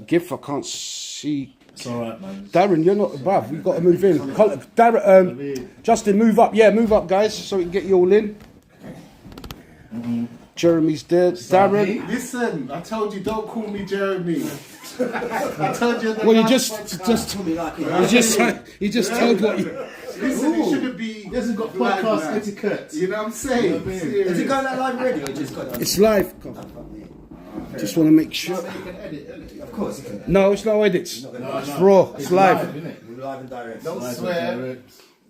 GIF, I can't see. It's alright, man. Darren, you're not above. We've got to move in. Darren, Justin, move up. Yeah, move up, guys, so we can get you all in. Jeremy's there. Darren. Listen, I told you, don't call me Jeremy. I told you. Well, you just told what you. Listen, it shouldn't be. He hasn't got podcast etiquette. You know what I'm saying? Is it going that live radio or just got It's live. Just want to make sure. So you can edit, of course you can. No, it's no edits. It's raw. It's live. We're live and direct. Don't swear.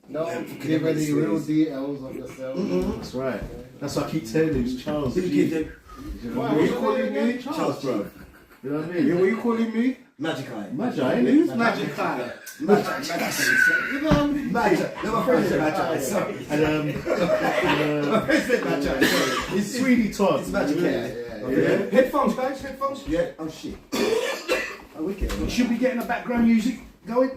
No, give any real details of yourself. That's right. That's what I keep telling him. Charles. Who give them? What are you calling me? Charles, bro. You know what I Yeah, mean? what are you calling me? Magic Eye. Magi, innit? Who's Magic Eye? You know what I mean? Magic. No, my friend said Magic Eye. Sorry. And My friend said Magic Eye. Sorry. it's Sweeney Todd. It's Magic Eye. Yeah. Headphones, guys. Headphones. Yeah. Oh shit. Oh wicked. We should be getting the background music going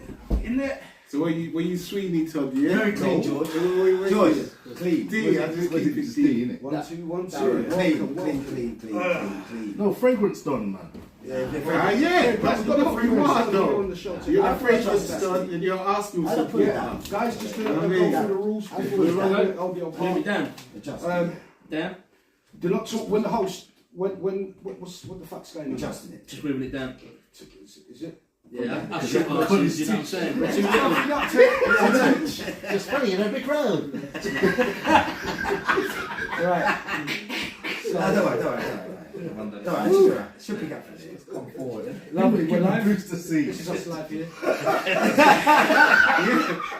in there. So when you Sweeney Todd, yeah? Very clean, George. Wait. George. Clean. D, I just keep it It's D. D, innit? 1, 2, 1, 2. Clean. No, fragrance done, man. Yeah, that's got a free water though. On the show too. You're a fragrance done and you're asking for support. Yeah, guys, just to go through the rules before we run the audio part. Down. Do not talk when the host. What the fuck's going on? Adjusting it. Just moving it down. Is it? Yeah, I should ask you, you know what I'm saying? We're too little. It's funny in a big crowd. Right. Don't worry. It should pick up. Come forward. Lovely. We're live. Boost the seat. This is us live here.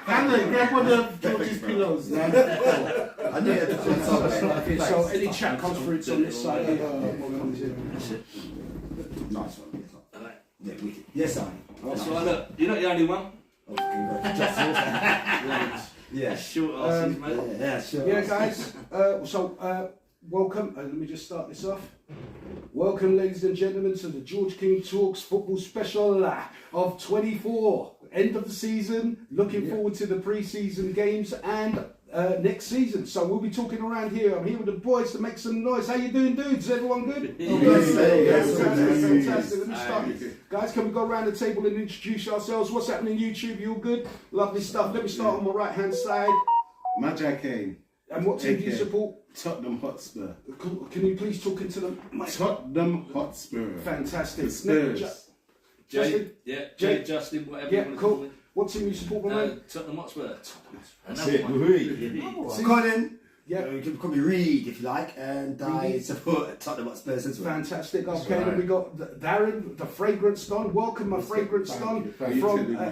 Hannah, grab one of George's pillows. I knew you had to put something. So any chat comes through, it's on this side here. What comes in. Nice one. Yeah, wicked. Yes, I. That's right, look, you're not the only one. Yeah. Short asses, mate. Yeah, sure. Yeah, guys. Welcome. Let me just start this off. Welcome, ladies and gentlemen, to the George King Talks football special of 24. End of the season. Looking forward to the pre-season games and next season. So we'll be talking around here. I'm here with the boys to make some noise. How you doing, dudes? Is everyone good? Fantastic. Let me start. Guys, can we go around the table and introduce ourselves? What's happening YouTube? You all good? Lovely stuff. Let me start on my right-hand side. Magi came. And what team do you support? Tottenham Hotspur. Can you please talk into the mic? Tottenham Hotspur. Fantastic. Spurs. Justin? Justin, whatever Yeah, you want to cool. call it. What team you support, my man? Tottenham Hotspur. That's it. Woohoo. Colin. Yeah. You can call me Reed if you like, and I support Tottenham Hotspur as well. Fantastic. Okay, then we got Darren, the fragrance don. Welcome, my fragrance don.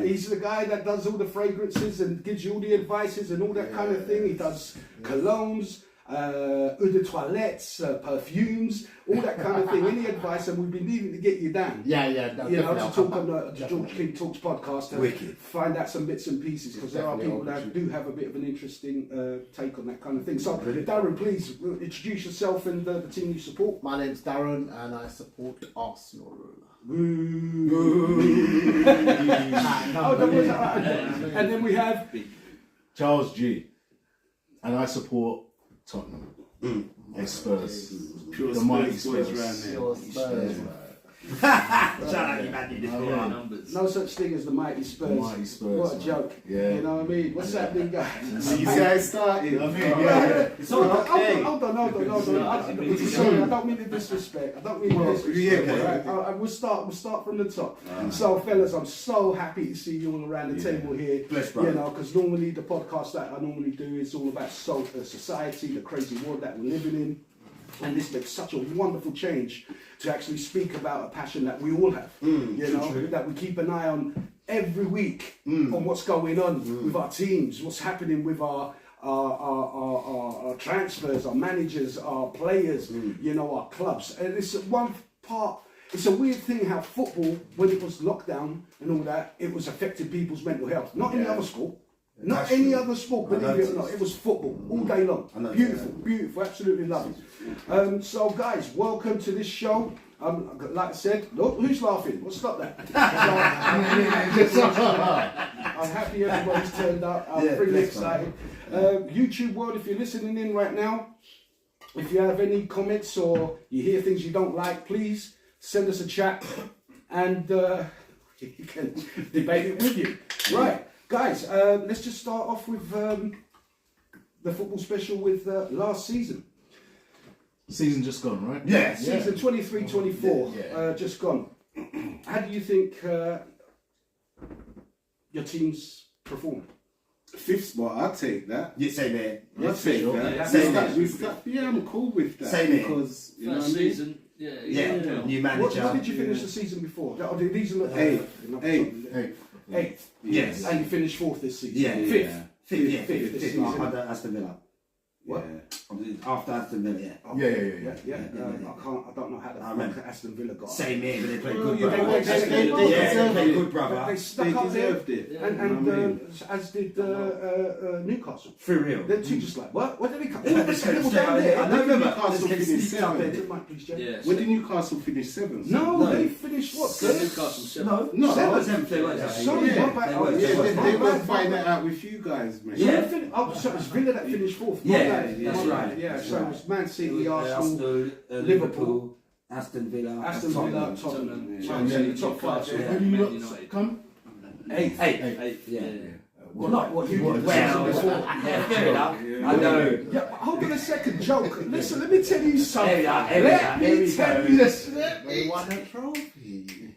He's the guy that does all the fragrances and gives you all the advices and all that kind of thing. He does colognes, eau de toilettes, perfumes, all that kind of thing. Any advice, and we've been needing to get you down. Yeah. You know, to talk on the George King Talks podcast and Wicked. find out some bits and pieces, because there are people that do have a bit of an interesting take on that kind of thing. So, Darren, please introduce yourself and the team you support. My name's Darren and I support Arsenal. And then we have Charles G. And I support Tottenham. Spurs. Pure The mighty Spurs Spurs. around there. Your Spurs. no such thing as the mighty Spurs. The mighty Spurs. What a joke. Yeah. You know what I mean? What's happening, guys? So you see how it started? It's all okay. Hold on. Sorry, I don't mean to disrespect. We'll start from the top. So, fellas, I'm so happy to see you all around the table here. Bless, brother. You know, because normally the podcast that I normally do is all about society, the crazy world that we're living in. And this makes such a wonderful change to actually speak about a passion that we all have. That we keep an eye on every week on what's going on with our teams, what's happening with our transfers, our managers, our players, our clubs. And it's one part. It's a weird thing how football, when it was lockdown and all that, it was affecting people's mental health. Not any other sport. Not any other sport, believe it or not. It was football all day long. Beautiful, absolutely love it. So, guys, welcome to this show. Like I said, look, who's laughing? Well, stop that. I'm happy everybody's turned up. I'm really excited. YouTube world, if you're listening in right now, if you have any comments or you hear things you don't like, please send us a chat. and he can debate it with you. Right, guys, let's just start off with the football special with last season. Season just gone, right? Yeah. Season 23-24, Yeah. just gone. How do you think your teams performed? Fifth spot, I'll take that. You say there. I'll take sure. that. Yeah, Same same here. Yeah, I'm cool with that. Same here. Because, you know what I First mean? season, yeah. Yeah. New manager. What did you finish the season before? These are the Eighth. Eighth. Yes. And you finished fourth this season. Yeah. Fifth. Fifth, yeah. Fifth this Fifth. season. Under Aston Villa. What? After Aston Villa, yeah. Yeah. I don't know how the I remember. fuck Aston Villa got. Same here, but they played Well, good, yeah, brother. they They deserved played good, They brother. stuck They up there, deserved it. Yeah. and as did Newcastle. For real. They're two just like what? Where did they come? They They just were came down down there. there. I I know. remember. Newcastle They finished sneaked up seventh. there. Mike, please, Jeff. Yeah. Where did Newcastle finish seventh? No, No. they finished what? Yeah, Third? Newcastle seven. No, No. seventh. They were Sorry, Yeah. my bad. They Oh, were. yeah, Yeah, my they bad, will my find bad. that out with you guys, mate. So Yeah. they so it was Villa that finished fourth. My Yeah, bad, that's my bad. right. Yeah, That's so it right. was Man City, It was, Arsenal, Liverpool, Aston Villa, Aston Villa, Tottenham, Tottenham, Chelsea, the top Newcastle, five. Yeah. Where do you Man lot United. come? Eighth. Eighth, Yeah. yeah. Well, not what you What, did the well. season Yeah, fair enough. Yeah. I know. Yeah, but hold on a second, joke. Listen, let me tell you something. Here we are, here we Let are, here me we tell go. you this. Let They me won a trophy.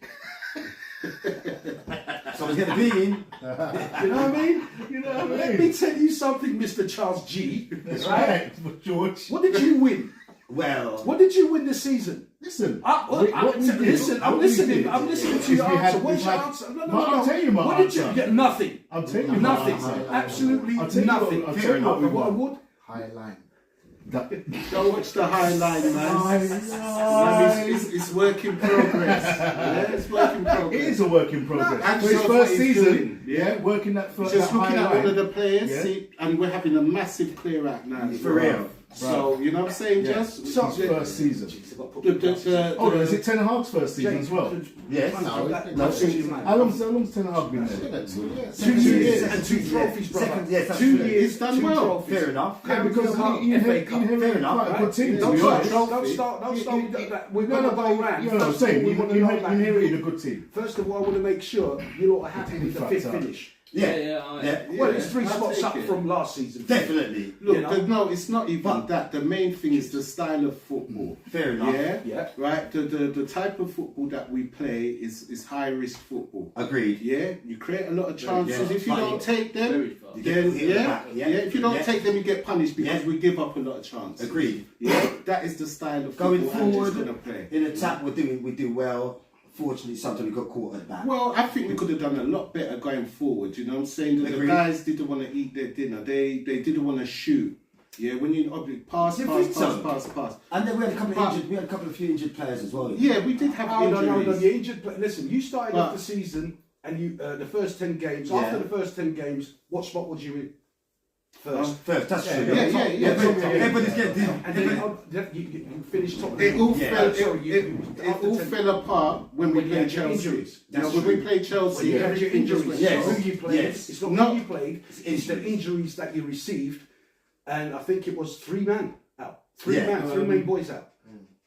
Someone's going to be in. You know what I mean? You know what I Let mean? me tell you something, Mr. Charles G. That's Right? right, but George. What did you win? Well, What did you win this season? Listen. Listen, I'm listening. I'm listening to your If we had- answer. What's if your I- answer? No, But I'll tell you my What did you answer. get? Nothing. I'll tell you. Nothing. what I said. Absolutely I'll tell you nothing. What, I'll tell you what we What I won. would? High line. Go watch the highlight, man. Man, it's work in progress. Yeah, it's work in progress. It is a work in progress. and For his shows first what he's season, doing, yeah. working that first Just that looking high at all line. of the players, Yeah. see, and we're having a massive clear out now. For real. So, you know what I'm saying, Yeah. Just? So his first season. The- Oh, no, is it Ten Hag's first season as well? Yes. How long's Ten Hag been there? 2 years. 2 years and 2 trophies, brother. Second, yes, that's 2 true. years, He's done 2 well. trophies. Fair enough. Yeah, because Cup, he FA inherited Cup. quite Fair enough, a good team, to Don't be start, honest. don't start with that. We're going to go round. You know what I'm saying? We You want to know that. inherited a good team. First of all, I want to make sure you lot are happy with the Fucked 5th up. finish. Yeah. Yeah. Well, it's 3 I'll spots take up it. from last season. Definitely. Look, You know? no, it's not even that. The main thing is the style of football. Fair enough. Yeah, Yeah. right. The type of football that we play is high risk football. Agreed. Yeah, you create a lot of chances. Yeah. If you don't take them, Very fast. You get then hit in the yeah, back. yeah. If you don't Yeah. take them, you get punished because Yeah. we give up a lot of chances. Agreed. Yeah, that is the style of Going football I'm forward, just gonna play. in attack, we do well. Fortunately, sometimes we got caught at the back. Well, I think we could have done a lot better going forward. You know what I'm saying? The Agreed. guys didn't want to eat their dinner. They didn't want to shoot. Yeah, when you pass, You pass, think pass, so? pass. And then we had a couple But- of injured. We had a couple of few injured players as well. Yeah, we did have Oh, no, injuries. you injured. Listen, you started But- off the season and you the first 10 games. Yeah. After the first 10 games, what spot was you in? First. First, that's true. Yeah. Everybody's getting. And then you finished top. It all Yeah. fell. Sorry, It after all 10 fell apart when we When you played had your Chelsea. injuries. You know, That's when we true. played When Chelsea, you had your everything just injuries, went Yes. wrong. who you played. Yes. It's not No. who you played. It's the injuries that you received, and I think it was 3 men out. Three main boys out.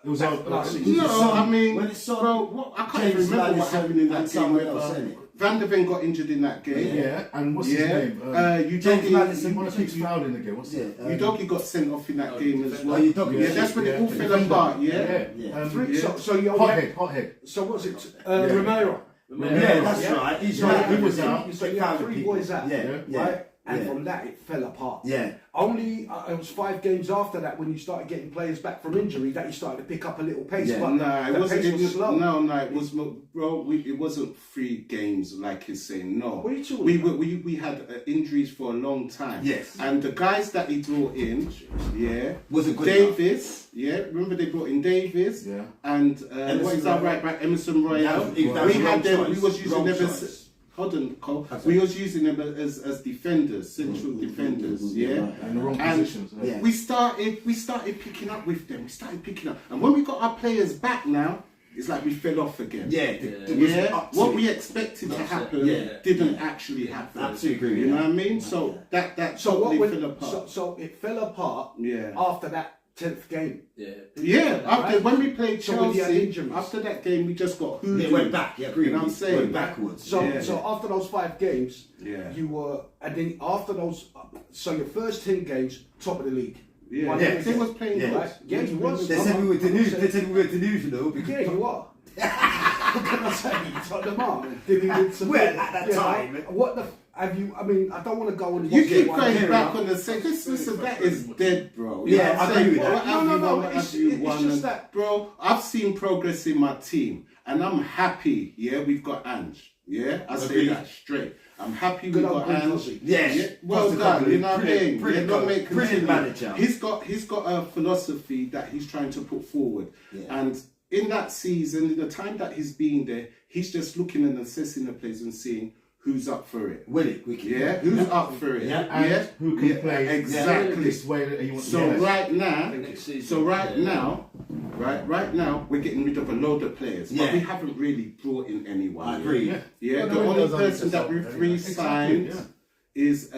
It was Last season. No, I mean, When it's so- bro, what, I can't James remember what Maddison happened in and that game. someone Where, else, innit? Van der Ven got injured in that game. Yeah, and what's his Yeah, name? you James Maddison. One of keeps fouling again. What's it? Yeah. Udogie got sent off in that game as well. Oh, Udogie, Yeah, that's when it all fell Defender. apart. Yeah. Yeah. Three. Yeah. So you only had, Hothead. so what's it? Yeah. Romero. Yeah, that's Yeah. right. He's So right. he was out. So you had 3 boys out. Yeah, yeah. Right. And Yeah. from that, it fell apart. Yeah. Only it was 5 games after that when you started getting players back from injury that you started to pick up a little pace. Yeah. But Nah, it the wasn't. pace was slow. No, it was, bro. It wasn't 3 games like he's saying. No, What are you talking we about? we had injuries for a long time. Yes. and the guys that he brought in, yeah, Wasn't good enough. Davis. Yeah, remember they brought in Davis. Yeah. And Emerson what is that Royal. right back? Emerson Royal. That was- that was We the had wrong them. We choice. was using Wrong them choice. as. Hold on, Cole. That's We right. was using them as defenders, central defenders. Yeah. In the wrong And positions. Yeah. we started picking up with them. We started picking up, and when we got our players back now, it's like we fell off again. Yeah. It wasn't Yeah, up to what it. we expected to That's it, happen yeah. didn't actually happen. Absolutely agree with You know that. what I mean? So that So totally what fell went? apart. So it fell apart Yeah. after that 10th game. Yeah, after when we played So when you had Chelsea, injuries. after that game we just got hoodooed. It went back, yeah, agreed. You know what I'm saying? Went backwards. So, Yeah. so after those 5 games, Yeah. you were, and then after those, so your first 10 games, top of the league. Yeah, One yeah. everything. They was playing Yeah. good. Right? Yeah, he was. They said we were delusional. They said we were delusional because Yeah, you are. What can I say? Tottenham are. Did he win some? Well, at that you know, time. what the? Have you? I mean, I don't want to go on. You keep one going area. back on the second. Listen, that is dead, bro. You Yeah, know what I'm I saying? agree with that. What have No, you no, won? What it's- have you it's won? just And, that- bro, I've seen progress in my team, and I'm happy. Yeah, we've got Ange. Yeah, I say Agreed. that straight. I'm happy Good we've old got Ange. Guzzi. Yes. Yeah, well Costa done. Costa, You know what I mean? brilliant, Yeah, don't make brilliant continue. manager. He's got a philosophy that he's trying to put forward, Yeah. and in that season, in the time that he's been there, he's just looking and assessing the players and seeing who's up for it. Willie, we can. Yeah, who's up for it? Yeah, and who can play exactly. this way that he wants to So play. right now, Next season. so right now, we're getting rid of a load of players, but Yeah. we haven't really brought in anyone. I agree. Yeah. Yeah, Well, the no, it only does person only that just we've up, re-signed Exactly, is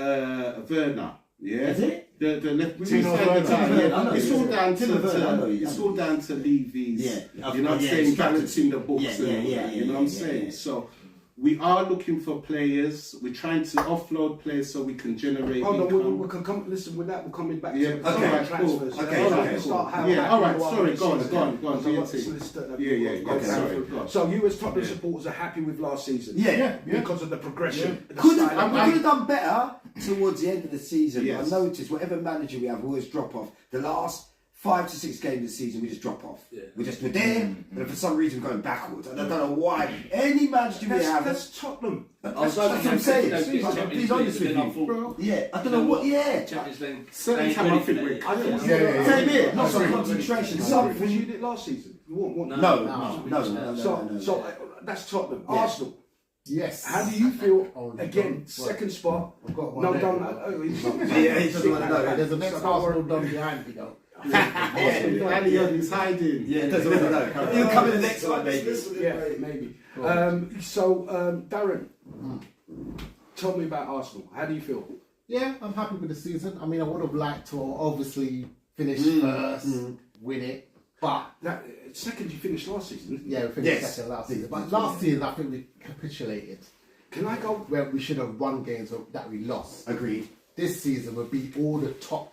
Werner. Yeah, Is it? The left. Timo we signed the Werner. guy, Timo yeah. Werner, It's all down to, Timo Werner, I know, yeah. it's all down to Levy's. Yeah. You know what I'm Yeah, saying? strategy. Balancing the books Yeah, and all yeah, that. yeah, You know what I'm yeah, saying? yeah. So we are looking for players. We're trying to offload players so we can generate Hold on, income. we can come. Listen, with that, we're coming back Yeah, to okay, some cool. transfers. Okay, So we okay, can start cool. having Yeah, all right, what sorry, we've go on, seen. go on, Because do I've your got thing. this list that Yeah, yeah, we've got okay, down sorry, through. go on. So you as Tottenham Yeah. supporters are happy with last season? Yeah. Because of the progression. the Could style have, of we play. could have done better towards the end of the season. Yes. I noticed whatever manager we have, we always drop off. The last 5 to 6 games of the season, we just drop off. Yeah. We're there, and for some reason we're going backwards. I don't know why. Any manager we have, That's Tottenham. I was that's hoping what I'm they'd saying. get I'll Champions be honest League, with but then I you. thought, Bro, Yeah, I don't know what. Yeah, Champions League. certain ain't time ready I think for we're that. I think Yeah. same here. Not So- some concentration. No, Something. because you did last season. You want No, no. no. So that's Tottenham. Yeah. Arsenal. Yes. How do you feel? Oh, Again, well, second spot. I've got one No, there. don't. Yeah, he doesn't want to know. There's a next Arsenal done behind me though. Ali is hiding. Yeah, it doesn't want to know. He'll come in the next one, maybe. Yeah, maybe. Darren, tell me about Arsenal. How do you feel? Yeah, I'm happy with the season. I mean, I would have liked to obviously finish first, win it, but That second you finished last season. yeah, we finished Yes. second last season. But last season, I think we capitulated Can I go? where we should have won games that we lost. Agreed. This season would be all the top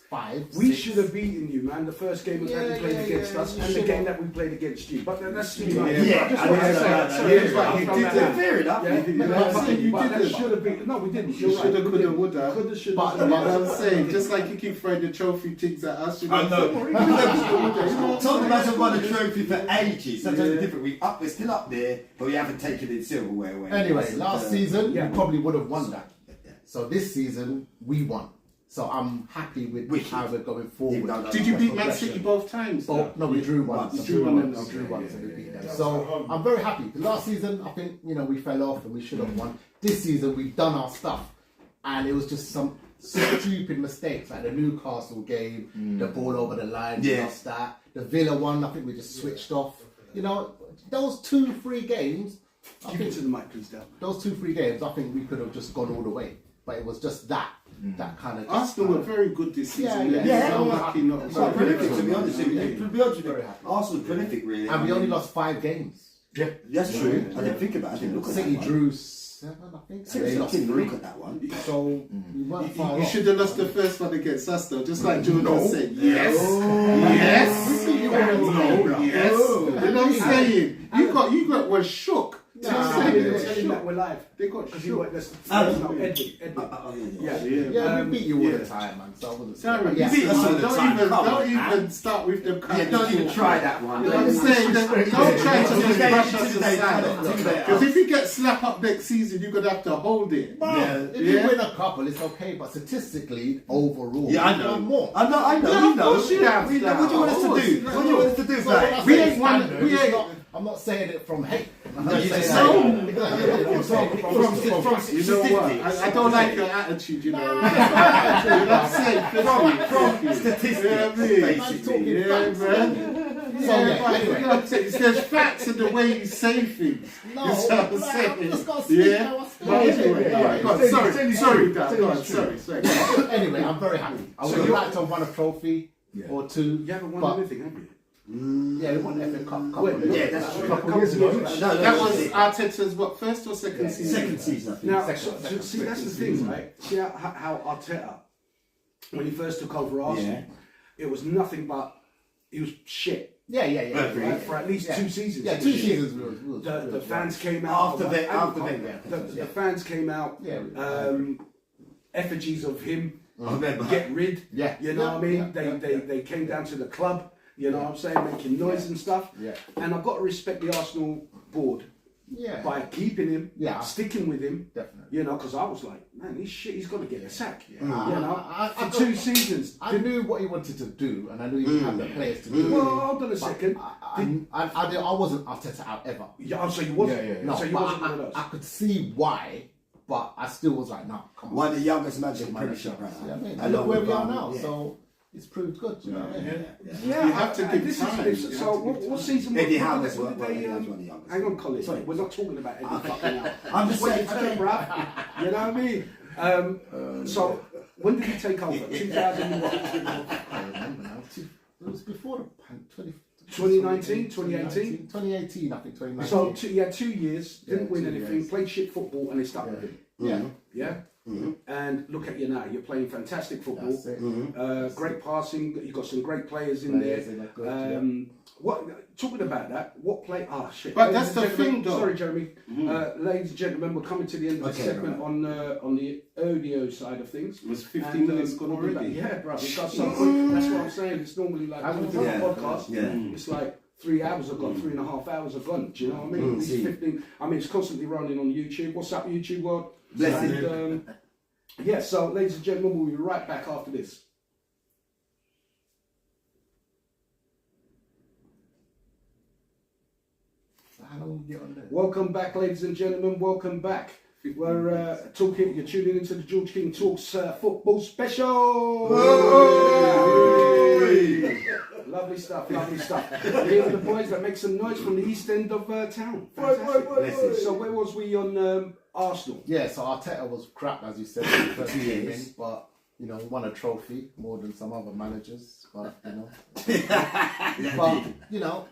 5. We 6. should have beaten you, man. The first game that you played against us, you and the should game have. that we played against you. But that's Yeah, just I just I want to know, say I that. know, So, yeah, it's like you you did did that. Fair enough. Yeah, I'm saying you but that didn't. should have been. No, we didn't. You You're shoulda, right. coulda, woulda. Coulda, shoulda. But- You know what I'm saying? Just like you keep throwing the trophy things at us. You know? I know. Tottenham hasn't won a trophy for ages. Sometimes it's different. We're still up there, but we haven't taken it silverware away. Anyway, last season yeah. we probably would have won that. So this season we won. So I'm happy with Wicked. how we're going forward. Did you beat Man City both times? Oh, no, we drew once. You drew one. We drew once and we beat them. So I'm very happy. The last season, I think, we fell off and we should have won. This season, we've done our stuff. And it was just some stupid mistakes, like the Newcastle game, the ball over the line, we Yeah. lost that. The Villa one, I think we just switched off. Those 2-3 games, I Give it think to the mic, please, Dale. those 2-3 games, I think we could have just gone all the way. But it was just that kind of. Arsenal were very good this season. Yeah, yeah. So lucky not It's not prolific, to be honest with you. Yeah. To be honest with Very you, happy. Arsenal prolific, really. And we only lost 5 games. Yeah, that's true. I didn't think about it. I didn't look at City that one. drew 7, I think. And Seriously, they I lost didn't 3. look at that one. So we weren't far You off. should have lost the first one against us, though. Just like Jordan No. said. Yes. Yes. Yes. You know what I'm saying? You got was shook. Nah, Tell yeah, him yeah. that we're live. They got Because he shook. worked this. Alan. No, Edwin. Yeah. Yeah, we beat you all yeah. the time, man. So I wasn't. Darren, Yeah. you beat us all the Don't time. even- Don't man. even start with them. Yeah, don't even try that one. You know what I'm saying? Don't try to just brush us aside. Because if you get slapped up next season, you're gonna have to hold it. Well, Yeah. if you win a couple, it's okay, but statistically, overall, Yeah, I we know. won more. I know, Yeah, we of know. course you have, We know. What do you want us to do? of What do you want us to do, So when I Black? We say ain't won- standard, we it's ain't- not- I'm not saying it from hate. I'm No, just you saying just that- say- I'm saying it from You know what? I don't like your attitude, you know. Nah, You know what I'm saying? From statistics, You know what I mean? basically. Yeah, man. So, yeah, but anyway. you know what I'm saying? There's facts in the way you say things. No, You know what I'm I'm saying? just gonna speak Yeah. how I speak. But anyway, Yeah, all right, go on. yeah. Sorry, Dan. Go on. Sorry. Anyway, I'm very happy. I would have liked to have won a trophy. or two. You haven't won but, anything, have you? Yeah, we won the FA Cup. Yeah, that's true. A couple of years ago. No, That was Arteta's what, first or second season? second season, I think. Now, Second see, that's the thing, right? See how Arteta, when he first took over Arsenal, it was nothing but, he was shit. Yeah. Right? For at least 2 seasons. Yeah, 2 seasons. The fans came out. The fans came out. Effigies of him. I remember. Get rid. Yeah. You know what I mean? Yeah. They came down to the club. You know what I'm saying? Making noise and stuff. Yeah. And I've got to respect the Arsenal board by keeping him, sticking with him. Definitely. You know, because I was like, man, he's shit. He's got to get the sack. Yeah. You know, for 2 seasons. I knew what he wanted to do, and I knew he had the players to do it. Well, hold on a second. I wasn't Arteta out ever. Yeah, so you wasn't. No, so you but wasn't one of those. I could see why, but I still was like, no, come on. One of the youngest managers in the Premiership, right? Yeah, I mean, and look where we are now. So it's proved good. You know what I mean? Yeah, You have to give this time. Is, so what season? Eddie what Howe did is they, one of the youngest. hang on, Colin. Sorry. We're not talking about Eddie fucking Howe. I'm just saying, Wait, bruv. You know what I mean? So when did he take over? 2000 what? I remember now. It was before the 2019, 2018? 2018, I think 2019. So he had 2 years, didn't Yeah, win 2 anything, years. played shit football, and they stuck with him. Yeah. Yeah. Mm-hmm. And look at you now. You're playing fantastic football. That's it. Great passing. You've got some great players in Players there. in there, good, What talking about that? What play? Ah, shit. But Ladies that's and the gentlemen- thing, though. Sorry, Jeremy. Ladies and gentlemen, we're coming to the end of the Okay, segment on the audio side of things. It was 15 minutes gone we'll be already. back. Yeah, bro. It got so quick. That's what I'm saying. It's normally like when we do a Yeah. podcast. Yeah. It's like 3 hours have gone, 3.5 hours have gone. Do you know what I mean? These 15. I mean, it's constantly running on YouTube. What's up, YouTube world? Bless And, yeah, so ladies and gentlemen, we'll be right back after this. How long did you get on there? Welcome back, ladies and gentlemen. Welcome back. We're talking. You're tuning into the George King Talks football special. Lovely stuff. Lovely stuff. Here are the boys that make some noise from the east end of town. Fantastic. So where was we on Arsenal? Yeah, so Arteta was crap, as you said, in the first game in, but you know, won a trophy more than some other managers. But you know,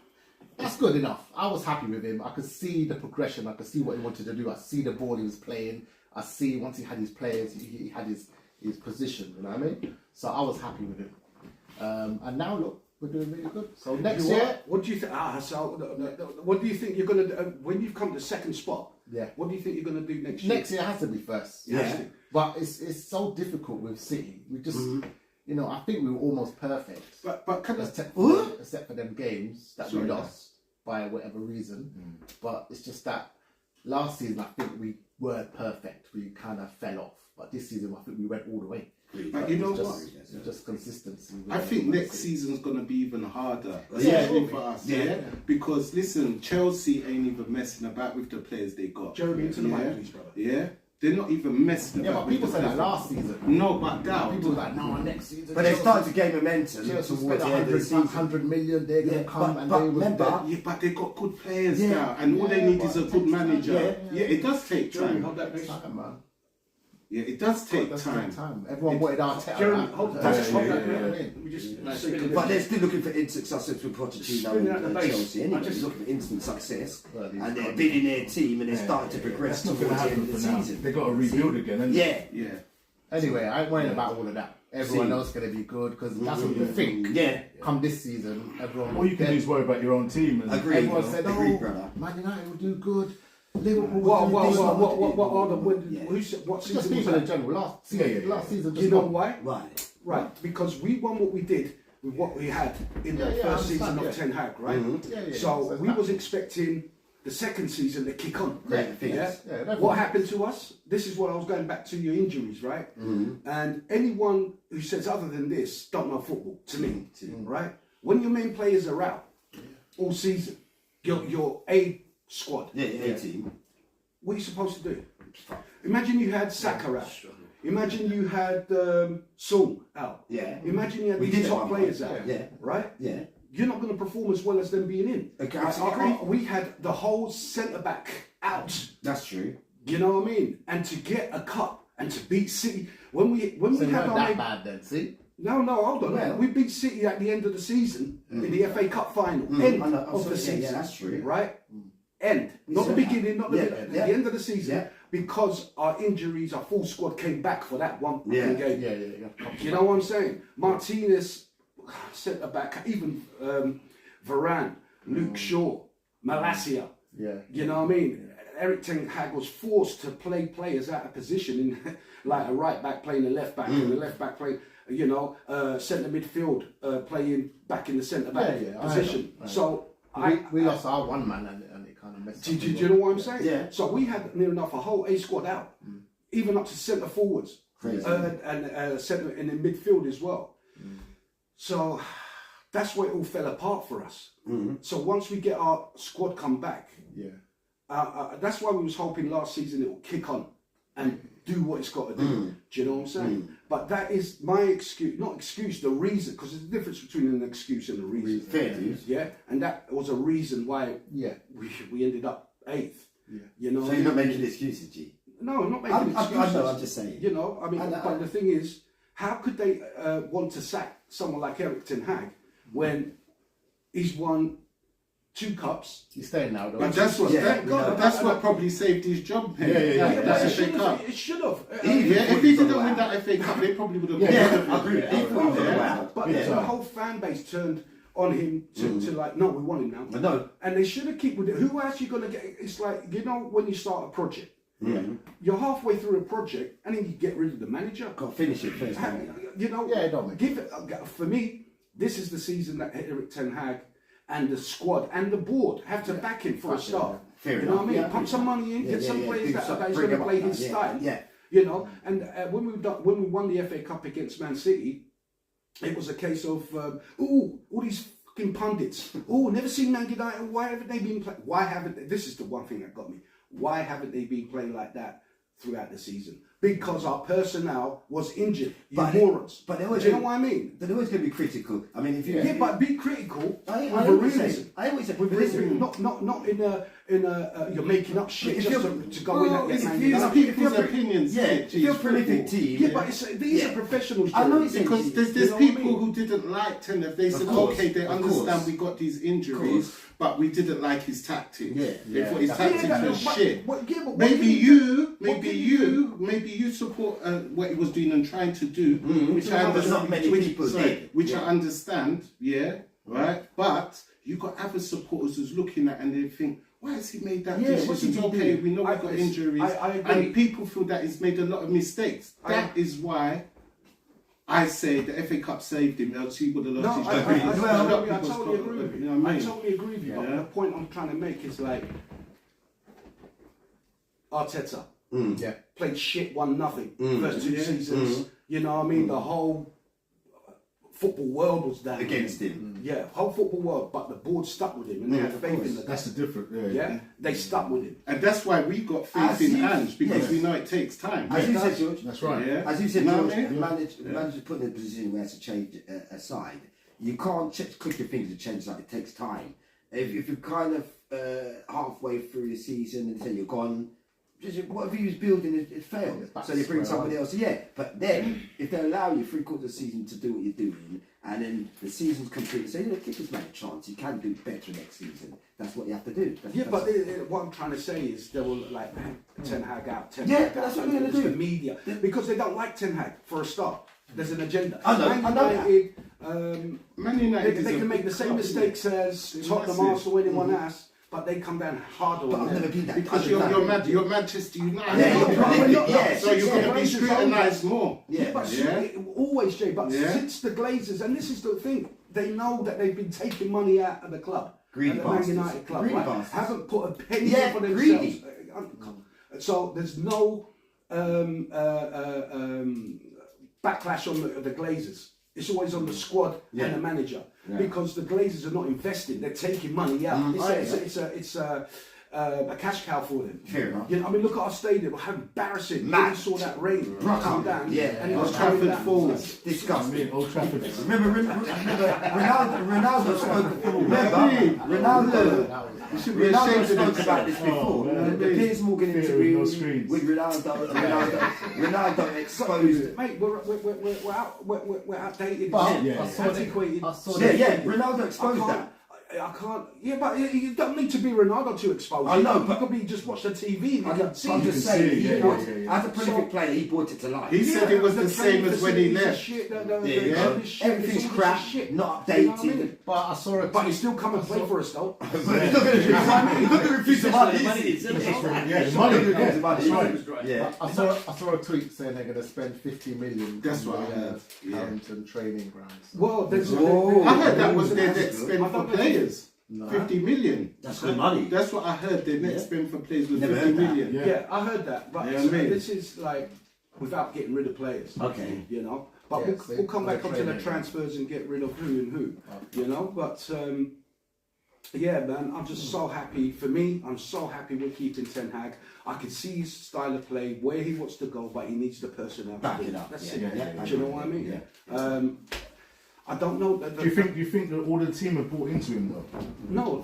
that's good enough. I was happy with him. I could see the progression. I could see what he wanted to do. I see the ball he was playing. I see once he had his players, he had his position. You know what I mean? So I was happy with him. And now look, we're doing really good. So next year, what do you think? What do you think you're gonna do when you've come to second spot? Yeah. What do you think you're gonna do next year? next year has to be first. Yeah. But it's so difficult with City. We just, you know, I think we were almost perfect. But can I Except for them games that we lost by whatever reason. But it's just that last season I think we weren't perfect. We kind of fell off. But this season I think we went all the way. But you know It's what? It's just consistency. I think next season's going to be even harder, Yeah. especially for us. Yeah. Yeah. Because listen, Chelsea ain't even messing about with the players they got. Jeremy, into the mic, please, brother. Yeah. They're not even messing Yeah, about. but people with said the that players last season. No, but now People were like, no, next season. But they started to gain momentum Chelsea towards spent the end of the season. 100 million. They're going to come and they was remember, dead. Yeah, but they got good players Yeah. now, and all they Yeah, need but is a it good takes time. manager. Yeah. Yeah, it does take Jeremy, time. hold that next. Man. Yeah, it does take That's time. Everyone wanted Arteta. Jeremy, out. hold Yeah, that. Hold yeah, that. yeah, minute. yeah. We just No, speak speak of But this. they're still looking for instant success with Pochettino Spinning out the and base. Chelsea anyway. I just- They're looking for instant success. Well, these And they're guys- building their team and they're starting to progress That's not towards going to the end happen of for the now. season. They've got to rebuild again, haven't they? Yeah. Yeah. Anyway, I ain't worrying about all of that. Everyone See. else is going to be good because that's what you think. Yeah. Come this season, everyone. All you can do is worry about your own team. And Agreed. Everyone said, Agreed, "Oh, brother. Man United will do good. Liverpool will What do this." are the Yeah. what Just season was people in that? general. Last season, last season. You Just know gone. why? Right. Right, because we won what we did with what we had in the Yeah, I first season understand, of Ten Hag, right? Yeah. So So we that- was expecting the second season to kick on. Great Yeah. figures. Yeah, definitely. What happened to us? This is what I was going back to your injuries, right? And anyone who says other than this don't know football. To me, right? When your main players are out all season, your A squad. Yeah, 18. What are you supposed to do? Imagine you had Saka out. Imagine you had Son out. Yeah. Imagine you had We these did top at one players point. out. Yeah. Right? Yeah. You're not going to perform as well as them being in. Okay, absolutely agree. We had the whole centre back out. That's true. You know what I mean? And to get a cup and to beat City when we So you had weren't our that main, bad then, see? No, hold on. Well- We beat City at the end of the season in the FA Cup final. End I know, of the season. Yeah, that's true. Right? End. Not the said that. beginning, not the the end of the season. Yeah. Because our injuries, our full squad came back for that one game. Yeah. You know what I'm saying? Martinez, centre back, even Varane, Luke Shaw, Malacia. Yeah. You know what I mean? Eric Ten Hag was forced to play players out of position in like a right back playing a left back and the left back playing, centre midfield playing back in the centre back position. So we lost our one man and it kind of messed up. do you know what I'm saying? Yeah. So we had near enough a whole A squad out, even up to centre forwards Crazy. and centre in the midfield as well. So that's where it all fell apart for us. So once we get our squad come back, that's why we was hoping last season it will kick on and do what it's got to do. Do you know what I'm saying? But that is my excuse, not excuse, the reason, because there's a difference between an excuse and a reason. Fair dues. Yeah, and that was a reason why we ended up 8th. You know. So you're not making excuses, G? No, I'm not making excuses. I know, I'm just saying. You know, I mean, but the thing is, how could they want to sack someone like Eric Ten Hag when he's won 2 cups? He's staying now, though. But that's what thank God. that's what probably saved his job. Yeah. That's but FA Cup. it should have. If he didn't win that FA Cup, they probably would have. I agree. But the whole fan base turned on him to like, no, we want him now. No. And they should have kept with it. Who else you gonna get? It's like, you know, when you start a project, you're halfway through a project, and then you get rid of the manager. Got to finish it first. You know, Yeah, it don't make give it. For me, this is the season that Eric Ten Hag and the squad and the board have to back him for a start. Fair You know what I mean? enough. Pump some money in, get some players that are Bring going to them play up, his style. Yeah. You know, and when we won the FA Cup against Man City, it was a case of all these fucking pundits. Never seen Man United. Why haven't they been playing? Why haven't they? This is the one thing that got me. Why haven't they been playing like that throughout the season? Because our personnel was injured. You morons. But they always do you know what I mean? They're always going to be critical. I mean, if you But be critical I with a always reason. say, I always say, with With a reason. reason. Not in a you're making up shit If just you're- to go in at It's Man views, United. people's opinions. If you're a prolific team. Yeah, but these are professionals. I know Jerry. it's Because there's You know what I people mean? who didn't like Tenef. They said, course, okay, they of understand course. we got these injuries, but we didn't like his tactics. Yeah. They thought his Yeah, tactics that- was but- shit. but what Maybe can you, What can you maybe you support what he was doing and trying to do, which I But understand. not many people did. Which I understand, right? But you got other supporters who's looking at and they think, why has he made that Yeah, what's he decision? been Okay, doing? we know we've got listen, injuries, I agree. and people feel that he's made a lot of mistakes. That is why I say the FA Cup saved him, else he would have No, lost his I job. totally agree with you. You know what I I mean? totally agree with you. But Yeah. the point I'm trying to make is like Arteta played shit, won nothing first 2 seasons. You know what I mean? The whole football world was down Against him. Yeah, whole football world, but the board stuck with him and they had faith in the guy. That's the difference. Yeah, they stuck with him. And that's why we got faith As in you- hands, because yes. we know it takes time. As you said, George. That's right. Yeah. As you said, You know George, what I mean? the manager's put in a position where he has to change a side. You can't click your fingers to change that. It takes time. If you're kind of halfway through the season and say you're gone, just whatever you was building, it failed. So you bring somebody else. Yeah, but then if they allow you 3/4 of the season to do what you're doing, and then the season's complete, say, give this man a chance. He can do better next season. That's what you have to do. But what I'm trying to say is they will like Ten Hag out, Ten Yeah, Hag but that's out, what they're and gonna it's do. the media because they don't like Ten Hag for a start. There's an agenda. I know that. United, Man United they is can a make the big same club, mistakes isn't it? as It's Tottenham, massive. Arsenal, anyone else, but they come down harder But on I've never them. been that. Because I've you're, done you're, that. Man, you're Manchester United. Yeah, you're right. Yeah, So you're yeah, going to be Rangers scrutinised more. Yeah, but always, Jay. But Yeah. since the Glazers, and this is the thing, they know that they've been taking money out of the club, Greedy at the Man bastards. United club, Greedy right? bastards. Haven't put a penny Yeah, in for themselves. greedy. So there's no backlash on the Glazers. It's always on the squad and the manager because the Glazers are not investing; they're taking money out. It's a cash cow for them. Fair enough. You know, I mean, look at our stadium. How embarrassing! Mad. We saw that rain come down, Yeah. and it Old was coming Trafford down. Falls. Disgusting. Old Trafford. Remember Ronaldo spoke. Ronaldo spoke about this before. The Piers Morgan interview with Ronaldo exposed. Mate, we're outdated. But Yeah. I saw Antiquated. Ronaldo exposed that. I can't. Yeah, but you don't need to be Ronaldo to expose. I know, you but could be just watch the TV and you can see. I'm it. just saying, see it, as a prolific player, he brought it to life. He said it was the same as when he left. Everything's crap, not updated. But I saw a But tweet. he's still come and play for us though. He's not going to refuse the money. Yeah, the money. Yeah, that's right. Yeah. I saw a tweet saying they're going to spend 50 million. That's on what I the, heard. Yeah. Carrington training grounds. Well, there's. Whoa. I heard that was their next I spend don't for know. players. No. 50 million. That's good money. That's what I heard. Their next spend for players was Never 50 heard that. million. Yeah. Yeah, I heard that, but Yeah, I mean. this is like without getting rid of players. Okay. You know, but Yes, we'll come back they're onto the training. transfers and get rid of who and who. You know, but yeah, man, I'm just so happy. For me, I'm so happy we're keeping Ten Hag. I can see his style of play, where he wants to go, but he needs the personnel. Back it up. That's Yeah, it. yeah, Do you know what I mean? Yeah. I don't know. Do you think that all the team have bought into him though? No.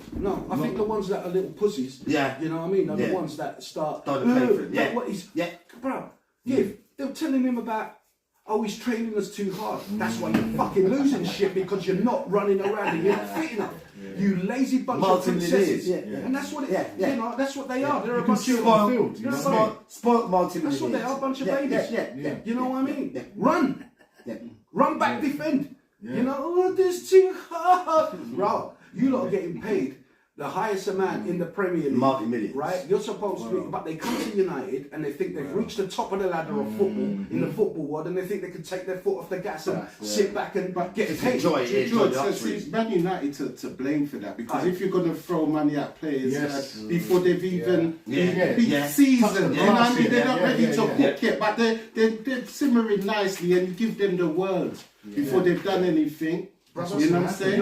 I think the ones that are little pussies. Yeah. You know what I mean? Are the Yeah. ones that start. Don't play for him, yeah. What he's, Yeah. bro. Yeah. They were telling him about. Oh, he's training us too hard. That's why you're fucking losing shit because you're not running around and you're not fit enough. You lazy bunch of princesses. Yeah. And that's what it. Yeah. You know, that's what they are. They're a You can bunch see of. it on the field. They're a bunch. Spoiled multi-millionaires. That's what they are, a bunch of babies. Yeah. You know what I mean? Yeah. Run. Yeah. Run back, defend. Yeah. You know, oh, this too hard. Bro, you lot are getting paid the highest amount in the Premier League. Multi-millions. Right? You're supposed to be, but they come to United and they think they've reached the top of the ladder of football in the football world and they think they can take their foot off the gas and sit back and get paid. Enjoy it. George, so see, Man United to blame for that because if you're going to throw money at players before they've even been seasoned, you know what I mean? They're not ready to hook yet, but they're simmering nicely and you give them the world before they've done anything. You know what I'm saying?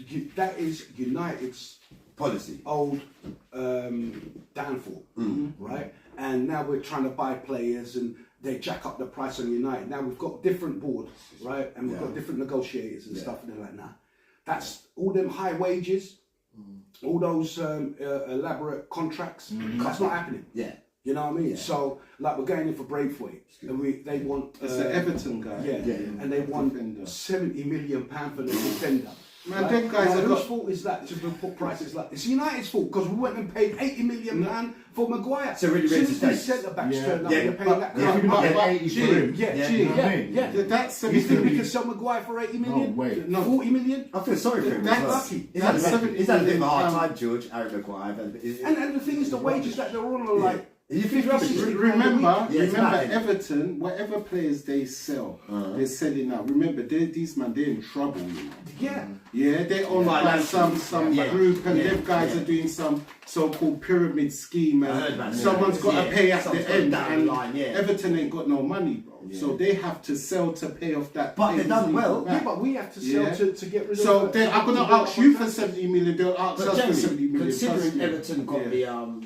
You, that is United's Policy. old downfall, right? And now we're trying to buy players and they jack up the price on United. Now we've got different boards, right? And we've got different negotiators and stuff, and they're like, nah. That's all them high wages, all those elaborate contracts. That's not happening. Yeah. You know what I mean? So, like, we're going in for Braithwaite, and they want It's the Everton guy. and they want Defender. £70 million for the defender. Man, them guys have whose got- fault is that to put prices like it's United's fault because we went and paid £80 million for Maguire. So really As soon ready as to these stay. centre backs Yeah. turn up, Yeah, you're paying that Yeah, kind you of might money. get 80 for him. Yeah, You know what I mean? yeah. That's You think we 70 can sell Maguire for 80 million? No way. No. 40 million? I feel sorry for him. That's as well. lucky. He's had a bit of a hard £70 time, George. I don't know quite. And the thing is, the wages that they're on are like. You think rubbish? Remember, Yeah, it's remember mad. Everton, whatever players they sell, they're selling out. Remember, these man, they're in trouble. You know? Yeah. Yeah, they're owned by some Yeah. group, and Yeah. them guys are doing some so-called pyramid scheme, I heard and about that. someone's got to Yeah. pay at Someone's the got end, down the and line, yeah. Everton ain't got no money, bro. So they have to sell to pay off that. But they've done well. Yeah, but we have to sell Yeah. to get rid of. So I'm gonna ask you for 70 million. They'll ask But us for 70 generally, million. considering plus, yeah. Everton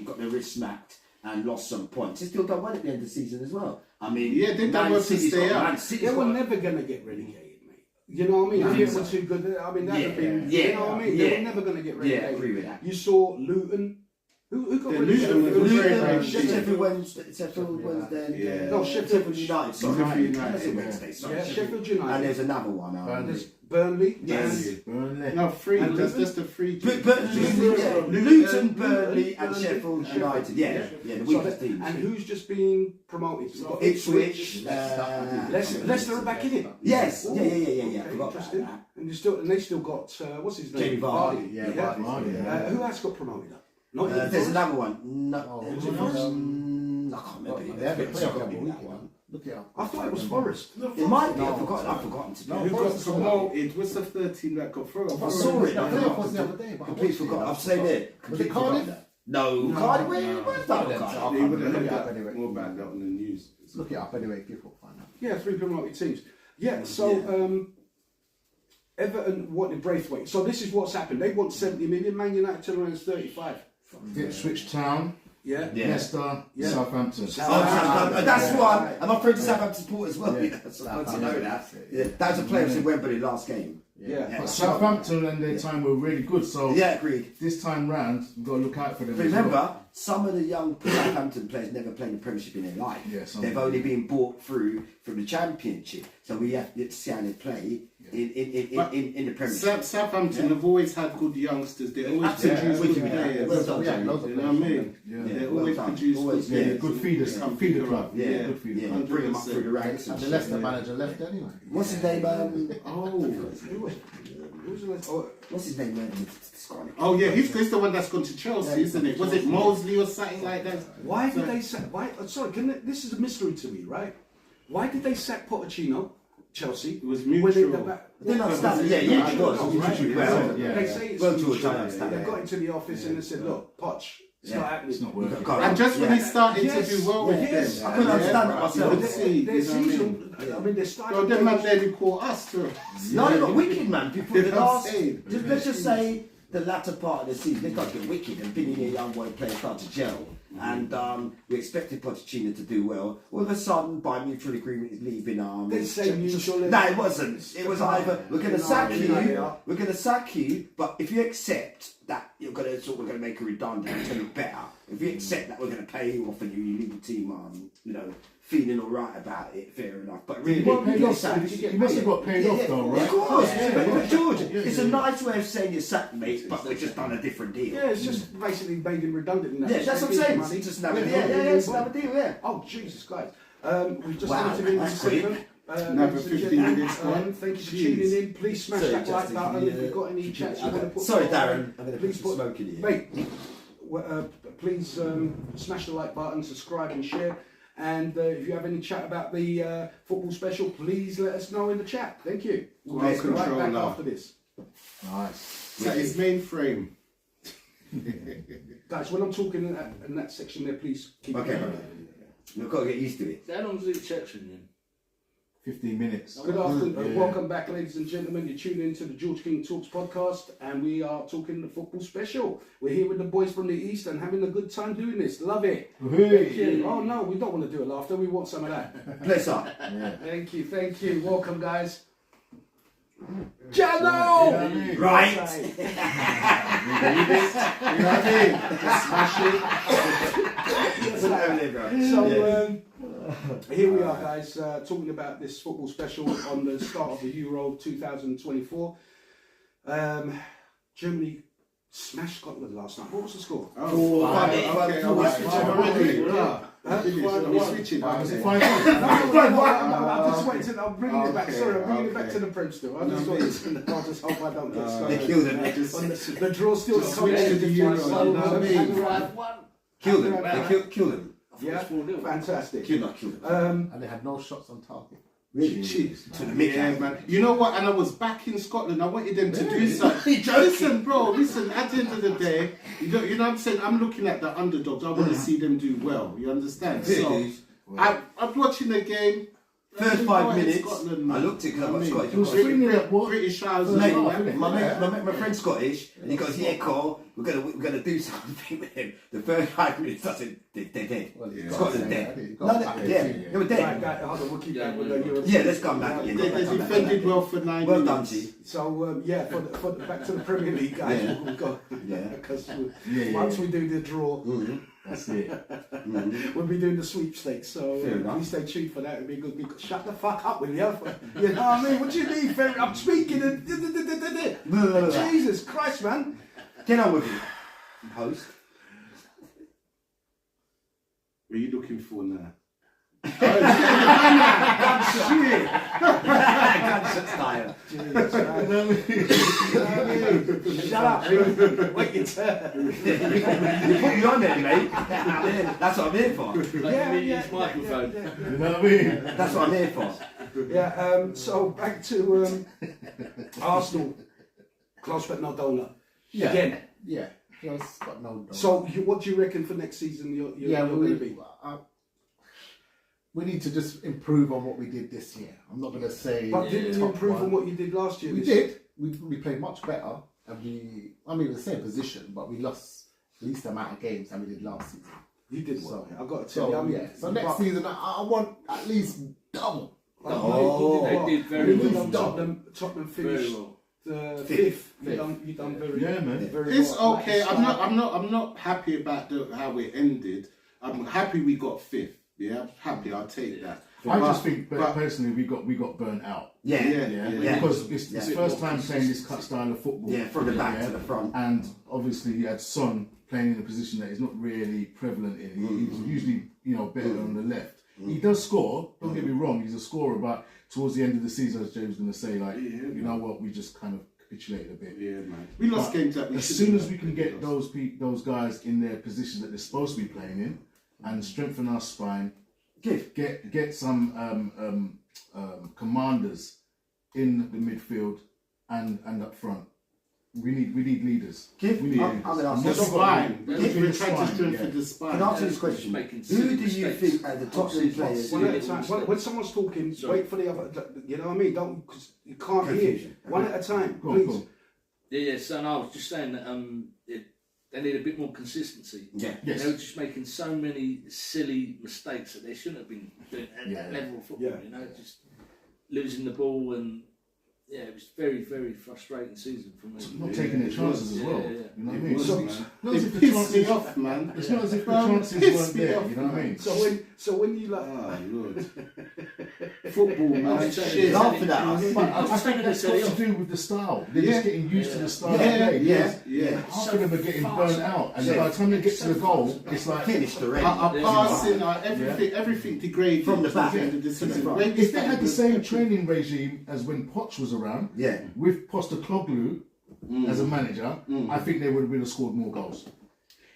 got their wrist smacked and lost some points, they still done well at the end of the season as well. I mean, Yeah, they've done well to City's stay got- up. Man City's They were got- never gonna get relegated, mate. You know what I mean? If it were too good, I mean, that'd have been. You know what I mean? They were never gonna get relegated. Yeah, I agree with that. You saw Luton. Who got Yeah, relegated? Luton was very, very Sheffield Wednesday. Yeah. No, Sheffield United. Sorry, Sheffield United, That's a yeah. Wednesday. Sorry. Yeah, Sheffield And United. there's another one. There's Burnley. Yes. and- Burnley. No, free. And That's Luton? just a free. Luton, Burnley, and Sheffield United. Yeah, the So weakest that- teams. and who's just being promoted? We've got Ipswich. Leicester are back in it. Yes. Yeah. Okay, I forgot about interesting. that. And they still got what's his name? Jamie Vardy. Yeah, Yeah. Vardy, Who else got promoted? Not even There's Forest? another one. No, Oh, it was was it I can't Well, remember. they have a It's player got to of be the that week one. one. Look it up. I thought it was Forest. It might be. No, I've forgotten to be. no, Who got Forest is promoted? What's the third team that got through? I saw it. I think it was the other day, but I Completely watched it. forgot. I've said it. Was it Completely Cardiff? forgot that. No, Cardiff. Where's that? Cardiff. Cardiff? They would Look have it up heard anyway. more about that on the news. Look it up anyway. People find out. Yeah, 3 promoted teams. Yeah, so Everton wanted Braithwaite. So this is what's happened. They want 70 million. Man United turn around as 35. Ipswich Town, Yeah. Leicester, Yeah. Southampton. Southampton. That's one. And my friend Southampton support as well. Yeah. So I know that. Yeah. That was a player in Wembley last game. Yeah. But Southampton and their time were really good, so Yeah, agreed. this time round, you've got to look out for them. But remember, some of the young Southampton players never played the Premiership in their life. Yeah, some They've of only been brought through from the Championship. So we have to see how they play in the Premiership. Southampton have always had good youngsters. They always Absolutely. produce good Yeah. players. Well done, You Jamie. know what I mean? Yeah. They Well always done. produce Always, good yeah, players. good feeders, Come feeder pick her club. up. Yeah, Good feeder yeah. club. Bring them up through the ranks. And the Leicester manager left anyway. What's his name? What's his name? Oh yeah, he's the one that's gone to Chelsea, isn't it? Was it Mosley or something like that? Why did they sack? Why? Sorry, this is a mystery to me, right? Why did they sack Pochettino, Chelsea? It was when mutual. I didn't understand. Yeah, it was. Right? Well, Yeah. They say it's Well, George, mutual. I understand They that. got into the office and they said, "Look, Poch, it's not happening. It's not working. And just when he started Yes. to do well with Yes. them, I couldn't understand that myself. You could see, Their you know what I mean? season. I mean, they started. Well, them man nearly caught us too. No, they got wicked, man. Before You the know what I'm last, saying? let's just say the latter part of the season, they got to get wicked, and Billy and young boy players start to gel. And we expected Pochettino to do well. All of a sudden, by mutual agreement, he's leaving. They say mutual. No, it wasn't. It was either we're going to sack you, Yeah. we're going to sack you, but if you accept that we're going to make a redundant to look better. If you accept that we're going to pay you off and you leave the team, feeling all right about it, fair enough. But really, Well, paid you're off, sacked. he must have got paid off though, right? Of course, Yeah. but George, it's a nice way of saying you're sacked, mate, but we've just done a different deal. Yeah, it's just basically made him redundant. In that Yeah, that's what I'm saying. Money. Just another deal. Yeah, it's another deal. Yeah. Oh, Jesus Christ. We've just Wow, entered into the that's quick. segment. Another ladies and 15 gentlemen, minutes gone. Thank you for Jeez. tuning in. Please smash Sorry, that like Justin, button. can If you, you've got any chats you want to put. Sorry, forward, Darren. I'm going to please put some smoke in here. Mate, please smash the like button, subscribe and share. And if you have any chat about the football special, please let us know in the chat. Thank you. We'll Well, get right back controller. after this. Nice. That is mainframe. Guys, when I'm talking in that section there, please keep Okay, it. we've got to get used to it. How long is each section then? 15 minutes. Good afternoon. Yeah. Welcome back, ladies and gentlemen. You're tuning into the George King Talks podcast, and we are talking the football special. We're here with the boys from the East and having a good time doing this. Love it. Thank you. Oh, no, we don't want to do a laughter. We want some of that. Bless up. Thank you. Thank you. Welcome, guys. Jano! Right. You know what I mean? Just smash it. So, here we are, guys, talking about this football special on the start of the Euro 2024. Germany smashed Scotland last night. What was the score? Oh, okay. I was switching already. We're switching. Was it Okay. 5? I'm just waiting to, I'm bringing it back. Okay, Sorry, I'm bringing it back okay. to the Prem still. I just I just hope I don't get They started. killed them. The draw still Just switch to the Euro, you know what I mean? Killed them. They killed them. Yeah, fantastic. Killed them. And they had no shots on target. Really? Cheers. To the Mickey. Yeah, man. You know what? And I was back in Scotland. I wanted them to do something. Listen, bro. Listen. At the end of the day, you know what I'm saying. I'm looking at the underdogs. I want to see them do well. You understand? So I'm watching the game. First 5 minutes, Scotland, I looked at it because I've got Scottish. It was 3-0 what? British Isles. Mate, Yeah. my friend's Scottish, and he goes, "Yeah, Cole, we're gonna do something with him." The first 5 minutes, I said, "They're dead. Yeah. Scotland's Yeah. dead." Got No, back they, in yeah, the team, yeah. they were dead. Right, hold on, we'll keep that with the Euro. Yeah, let's come back. Yeah, They defended well for 9 Well minutes. done, G. So for the back to the Premier League, guys. Yeah. We've got Yeah. because Yeah. once we do the draw, That's it. we'll be doing the sweepstakes. So Fair enough. please stay tuned for that. It'll be good. Shut the fuck up, will you? You know what I mean? What do you mean? Fair? I'm speaking. Jesus Christ, man. Get on with it, host. What are you looking for now? Gunshot style. Shut up. Wait your turn. You put me on there, mate. That's what I'm here for. His microphone. You know what I mean? That's what I'm here for. Yeah. So back to Arsenal. Close but not donor. Yeah. Again. Yeah. Just got no. So what do you reckon for next season? You're going to be. We need to just improve on what we did this year. I'm not going to say. But didn't you top improve one. on what you did last year? We this year? did. We played much better, and we. I mean, the same position, but we lost least amount of games than we did last season. You did So, well. I've got to tell you. I mean, yeah. So next season, I want at least double. They did very well. Tottenham Very finished well. fifth. You done very, Yeah, man. very It's well. okay. Like, I'm not happy about how it ended. I'm happy we got fifth. Yeah, I'm happy. I'll take that. I just think, personally, we got burnt out. Yeah. Because it's the first time playing this cut style of football. Yeah, from the back to the front. And obviously, you had Son playing in a position that is not really prevalent in. He's usually, better on the left. He does score. Don't get me wrong. He's a scorer, but towards the end of the season, as James was going to say, you know what, we just kind of capitulated a bit. Yeah, man. We lost games that we as should soon have as we can get those guys in their positions that they're supposed to be playing in, and strengthen our spine, get some commanders in the midfield and up front. We need leaders. We need leaders. the spine. We're trying to spine, strengthen the spine. Can I ask you this question? Who do you think are the Tottenham players? one at a time. When someone's talking, wait for the other. You know what I mean? Don't, because you can't hear. Confusion. One at a time, Go on, please. go on. Yeah. So no, I was just saying that they need a bit more consistency. Yeah. Yes. They were just making so many silly mistakes that they shouldn't have been doing at that level of football. Yeah. Just losing the ball and. Yeah, it was very, very frustrating season for me. Not taking their chances as well. Yeah. You know what I mean? was, It's man. not as if the It pissed chances me off, man. It's not as if the Bro, chances pissed weren't me there. off, You know what I mean? So when you like, Oh, Lord. Football, man. Shit. Laugh at that. But I think that's got to do with the style. They're just getting used to the style of play. Yeah. Half of them are getting burnt out, and by the time they get to the goal, it's like Finished already. Our passing, everything degraded From the back. towards end of the season. From the When if they had the same training regime as when Poch was around, Yeah. with Postecoglou as a manager, I think they would have scored more goals.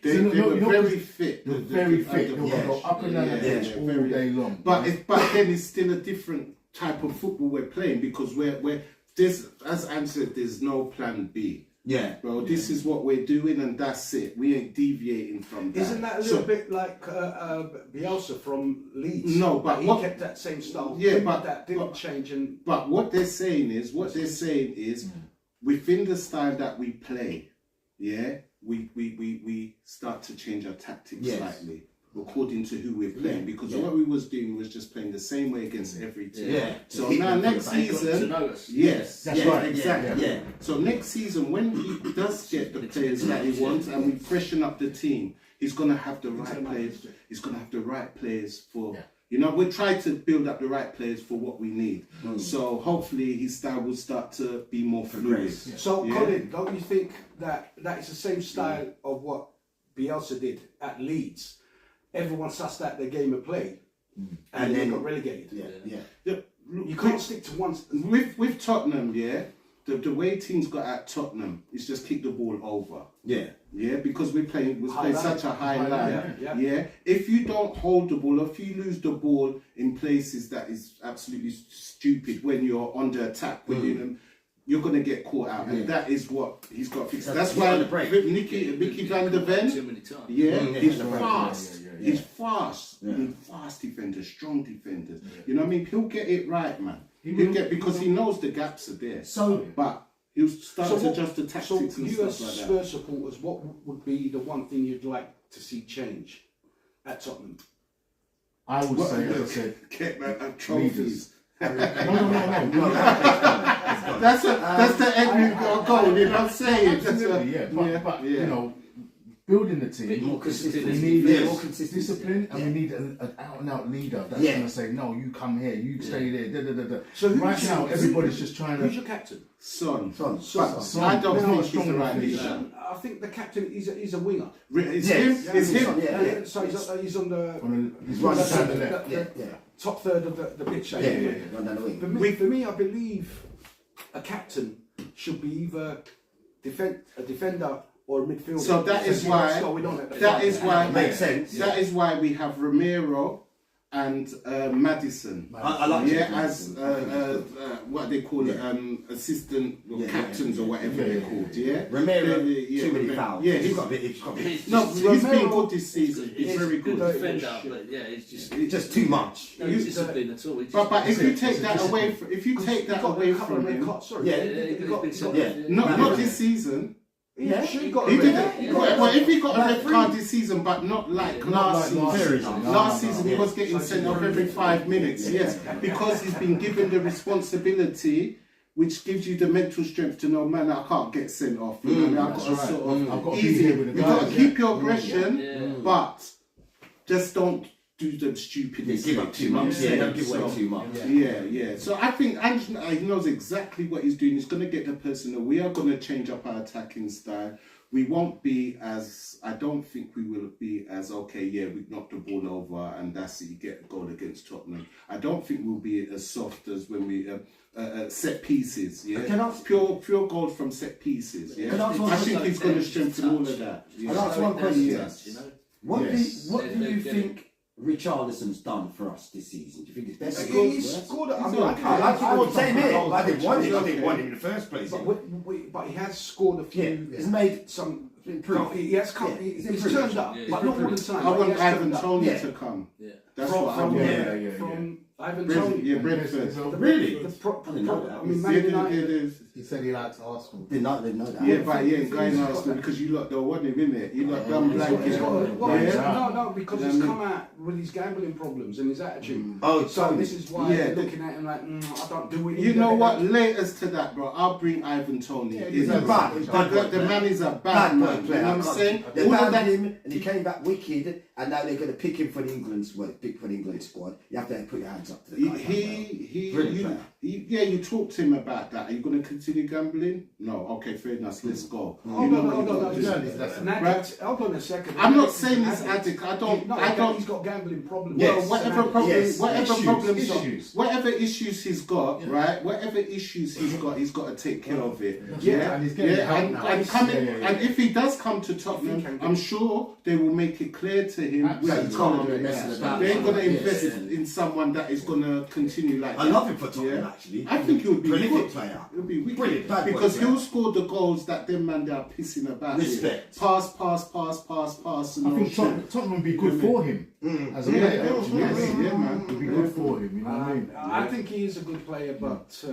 They were very fit. They're very fit. They'll go up and down the Yeah, pitch all very- day long. But then it's still a different type of football we're playing because we're this, as Anne said, there's no plan B. Yeah. Bro, this is what we're doing and that's it. We ain't deviating from that. isn't that a little bit like Bielsa from Leeds? No, but he what- kept that same style. Yeah, that didn't change. And But what they're saying is within the style that we play, we start to change our tactics slightly according to who we're playing because what we was doing was just playing the same way against every team. Yeah. So Hit now them from next the back. season, To notice. yes, That's yeah, right. exactly. Yeah. So next season, when he does get the players that he wants and we freshen up the team, he's gonna have the right players. He's gonna have the right players for. Yeah. You know, we try to build up the right players for what we need. So hopefully his style will start to be more fluid. so, Colin, don't you think that is the same style of what Bielsa did at Leeds? Everyone sussed out their game of play, and then got relegated. Yeah, You can't stick to one. with Tottenham, the way teams got at Tottenham is just kick the ball over. Yeah, because we're playing such a high line. Yeah. If you don't hold the ball, or if you lose the ball in places that is absolutely stupid when you're under attack, you're going to get caught out, and that is what he's got to fix. That's why Mickey van der Ven, Too many times. he's fast. He's fast. Fast defender, strong defender. You know what I mean? He'll get it right, man. He'll get because he knows the gaps are there. So, But he'll start to adjust the So, tactics and you as stuff like that. Spurs supporters, what would be the one thing you'd like to see change at Tottenham? I would say, as I said, Get trophies. no. That's the end goal. You know what I'm saying? Absolutely, yeah. But you know, building the team, More we consistency. need more consistency. discipline, and we need an out-and-out leader that's going to say, no, you come here, you stay there. So Right now, everybody's just trying Who's to. your captain? Son. Son. I don't No, think he's strong the right enough leader. I think the captain is a winger. It's Yes. him. It's him. Yeah. So he's on the He's right down the left. the top third of the pitch. Run down the wing. For me, I believe a captain should be either a defender or a midfielder. So that is you know what's why. going on at the That front. is why. Makes sense. That is why we have Romero and Madison. I like it. as what they call it, assistant captains or whatever they're called. Yeah. Romero, Yeah, too many Romero. fouls. Yeah, he's got a bit. He's got a bit. No, he's been Romero- good this season. He's very good good. defender, but yeah, it's just Just too much. no discipline at all. He just- But if you take that away from, He got a couple of red cards, sorry. Yeah. He got- Yeah, he got- Yeah. not this season. Yeah, sure, he got a He red did card. it. Well, if he got a red card this season, but not like last like season. last season. Last season he Yeah. was getting sent off every 5 minutes. Yes, because he's been given the responsibility, which gives you the mental strength to know, man, I can't get sent off. You know, what I mean? I've got to right. sort of I've got to be easy. here with the You've got guys, to keep yeah. your aggression, Yeah. but just don't do the stupidness. Give up too much. Yeah, don't give away too much. Yeah. So I think Ange he knows exactly what he's doing. He's going to get the personnel. We are going to change up our attacking style. We won't be as, I don't think we will be as, okay, yeah, we knocked the ball over and that's it, you get a goal against Tottenham. I don't think we'll be as soft as when we set pieces, yeah? Can I- Pure goals from set pieces, yeah? Can I ask one I think question? he's going to strengthen all of that. Can I Yeah. ask one question? Yes. You know? What Yes. do you They're think Richarlison's done for us this season? Do you think it's better? He scored. I mean, okay. I would say I I didn't want him. I Okay. didn't want him in the first place. But he has scored a few. He's made Some. improved. He has come. Yeah, he's improved. turned up, Yeah, but not all the time. I but want he has Ivan turned up. Toney Yeah. to come. Yeah. That's From, what I from, want. from Ivan Brentford, Toney. yeah, Brentford. Really? I didn't know that. mean, Yeah, Man United. He said he likes Arsenal. Did not know that. Yeah, but he ain't going Arsenal because you lot don't want him in it. You lot done He's got, blanket. he's got a, well, Yeah. no, because You know he's what I come out with his gambling problems and his attitude. Oh, So Tony. this is why Yeah, they're the- looking at him like, I don't do it. You know what? Latest to that, bro. I'll bring Ivan Toney. Yeah, He's he's a bad- bad. he's bad boy The player. man is a Bad bad boy man. You player. know what I'm saying? They All of banned that. him and he came back wicked, and now they're going to pick him for the England squad. Pick for the England squad. You have to put your hands up to the guy. Brilliant player. Yeah, you talked to him about that. Are you going to continue gambling? No. Okay, fair enough. Let's go. Hold You on, know hold what on, you hold gotta on. do. He's Right. an addict. Hold on a second. I'm not He's saying an he's addict. I don't. He's got gambling problems. Well, Yes. whatever problems, Yes. whatever Issues, problems, issues. whatever issues he's got, right? Whatever issues he's got to take care of it. Yeah, and he's getting help and, now. and coming, Yeah. and if he does come to Tottenham, I'm sure they will make it clear to him. Absolutely. With Tottenham, Yeah. they ain't gonna invest Yeah. in someone that is gonna continue like I that. love him for Tottenham, Yeah. actually. I think he would be Prolific good. player. He'll be wicked. Brilliant. Bad boy Because player. he'll score the goals that them man they are pissing about. Respect. Pass. And I no think shit. Tottenham would be good for him as a Yeah, player. yeah, actually. yeah, Yes. yeah, man. Would be good for him. You know what I mean? I think he is a good player, but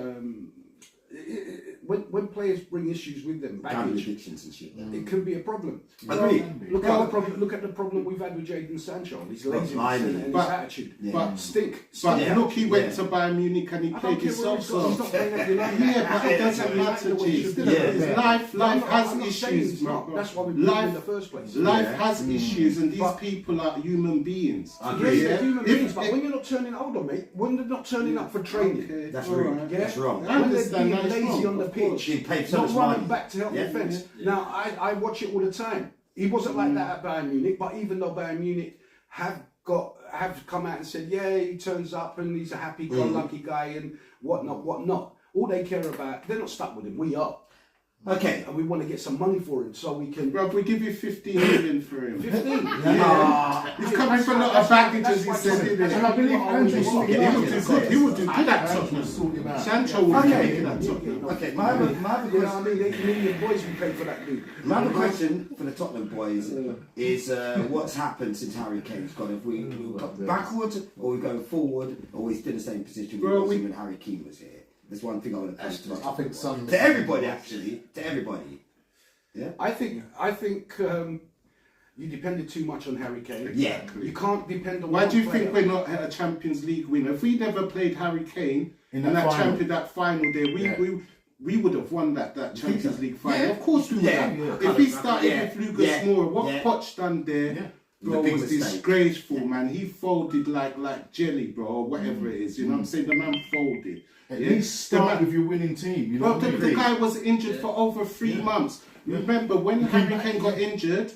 when players bring issues with them, Gambling baggage, addictions and shit. it can be a problem. Agreed. Look at the problem we've had with Jadon Sancho. His laziness and his But- attitude. Yeah. But Stink. But Yeah. look, he went Yeah. to Bayern Munich and he I played don't care his where socks he's got. He's off. not playing at United. Yeah, but it doesn't matter, G. Yeah. Life I'm has not saying issues, it's not. bro. That's why we brought him in the Life, first place. life Yeah. has issues, and these But- people are human beings. Yes, they're human If- beings, but when you're not turning, hold on, mate. When they're not turning up for training, Okay, That's all rude. right. yeah, That's wrong. I when they're understand being that it's lazy wrong, on the of course. pitch, He paid so not much running money. back to help Yeah. defence. Yeah. Now, I watch it all the time. He wasn't like that at Bayern Munich, but even though Bayern Munich have come out and said, yeah, he turns up and he's a happy-go-lucky guy and whatnot. All they care about, they're not stuck with him. We are. Okay. And we want to get some money for him so we can. Bro, if we give you 15 million for him. 15. He's coming for a lot of baggage, as he said, didn't And I he? believe Andrew He would do good. He would do good at Tottenham. sort him out. Sancho would be Okay. good at Tottenham. Okay, my other You know what question. I mean? 8 million boys we paid for that dude. My other question for the Tottenham boys is what's happened since Harry Kane's gone? Have we gone backwards, or we going forward, or we still in the same position we Bro, was we- when Harry Kane was here? There's one thing I want to point to. I think some To everybody, actually. To everybody. Yeah? I think you depended too much on Harry Kane. Yeah. You can't depend on Why one do you player. think we're not a Champions League winner? If we never played Harry Kane In in that that final. that final day, we would have won that Champions League final. Yeah. Of course we would Yeah. have. Yeah. If he started Yeah. with Lucas Yeah. Moura, what Yeah. Poch done there, bro, The big was mistake. disgraceful, man. He folded like jelly, bro, or whatever it is. You know what I'm saying? The man folded. At Yeah. least The start man- with your winning team. You know Bro, what I mean? the guy was injured for over 3 months. Remember when Harry Kane got injured?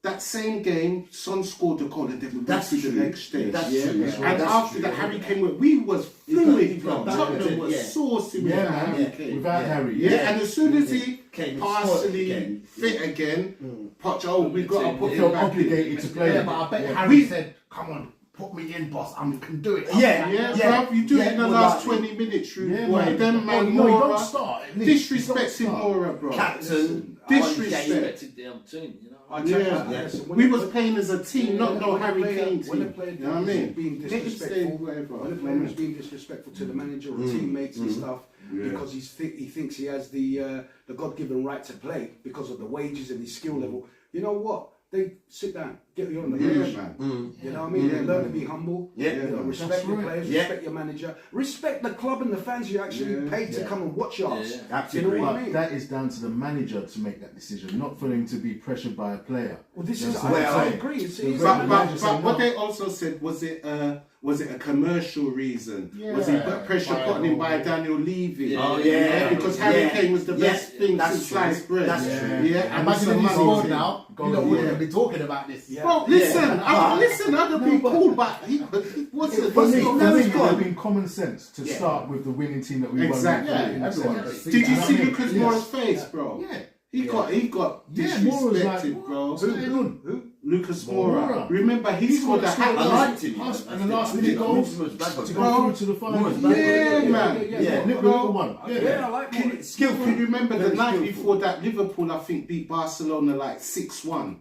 That same game, Son scored a goal and then we went That's to the true. next stage. That's yeah? true. And That's after true. that, Harry Kane went. We was fluid, He bro. got Tottenham back. was Yeah. saucy with Yeah, Harry man. Kane. Without Harry. Yeah, and as soon as he Kane partially again. fit again, Poch, oh, we got to put He him felt back in. obligated to play. Yeah, but I bet Yeah. Harry said, "Come on, put me in, boss. I can do it." Yeah. Yeah, Yeah. bruv, you do it in the more last likely. 20 minutes, rude Yeah, boy. man. Them man, No, you Moura, don't start. At least. You don't disrespected start. Moura, bro. Captain. Disrespect. Respected the other team, you know. I Yeah. listen, when We they was play- playing as a team, not no when they Harry play- Kane when they team. play You know what I mean? being Let him stay disrespectful, wherever. when the player is being disrespectful to the manager or teammates and stuff, because he thinks he has the God-given right to play because of the wages and his skill level. You know what? They sit down, get you on the bench. You know what I mean? Yeah. Learn to be humble. Respect your players, respect your manager, respect the club and the fans you actually paid to come and watch us. Absolutely. You know what I mean? That is down to the manager to make that decision, not for him to be pressured by a player. Well, this You is. know, I agree. But what they also said, was it a commercial reason? Was it pressure put on him by Daniel Levy? Because Harry Kane was the best thing since sliced bread. That's true. And Imagine if he scored now. You know, we're going to be talking about this. Bro, listen, other people cool, but he wasn't. For me, Never it would have scored. been common sense to start with the winning team that we Exactly. won. Yeah, everyone. Did you see Lucas Moura's face, bro? Yeah. He got Moura was like, disrespected, bro. what's going on? Who? Lucas Moura. Moura. Remember, he scored a hat trick. And the last minute goals to go through to the final. Yeah, man. Liverpool won. I like it. Skillful. Can you remember the night before that Liverpool, I think, beat Barcelona like 6-1?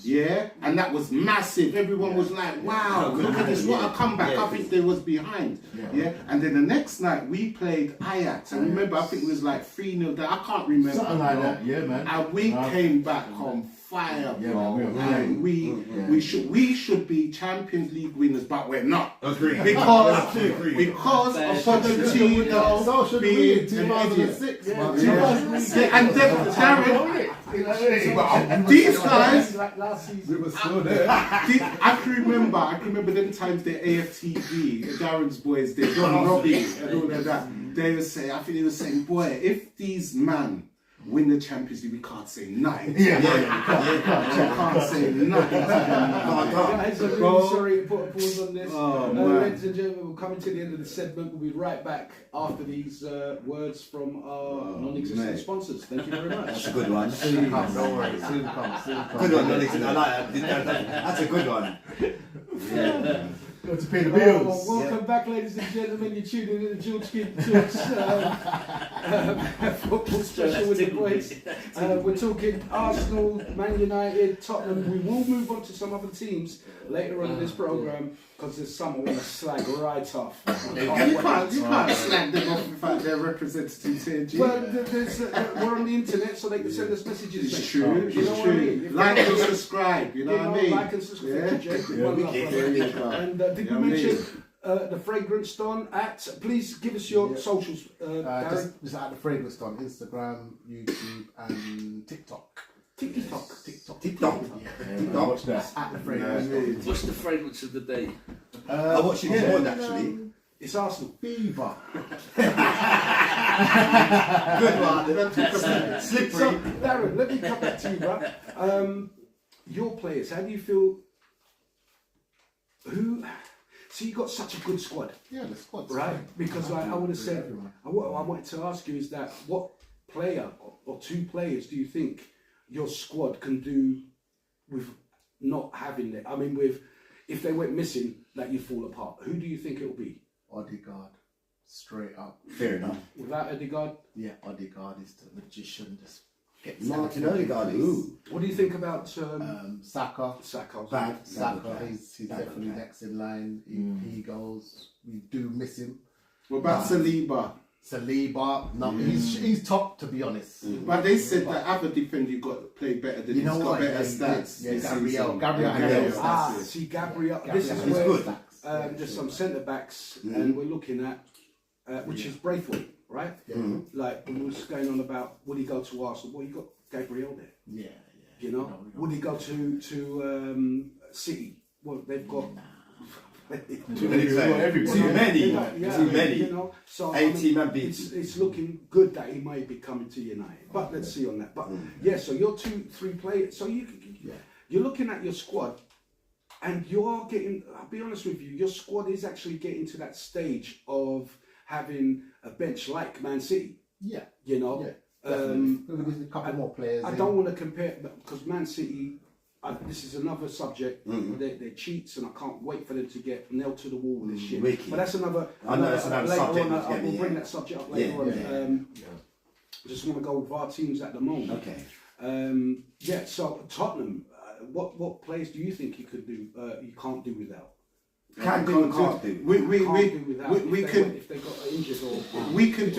Yeah, and that was massive. Everyone was like, wow, look at this, what a comeback. I think they was behind. Yeah, and then the next night we played Ajax. And remember, I think it was like 3-0 down. I can't remember. Something like that, yeah, man. And we came back on fire, bro. Man, And we should be Champions League winners, but we're not. Agreed. Because of Pochettino So should we being in 2006, man. and then Darren, these guys, Like last season. We were still there. I can remember them times the AFTV, Darren's boys, they John Robbie and all of that. They were saying, I think they were saying, boy, if these man win the Champions League, we can't say nothing. Yeah. We can't say nothing. Guys, I'm really sorry to put a pause on this. man. Ladies and gentlemen, we're coming to the end of the segment. We'll be right back after these words from our non-existent mate. sponsors. Thank you very much. That's a good one. Soon come, don't worry. Soon come. Good one, Alex. I like that. That's a good one. Got to pay the Oh, bills. welcome back, ladies and gentlemen. You're tuning in to George King Talks football special with the boys. We're talking Arsenal, Man United, Tottenham. We will move on to some other teams later on in this programme because there's some I want to slag right off. You can't slag them off without their representative TNG. Well, we're on the internet, so they can send us messages. It's true. You know what I mean? If Like they- and subscribe. You know what I mean? Like and subscribe. And did you mention the Fragrance Don at? Please give us your socials, Darren. Just at the Fragrance on Instagram, YouTube, and TikTok. TikTok. TikTok. Watch that. At the Fragrance. What's the fragrance of the day? I watched it this morning actually. It's Arsenal. Fever. Good one. Slippery. So, Darren, let me come back to you, bro. Your players, how do you feel? So you got such a good squad, Yeah, the squad. right? Because I would have said, I wanted to ask you is that what player or two players do you think your squad can do with not having it? I mean, if they went missing, that you fall apart. Who do you think it will be? Odegaard. Straight up. Fair enough. Without Odegaard? Yeah, Odegaard is the magician. Just gets Martin Odegaard. Ooh. What do you think about Saka. Saka? Bad. Saka, he's definitely next in line. He goes. We do miss him. What about Saliba? Saliba, no, he's top to be honest. But they said that other defender you got to play better than You know he's got what? better Yeah, stats. yeah, this Gabriel. season. Gabriel Yeah, Gabriel. that's it. See, Gabriel. Gabriel This is is where good. there's some centre backs, and we're looking at which is Braithwaite, right? Like what's going on about would he go to Arsenal? Well, you got Gabriel there. Yeah. You know, would he go to City? Well, they've got Too many. You know, so 18 man it's looking good that he may be coming to United, but let's see on that. But yeah, so you're 2-3 players. So you're looking at your squad, and you're getting. I'll be honest with you, your squad is actually getting to that stage of having a bench like Man City. Yeah. You know. Yeah. Definitely. A couple more players. I don't want to compare because Man City. This is another subject. They're cheats, and I can't wait for them to get nailed to the wall with this shit. Wicked. But that's another. I know that's another subject. We'll bring that subject up later on. Just want to go with our teams at the moment. Okay. So Tottenham. What players do you think you could do? You can't do without? Can do and can't do. If they got injured or We could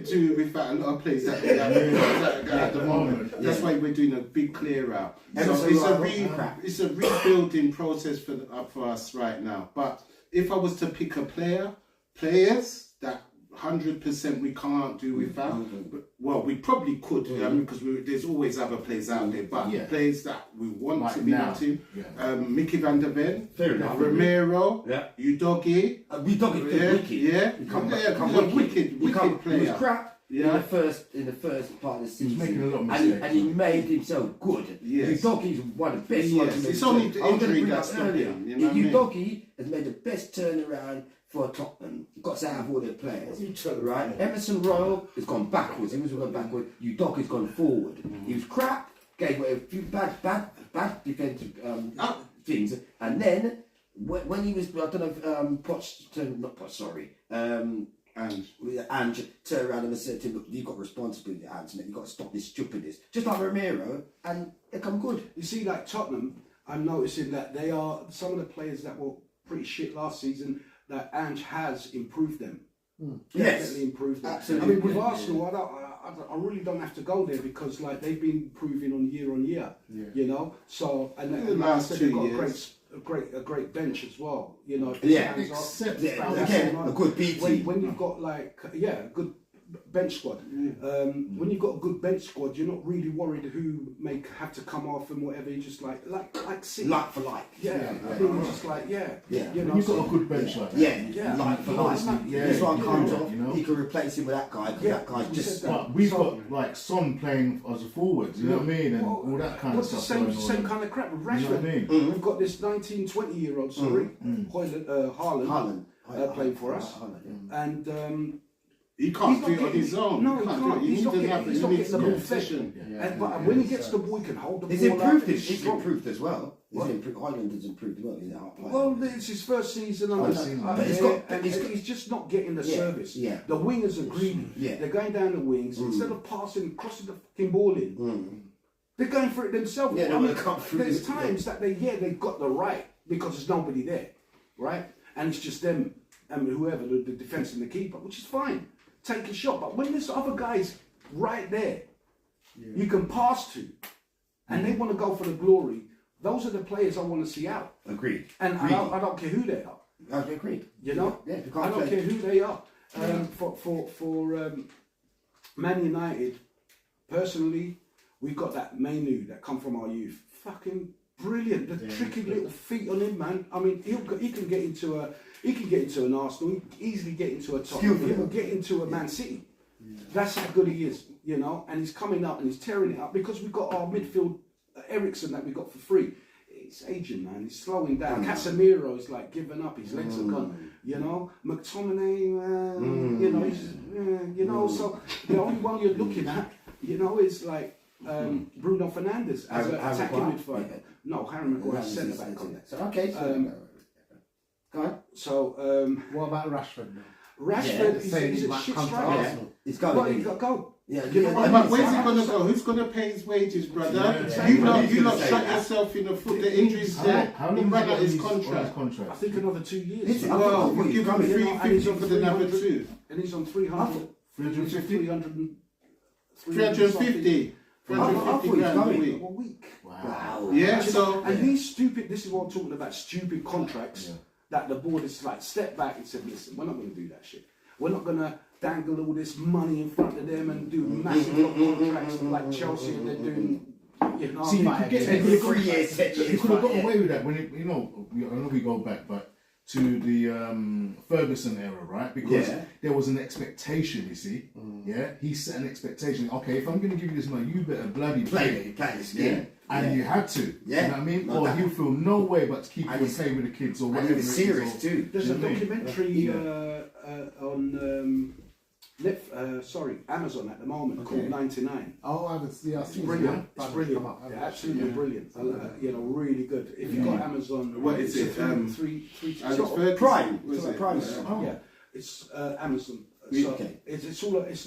do without a lot of players that at the moment. That's why we're doing a big clear out. So it's a rebuilding process for us right now. But if I was to pick players that 100% we can't do without. Well, we probably could, because there's always other players out there, but players that we want like to be in the team. Mickey van der Ven, Romero, Udogie. Wicked player. He was crap in the first part of the season. He's making a lot of mistakes. And he made himself good. Yes. Udogie's one of the best ones. It's only the injury that's stopped him. Udogie has made the best turnaround for Tottenham. He got out of all their players. Right? Emerson Royal has gone backwards. He was going backward. Udogie's gone forward. He was crap. Gave away a few bad defensive things. And then when he was, I don't know, and turned around and said to him, look, you've got responsibility, Anthony. You've got to stop this stupidness. Just like Romero, and they come good. You see, like Tottenham, I'm noticing that they are some of the players that were pretty shit last season, that Ange has improved them. Definitely improved them. Absolutely. I mean, with Arsenal, I really don't have to go there because like they've been improving on year, you know. So and like I said, they've got a great bench as well, you know. Except again, a good B team. When you've got like a good bench squad. When you've got a good bench squad, you're not really worried who may have to come off and whatever. You just like City. Like for like. I think it's just like you know, you've got a good bench like that. Like for like. This one comes off, he can replace him with that guy because that guy's just. But we've got like Son playing as a forward, you know what I mean, and all that kind of stuff. What's the same kind of crap with Rashford? You know what I mean? We've got this 19, 20-year-old, Haaland playing for us, and. He can't do it on his own. No, he can't. He's not getting the ball fed. But when he gets the ball, he can hold the ball. He's improved as well. Haaland has improved as well. Well, it's his first season. He's just not getting the service. The wingers are greedy. They're going down the wings. Instead of passing, crossing the fucking ball in, they're going for it themselves. There's times that they've got the right because there's nobody there, right? And it's just them and whoever, the defence and the keeper, which is fine. Take a shot, but when there's other guys right there, you can pass to, and they want to go for the glory. Those are the players I want to see out. Agreed. And I don't care who they are. I agree. You know, I don't care who they are. For Man United, personally, we've got that Manu that come from our youth. Fucking brilliant. The tricky little feet on him, man. I mean, he can get into an Arsenal. He can easily get into a Tottenham. He can get into a Man City. That's how good he is, you know. And he's coming up and he's tearing it up because we've got our midfield Ericsson that we got for free. He's aging, man. He's slowing down. Casemiro is like giving up. His legs are gone. You know, McTominay, you know, he's, you know. So the only one you're looking at, you know, is like Bruno Fernandes as an attacking midfielder. No, Harry Maguire centre back. Okay. Go on. So, what about Rashford now? Rashford, he's a shit striker. He's going. Well, he's got to go. But where's he going to go? Who's going to pay his wages, brother? You lot shot yourself in the foot. The injury's there. He ran out his contract. I think another 2 years. Well, we'll give him 350 for the number 2. And he's on 300. 350 grand a week. Wow. Yeah, so... And these stupid, this is what I'm talking about, stupid contracts that the board is like, step back and said, listen, we're not going to do that shit. We're not going to dangle all this money in front of them and do massive contracts like Chelsea they're doing. You know, see, you could have 3 years. You could have got away with that when I know we go back, but to the Ferguson era, right? Because there was an expectation, you see. He set an expectation. Okay, if I'm going to give you this money, you better bloody play it. And you had to. You know what I mean? Or he'll feel no way but to keep you and play with the kids or whatever. And it's serious too. There's a documentary on Amazon at the moment called 99. Oh, I haven't seen it. Brilliant. It's brilliant. Absolutely brilliant. You know, really good. If you've got Amazon, what is it? Prime. Prime. Yeah, it's Amazon. So it's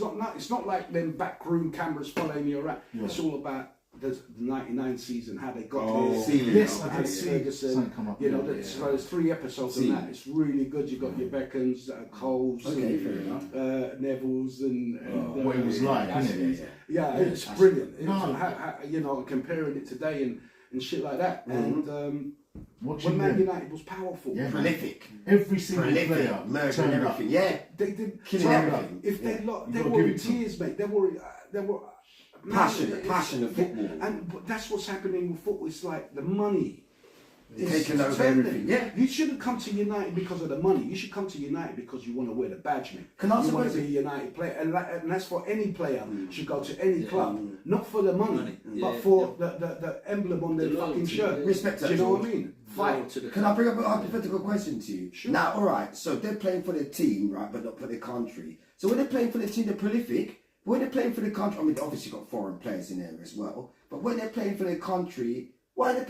not like them backroom cameras following you around. It's all about the '99 season, how they got Oh, there. yes, I and did see Ferguson. something come up. You know, yeah. so there's 3 episodes on that. It's really good. You got your Beckons, Coles, Okay, fair enough. Neville's, and what it was like, That's innit? it, yeah, Yeah, it's that's- brilliant. It's, No. you know, comparing it today and shit like that. And Watching when Man them, United was powerful, Yeah. Prolific. every single player Prolific. Murdering turned up. everything. Yeah. they did. Killing so everything. If they Yeah. lost, You they gotta were give in it to them. tears, mate. They were Passion of football. and that's what's happening with football. It's like the money. is Taking over turning. everything. Yeah. You shouldn't come to United because of the money. You should come to United because you want to wear the badge, mate. Can I ask you a want to question? be a United player, and that's for any player. Should go to any club, not for the money, but for the emblem on their The fucking loyalty, shirt. yeah. Respect Do that, you know what I George. mean? Loyal Fight. to the Can I bring up a hypothetical question to you? Sure. Now, all right, so they're playing for their team, right, but not for their country. So when they're playing for their team, they're prolific. But when they're playing for the country, I mean, obviously got foreign players in there as well. But when they're playing for their country, why are they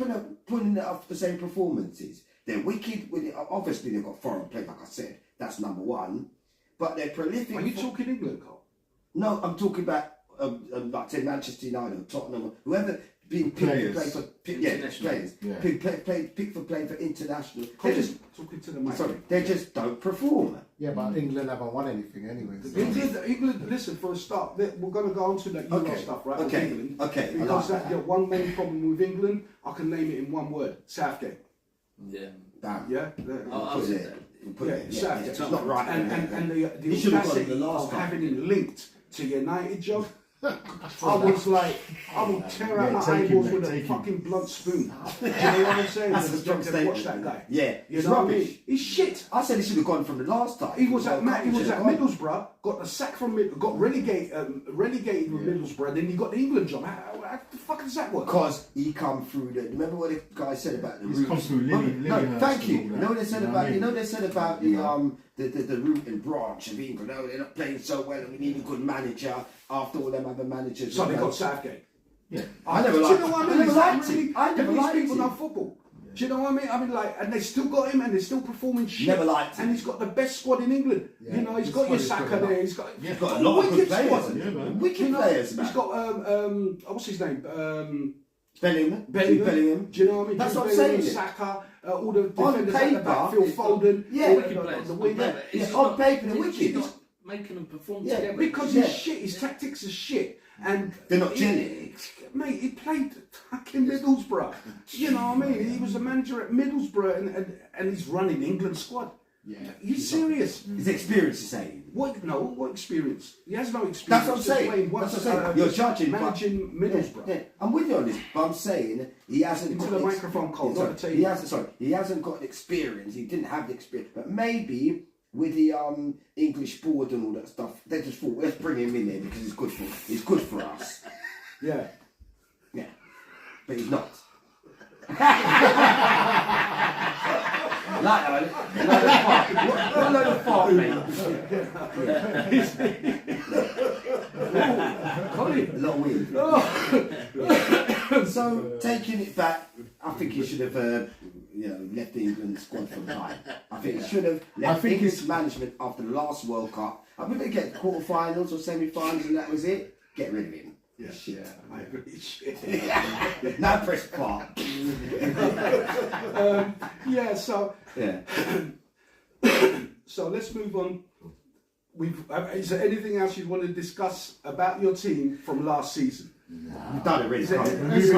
putting it up the same performances? They're wicked. Obviously, they've got foreign players, like I said. That's number one. But they're prolific. Are you talking England, Carl? No, I'm talking about like say Manchester United, Tottenham, whoever being picked to play for International. players, Yeah. picked for playing for international. They Colin, just talking to the mic. sorry, they just don't perform. Yeah, but England haven't won anything anyway. So. England, listen, for a start, we're going to go on to that Euro Okay, stuff, right? okay, with England, okay, I Because like that. the one main problem with England, I can name it in one word: Southgate. Yeah. Damn. Yeah. I'll Put say it that. there. Put Yeah, it there. Southgate. It's not right. And the He should have got it audacity the last of time. having him linked to United job. I was like, I will tear out Yeah, my take him, eyeballs mate, with a take him. fucking blunt spoon. Do you know what I'm saying? That's a strong Watch statement. that guy. Yeah, You it's know what I rubbish. mean? He's shit. I said he should have gone from the last time. He was at Well, he was should at have gone. Middlesbrough, got the sack from got relegated with Middlesbrough. Then he got the England job. How the fuck does that work? Because he come through the. Remember what the guy said about the He's route? come through Lily. No, thank you. and all You know what they that. said You know about what I you know mean? they said about the root and branch of England. Oh, they're not playing so well, and we need a good manager. After all them other managers, So they got Southgate. Yeah. I never Do you liked. know what I I mean? never Is that liked really- him. I never do these liked people him. know football? Do you know what I mean? I mean, like, and they still got him, and they're still performing shit. Never liked him. And he's got the best squad in England. Yeah, You know, he's his got your squad is Saka good there. He's got He's got a lot of good wicked players. squad. Yeah, man. Wicked You know, players. he's Man. got what's his name? Bellingham. Bellingham. Do you know what I mean? That's Jude what I'm Bellingham, saying. Saka, all the On defenders at the paper, back, Phil it's got- Foden, yeah, all Wicked the players. winger. He's Yeah, on not- paper they're he's wicked. not making them perform Yeah, together. Because Yeah. he's shit, his tactics are shit. And They're not he- gelling. Mate, he played fucking Middlesbrough. You know what I mean? He was a manager at Middlesbrough and he's running England squad. Yeah. You serious? His experience is saying. What experience? He has no experience. That's what I'm Just saying. playing That's once, what I'm saying. You're judging, but- managing Middlesbrough. Yeah, I'm with you on this, but I'm saying he hasn't Into got the ex- microphone, Cole, Sorry, not the table. he hasn't got the experience. He didn't have the experience, but maybe with the English board and all that stuff, they just thought let's bring him in there because he's good for us. Yeah. Yeah, but he's not. Like a load of fart, mate. A lot of wind. So taking it back, I think he should have, left the England squad for the night. I think he should have left English management after the last World Cup. I mean, they get quarterfinals or semi-finals, and that was it. Get rid of him. Yeah. Shit. I agree. Shit. Now press part. Yeah, so Yeah. so let's move on. Is there anything else you want to discuss about your team from last season? We've done it really. Is there- can't we? Moving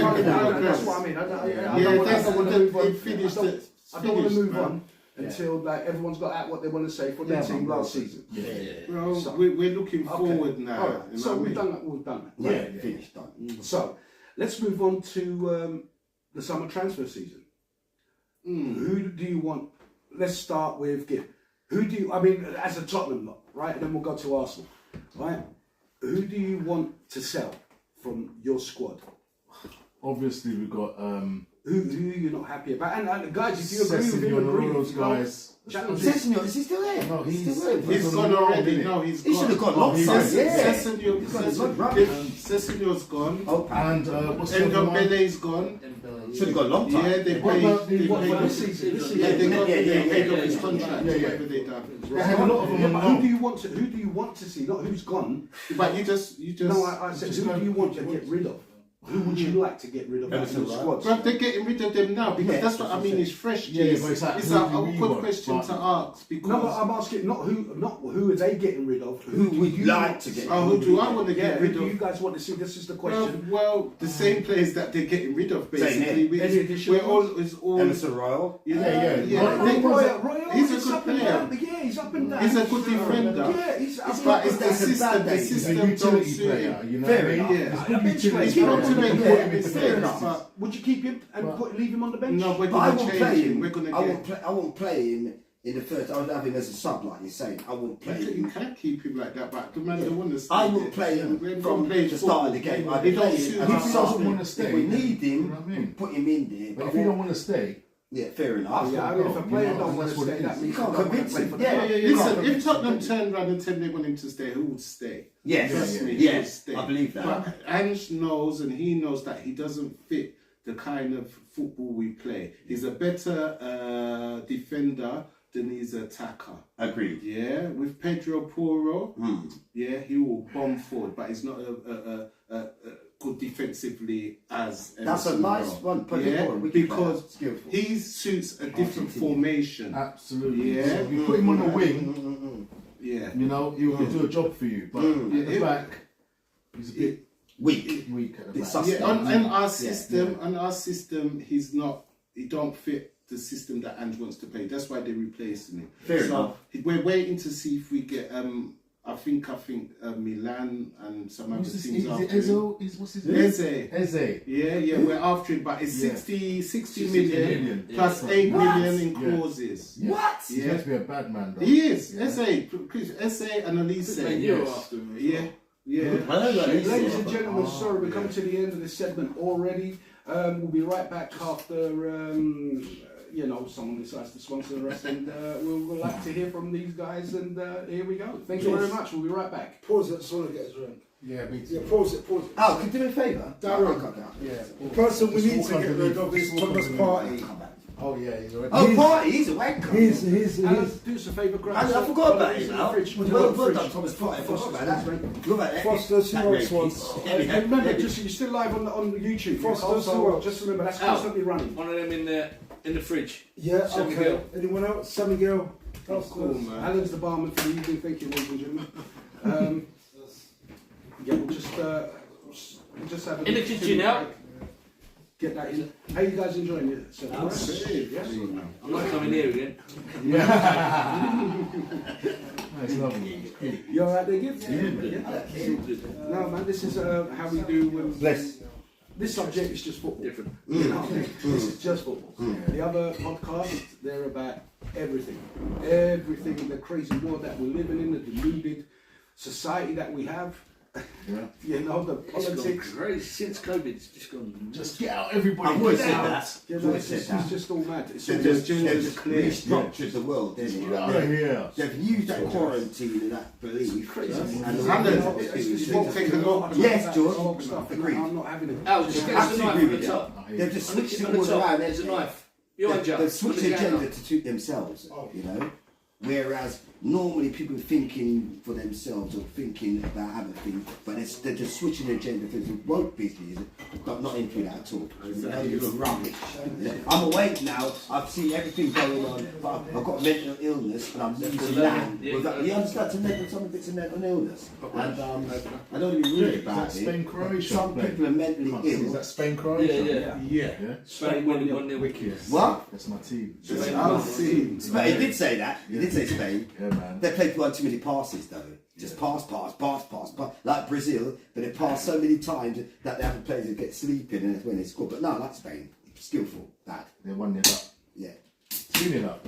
on. That's what I mean. I Yeah, don't want that's to move on. it finished. I don't want to move man. on until like everyone's got out what they want to say for their team last season. Well, So- we're looking Okay. forward now. All right. you know So what I we've mean? done that. We've done that. Yeah, finished, done. So let's move on to the summer transfer season. Who do you want? Let's start with Gibb. Who do you? I mean, as a Tottenham lot, right? And then we'll go to Arsenal, right? Who do you want to sell from your squad? Obviously, we've got Who you're not happy about? And guys, if you agree with him, Sessegnon, agree. all those If you don't, guys. challenge it. Sessegnon, is he still there? No, he's still there. He's on gone the road, already. innit? No, he's He should have gone Oh, he lopsided. is. Yeah. Sessegnon's gone. Oh, And what's the other one? Ndombele's gone. should have gone long time. Yeah, they What paid. about the- They what paid about this season? This season? Yeah, they got Yeah, they yeah, paid yeah, off his yeah, contract. yeah, yeah. Whatever they done. They had a lot of them Yeah, on but loan. who do you want to see? Not who's gone. But you just. No, I said Just who go- do you want to get rid of? Who would you like to get rid of out of your squad? But they're getting rid of them now because that's what I mean. It's fresh. Yeah, Jeez. but it's like, it's who a do we good want? question to ask because. No, but I'm asking not who are they getting rid of? Who would you like want to get Oh, who do I want to get Who rid do you of? guys want to see? This is the question. Well, the same players that they're getting rid of, basically. here. Any additional We're all, ones? it's all. Emerson Royal. Yeah. Royal, He's a he's good up and player. down. Yeah, he's up and down. He's a good defender. Yeah, he's up and But down. it's the That's a system. bad The day. He's a system don't utility suit player, him. you know Fair what I mean? enough. It's Yeah. good utility He's not to player. make Put him it into fair the enough, business. but Would you keep him and leave him on the bench? no, we're But I going won't to play change him. him. We're going to I get. won't play him in the first. I would have him as a sub, like you're saying. I won't play You him. can't keep him like that, but the man don't want to stay I will there. play him When from playing the start of the football, game. I they don't play suit him And him. if he doesn't want to stay, If we need you him, know what I mean? put him in there. But if he don't want to stay, Yeah, fair enough. Yeah, I mean, if a player don't want that's to what stay, it that is. means You can't he don't convince wanna him. play for the Yeah, club. Listen, if Tottenham turned around and said they want him to stay, who would stay? Yes, Trust me, he would yes, stay. I believe that. But Ange knows, and he knows that he doesn't fit the kind of football we play. He's a better defender than he's an attacker. Agreed. Yeah, with Pedro Porro, Hmm. yeah, he will bomb forward, but he's not good defensively as. That's a Emerson nice Royal. one. Pedro Yeah, Porro, wicked because player, skillful. he suits a different Argentinian. formation. absolutely. Yeah. So if you put him on the wing, Yeah. you know, he'll do a job for you. But at the back, he's a bit Weak. weak at the Bit back. sus- Yeah, on our Yeah, system, he's not. He don't fit the system that Ange wants to play. That's why they're replacing him. Fair enough. We're waiting to see if we get. I think Milan and some other Who's this? teams Is after it him. Ezo? What's his name? Eze. Eze. Yeah, we're after him, but it's Yeah. 60 million. million plus Yeah. 8 What? million in Yeah. clauses. What? He's Yeah. meant to be a bad man, though. He is. Eze and Elise. Man, you're after him. Yeah. Ladies and gentlemen, sorry, we're coming to the end of this segment already. We'll be right back after, someone decides to sponsor us, and we'll like to hear from these guys, and here we go. Thank you very much. We'll be right back. Pause it, so I get his drink. Yeah, me Yeah, too. pause it. Oh, could you do me a favour? Darren. Yeah. The person we Just need walk to get underneath. rid of is Just walk Thomas underneath. Party. Come back. Oh yeah, he's already. Oh, Party, he's a wanker. He's Alan, do us a favour, grab I some- forgot about some him in now. the fridge. Well done, Thomas Party. I forgot about that. Look at that. Foster's, who That else red wants? piece. And remember, you're still live on YouTube. Foster's, So who else? just remember, that's Al. constantly running. One of them in the fridge. Yeah, San okay. Miguel. Anyone else? San Miguel. Cool, man. Alan's the barman for the evening. Thank you, ladies and gentlemen. We'll just have a In the kitchen now. Get that in. How you guys enjoying it? So, Yes. I'm not coming here again. That's lovely. You alright there, Gibbs? Yeah. It's all good. No, man, this is how we do with Bless. this subject is just football. Different. You know what I mean? This is just football. The other podcasts, they're about everything. Everything, the crazy world that we're living in, the deluded society that we have. Yeah. You know, the It's gone politics. crazy. Since COVID, it's just gone. Just get out, everybody. I've always Get said out. that. You I've know, always it's said that. just all mad. It's all They've just just clear. restructured the world, didn't Get they? out of here. They've used that quarantine and that belief. crazy. And It's Won't take a lot. Yes, George. Stuff, and Agreed. I'm not having it. Al, just get us a Absolutely knife agree from the with top. They've just On the- switched it on the all top, around. there's a knife. Behind you. They've switched On the the agenda counter. to suit themselves, you know. Whereas normally people thinking for themselves or thinking about other things, but they're just switching the agenda for the woke business, but not into that at all. You know, it's rubbish. I'm awake now. I've seen everything going on, but I've got mental illness and I'm losing that. You understand? To mental, some of it's a mental illness, and I don't want to be rude Is about that Spain, it. Croatia? Some people are mentally Is ill. that Spain, Croatia? Yeah. Yeah. Spain won 1-0. Wicked. What? That's my team. I've seen. But he did say that. He did say Spain. Yeah, man. They played one too many passes though. Just pass, like Brazil, but they pass so many times that the other players would get sleeping and that's when they score. But no, like Spain, skillful, bad. They 1-0 up. Yeah. 2-0 up.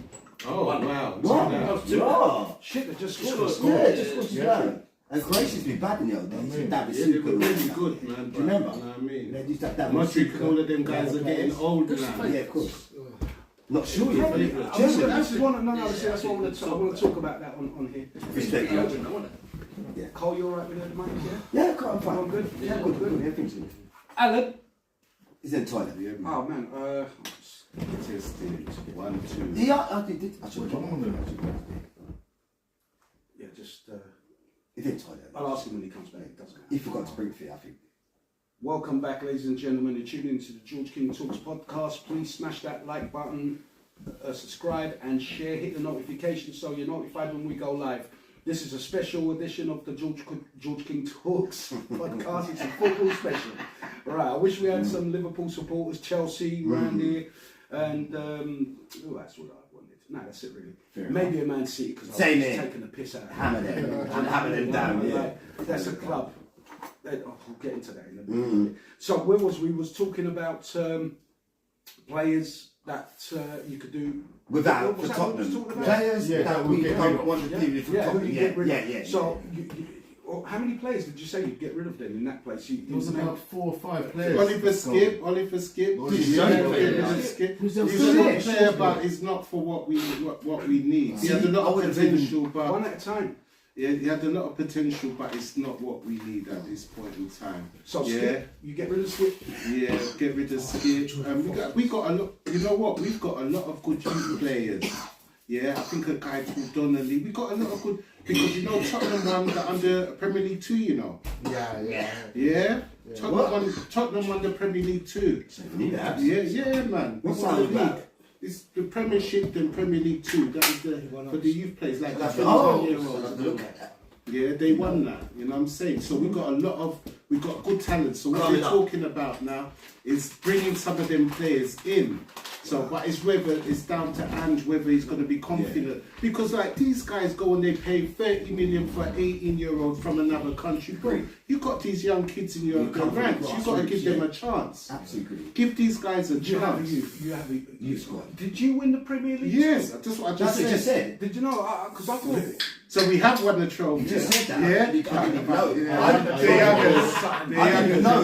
Oh, wow. What? two. Oh, Shit, they just Scored. scored. yeah, just was Yeah. yeah. And Croatia's been bad in the old days. mean, David Yeah, they Super. were really good, man. Do you remember? You know what I mean? They used to have David Modric Super. and all of them guys are getting old now. Yeah, of course. Not sure yet. Probably, but this Germany. is one. No, see, that's what I want to talk about that on here. Respect. Yeah, I don't know, wasn't it? Cole, you alright with the mic? Yeah. Yeah, quite fine. All good? Yeah, good. Everything's good. Alan. He's in toilet. Oh man, Testing. 1, 2. Yeah, I did. I should Come on, then. yeah, just He's in toilet. I'll ask him when he comes back. He does go. He forgot to bring it for you, I think. Welcome back, ladies and gentlemen. You're tuning into the George King Talks podcast. Please smash that like button, subscribe and share. Hit the notification so you're notified when we go live. This is a special edition of the George King Talks podcast. It's a football special. All right, I wish we had some Liverpool supporters, Chelsea, Randy, and who else would I have wanted? No, that's it really. Maybe a Man City because I was taking the piss out of Hammer them down. Yeah, that's a club. We'll get into that in a bit. So where was we? Was talking about players that you could do without for Tottenham. Players that we don't want to do for Tottenham. Yeah. So, how many players did you say you'd get rid of them in that place? There was about 4 or 5 players. Oliver Skip. He's a good player, but it's not for what we need. He had a lot of potential, but one at a time. Yeah, he had a lot of potential, but it's not what we need at this point in time. So Skip, you get rid of Skip? Yeah, get rid of Skip. We got a lot. You know what? We've got a lot of good youth players. Yeah, I think a guy called Donnelly. We got a lot of good because Tottenham won the under Premier League 2. Yeah. Tottenham won the Premier League 2. Yeah, man. What's that about? It's the Premiership, then Premier League 2. That is for the youth players like that. Yeah, they won that. You know what I'm saying? So we got good talent. So what we're talking about now is bringing some of them players in. So, but it's whether it's down to Ange whether he's going to be confident because like these guys go and they pay 30 million for 18-year-olds from another country. Bro, you got these young kids in your ranks. You got to give them a chance. Absolutely. Give these guys a chance. You have a youth squad. Did you win the Premier League? Yes, that's what I just said. Did you know? Because I thought. So we have won the trophy. You just said that. Yeah. I didn't know.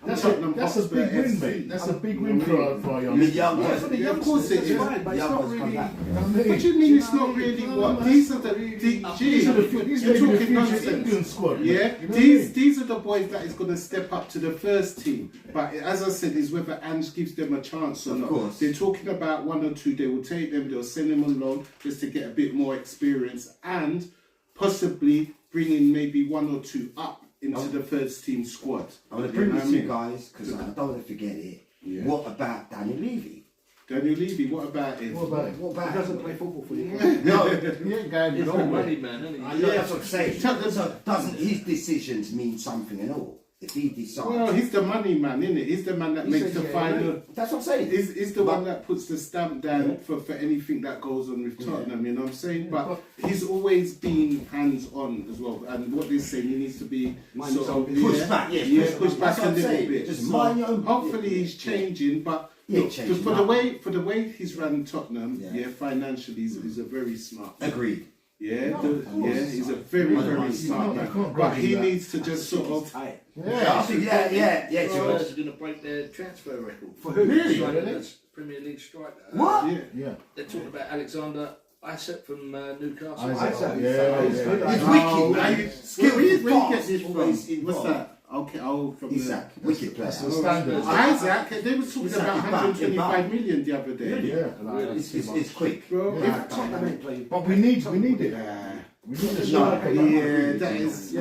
That's a big win, mate. That's a big win for our young. Of course it is. Fine, but it's not really. What do you mean it's not really what? These are the you're talking nonsense. England squad. Yeah, these are the boys that is going to step up to the first team. But as I said, is whether Ange gives them a chance or not. Course. They're talking about 1 or 2. They will take them. They'll send them on loan just to get a bit more experience and possibly bring in maybe 1 or 2 up into the first team squad. I'm going to bring these 2 guys because I don't want to forget it. Yeah. What about Daniel Levy? Daniel Levy, what about him? He doesn't play football for you. No, he ain't going He's a money man, isn't he? That's what I'm saying. So doesn't his decisions mean something at all? If he decides. Well, he's the money man, isn't it? He's the man that makes the final. That's what I'm saying. He's the one that puts the stamp down for anything that goes on with Tottenham, you know what I'm saying? But he's always been hands-on as well. And what they're saying, he needs to be push back a little bit. Just mind your own. Hopefully he's changing, but for the way he's run Tottenham, financially, he's a very smart man. Agreed. He's a very, very smart man. But he needs to just sort of. Spurs are going to break their transfer record. For who? Really? Premier League striker. What? Yeah. They're talking about Alexander Isak from Newcastle. Isaac. It's wicked. Where get this from? What's that? Okay, from Isaac, wicked player. Isaac, they were talking about 125 million the other day. It's quick. Bro, But we need it. We need a striker. That is. He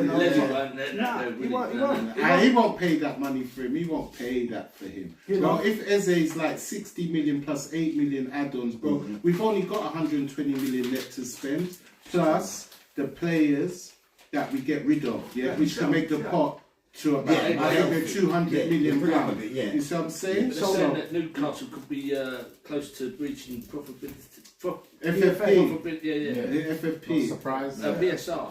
won't pay that money for him. He won't pay that for him. Well, if Eze is like 60 million plus 8 million add-ons, bro, we've only got 120 million left to spend, plus the players that we get rid of, which can make the pot to about 200 million pounds. You see what I'm saying? They're saying that Newcastle could be close to reaching profitability. FFP. FFP. Surprise. BSR.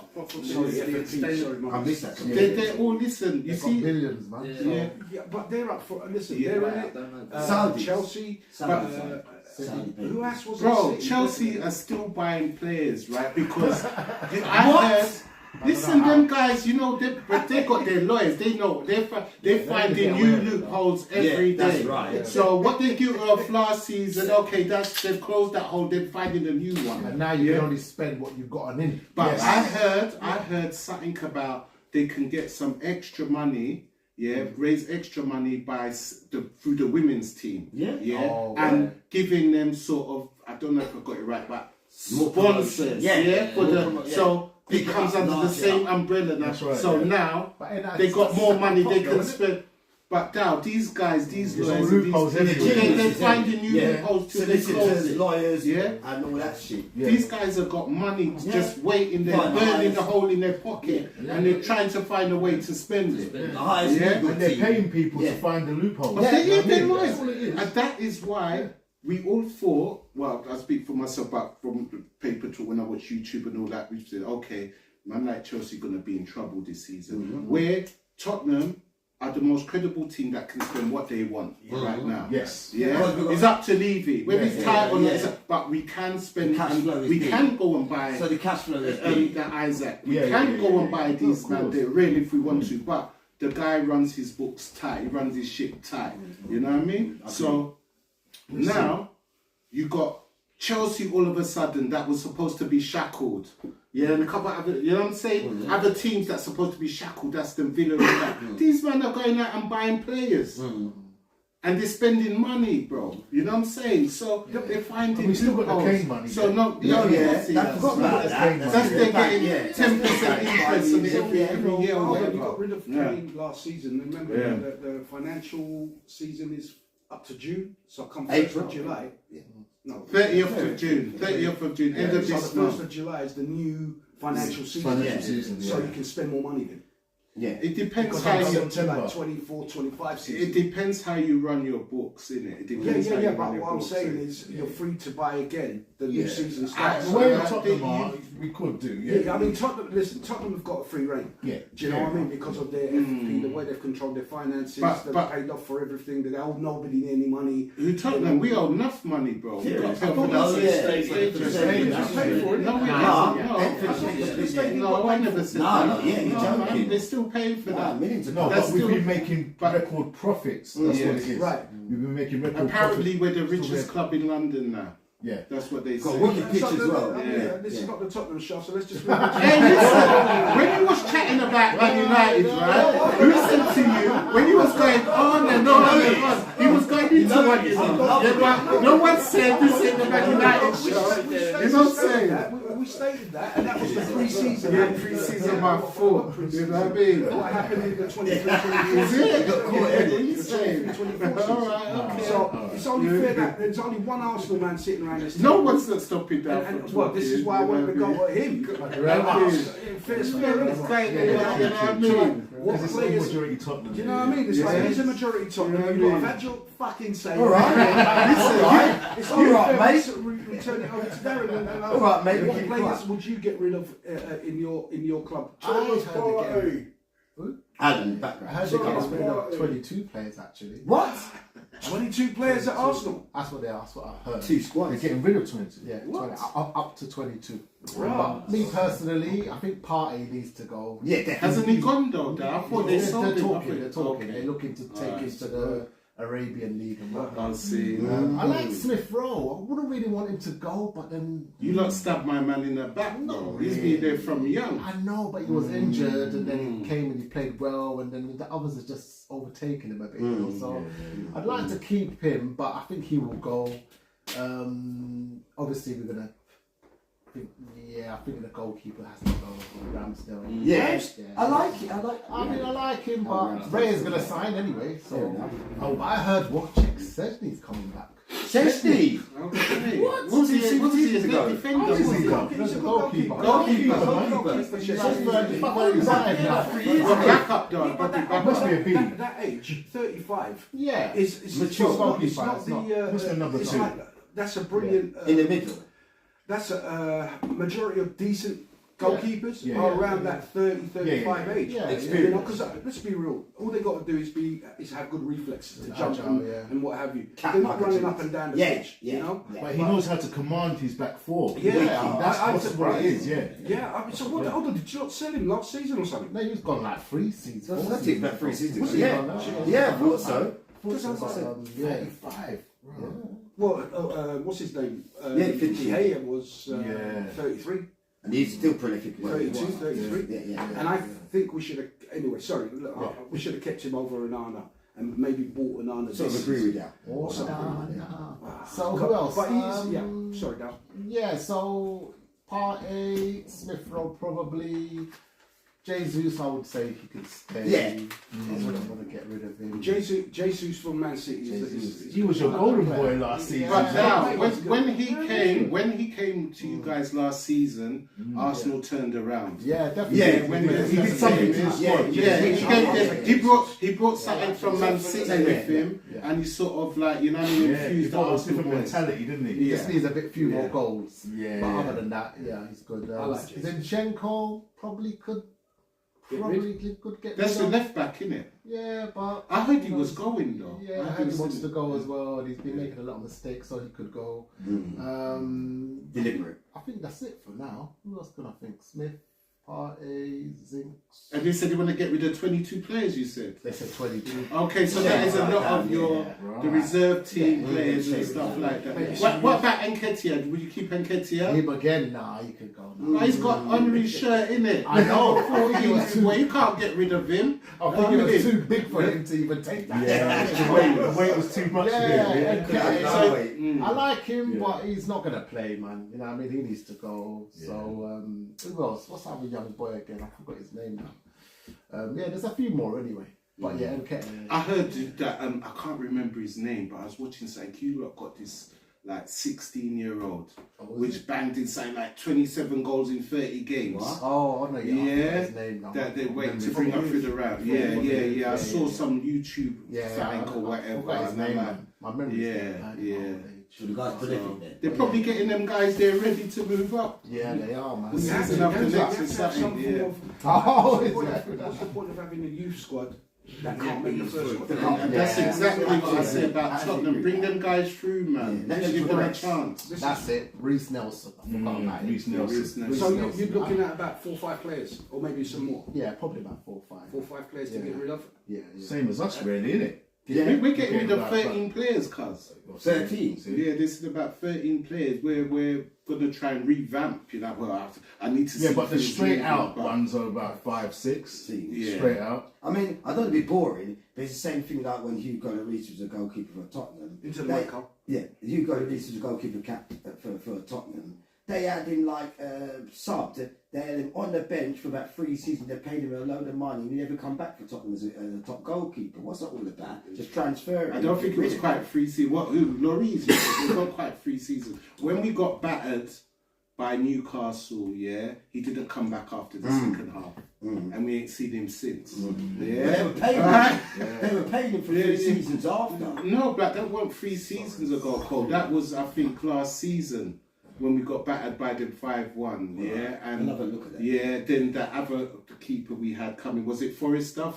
I missed that. They're all, listen, you see. Billions, man. Yeah, but they're up for. Listen, they're in it. Chelsea. Who else was? Bro, Chelsea are still buying players, right? Because I heard. Listen, them guys, you know, they got their lawyers. They know they're finding new loopholes every day. That's right. So what they give off last season, okay, they've closed that hole. They're finding a new one. And now you can only spend what you've got on in. But I heard something about they can get some extra money. Raise extra money through the women's team. And giving them sort of, I don't know if I got it right, but sponsors. it comes under the same umbrella now. That's right, So yeah. now But they got more money they can spend. But now these guys, these There's lawyers, loopholes everywhere. they're finding new loopholes to they close solicitors, it. lawyers, Yeah. and all that shit. Yeah. These guys have got money just waiting there, Fine, burning nice. the hole in their pocket, and they're trying to find a way to spend it. The highest Yeah. legal And they're team. paying people Yeah. to find the loopholes. But they live their That's lives. all it is. And that is why we all thought, well, I speak for myself, but from the paper talk when I watch YouTube and all that, we said, okay, man like Chelsea going to be in trouble this season. Where Tottenham are the most credible team that can spend what they want right now. Yes. Yeah, Because we've got- it's up to Levy. Whether it's tight or not, yeah. but we can spend, The cash and flow is we big. can go and buy So the cash flow is big. the Isaac. We Yeah, can yeah, go yeah, and buy yeah. these Of man course. there, really, if we want to. But the guy runs his books tight. He runs his ship tight. You know what I mean? So now you got Chelsea all of a sudden that was supposed to be shackled. Yeah, and a couple of other, you know what I'm saying? Other teams that's supposed to be shackled, that's the Villa and that. These men are going out and buying players. And they're spending money, bro. You know what I'm saying? So they're finding And we still got the loopholes. Kane money. So no, Yeah, yeah, I forgot about that. That's they're getting Yeah. 10% interest on it every year or You whatever. got rid of Yeah. Kane last season. Remember, Yeah. the financial season is up to June, so come April. 1st of July. No, 30th of June, end of so this the 1st month. of July is the new financial season. Financial season, So yeah. you can spend more money then. Yeah. It depends Because how it's you. up to like 24, 25 season. It depends how you run your books, innit? It depends how you But run your what I'm books. saying is you're free to buy again. The new season The starts. way I Tottenham think are, we could do. Yeah, I mean, Tottenham have got a free reign. Yeah. Do you know what I mean? Because of their FFP, the way they've controlled their finances, But- they've but- paid off for everything, they owe nobody any money. Who Tottenham? We owe enough money, bro. We got to Oh, pay for yeah. that. Yeah. No, we Nah. haven't. No, I never said Nah, that. yeah, you're No, joking. man, they're still paying for that. Millions of No, That's but we've still- been making but- record profits. That's what it is. Right. We've been making record Apparently, profits. we're the richest club in London now. Yeah. That's what they Got say. wicked pitch as well. This is not the Tottenham show, so let's just. Hey, listen, when you was chatting about Man United, right? Who said to you, when he was going on and on and on, he was going into what you know. But no one said this ain't the Man United show. You know what I'm saying? We stated that, and that was the pre-season. Yeah, pre-season my fault. You know what I mean? What happened in the 23-24 Is it? What are you the saying? 23-24 season. All right, okay. So it's only fair that there's only one Arsenal man sitting around this No table. one's not stopping that. And from well, this is talking, why I you wanted to know what go at him. Fair's fair, I mean? isn't It's it? like, you know what I mean? What Because it's all players? majority Tottenham. Do you know what I mean? It's Yeah. like it is a majority Tottenham. You know what I You lot mean? have had your fucking say. All right. Listen, it's only All right, fair mate. to return it over to Darren. And All right, mate, What keep players quiet. would you get rid of in your club? I heard again. Adam, I background. heard they get rid of 22 players actually. What? 22 players at Arsenal. That's what I heard. Two They're squads. getting rid of 20. Yeah, What? 20, up to 22. Right. But me personally, I think Partey needs to go. Yeah, definitely. Hasn't he gone though? I thought they sold They're him. talking. They're talking. Okay. They're looking to take him to the Arabian League and whatnot. I'll see. I like Smith Rowe. I wouldn't really want him to go, but then You lot stabbed my man in the back. No, he's been there from young. I know, but he was injured, and then he came and he played well, and then the others have just overtaken him a bit. You know? So I'd like to keep him, but I think he will go. Obviously, we're gonna. I think the goalkeeper has to go. Ramsdale. Yeah. I like it. I mean, I like him, but Ray is gonna sign anyway. So, I heard Wojciech Szczesny's coming back. Chesney. Okay. What? What's he? Since What's 2 he? years ago? Defender. He's He's a a goalkeeper. goalkeeper. He's like 35 now. backup though. Yeah, but Probably that, must be a backup. B. that age, 35, Yeah. is Mature it's not goalkeeper, it's not- the. must be number it's two. like- that's a brilliant. In the middle. That's a majority of decent goalkeepers Yeah, are yeah, around that 30, 35 age. Yeah, You know, because let's be real, all they got to do is have good reflexes to jump Agile, yeah. and what have you. Cat They're not markers. running up and down the Yeah, pitch, yeah, you know. yeah. But he knows how to command his back four. Yeah, that's I'm what it surprised. is. Yeah. Yeah, I mean, so what? Hold on, did you not sell him last season or something? No, he's gone like 3 seasons. That's it, about 3 seasons. Was he Yeah, gone now? yeah, I thought so. Yeah. 35. Well, what's his name? Yeah, 50. De Gea was Yeah. 33, And he's still prolific. 32, 33. Yeah. And I think we should have, anyway, sorry, look, we should have kept him over Onana and maybe bought Onana. Sort of this agree season. with that. Oh, something. So who else? But he's, yeah, sorry, Dal. Yeah, so Partey, Smith Rowe probably. Jesus, I would say he could stay. Yeah. I wouldn't want to get rid of him. Jesus from Man City. He was your golden boy last season. But now, when he came to you guys last season, Arsenal turned around. Yeah, definitely. Yeah, when he did something to the squad. He brought something from Man City with him, and he sort of like, you know, He infused the brought a Arsenal different boys. mentality, didn't he? He just needs a few more goals. Yeah. But other than that, yeah, he's good. I like Jason. Zinchenko probably could get That's rid the of. left back, innit? Yeah, but I heard he was going though. yeah, I heard he wants to go as well. And he's been making a lot of mistakes, so he could go. Deliberate. I think that's it for now. Who else can I think? Smith, Partey, Zinks. And they said they want to get rid of 22 players, you said? They said 22. Okay, so that is a lot of the reserve team players and stuff like that. What about Nketiah? Would you keep Nketiah? Him again? Nah, he could go now. Oh, he's got Henry's shirt in it. I know. I think it was too. Well, you can't get rid of him. I think it was too big for him to even take that. Yeah, the weight was too much for him. Yeah, I like him, but he's not gonna play, man. You know what I mean? He needs to go. So who else? What's that young boy again? I forgot his name now. Yeah, there's a few more anyway. But yeah, okay. I heard that I can't remember his name, but I was watching something. You lot got this like 16-year-old, which banged in something like 27 goals in 30 games. What? Oh, I know. Yeah, I forgot his name now. That they're waiting to bring up through the round. Yeah. I saw some YouTube thing or whatever. I forgot his name, man. My memory's Yeah. So the guys prolific then. They're probably getting them guys there ready to move up. Yeah, they are, man. You have to have the next or something. What's the point of having a youth squad that can't make the first squad? And that's exactly what I say about Tottenham. Bring them guys through, man. Let's give them a chance. That's it. Reece Nelson. I forgot about him. Reece Nelson. So you're looking at about 4 or 5 players, or maybe some more. Yeah, probably about 4 or 5. 4 or 5 players to get rid of. Yeah. Same as us, really, innit? Yeah, we're getting rid of 13 players, cuz. 13? Yeah, this is about 13 players. We're going to try and revamp, you know. Well, I need to see. Yeah, but the things straight moving, out but- ones are about 5, 6. Yeah. Straight out. I mean, I don't want to be boring, but it's the same thing like when Hugo Lloris was a goalkeeper for Tottenham. Into the World Cup. Yeah, Hugo Lloris was a goalkeeper for Tottenham. They had him like subbed. They had him on the bench for about 3 seasons. They paid him a load of money, and he never come back for Tottenham as a top goalkeeper. What's that all about? Just transferring. I don't think it was quite 3 seasons. Lloris, it was not quite 3 seasons. When we got battered by Newcastle, he didn't come back after the second half. And we ain't seen him since. Yeah. They were paying him. They were paying him for 3 seasons after. No, but that wasn't 3 seasons ago, Cole. That was, I think, last season when we got battered by them 5-1. Yeah, and I'll have a look at that. Yeah, then the other keeper we had coming, was it Forrest or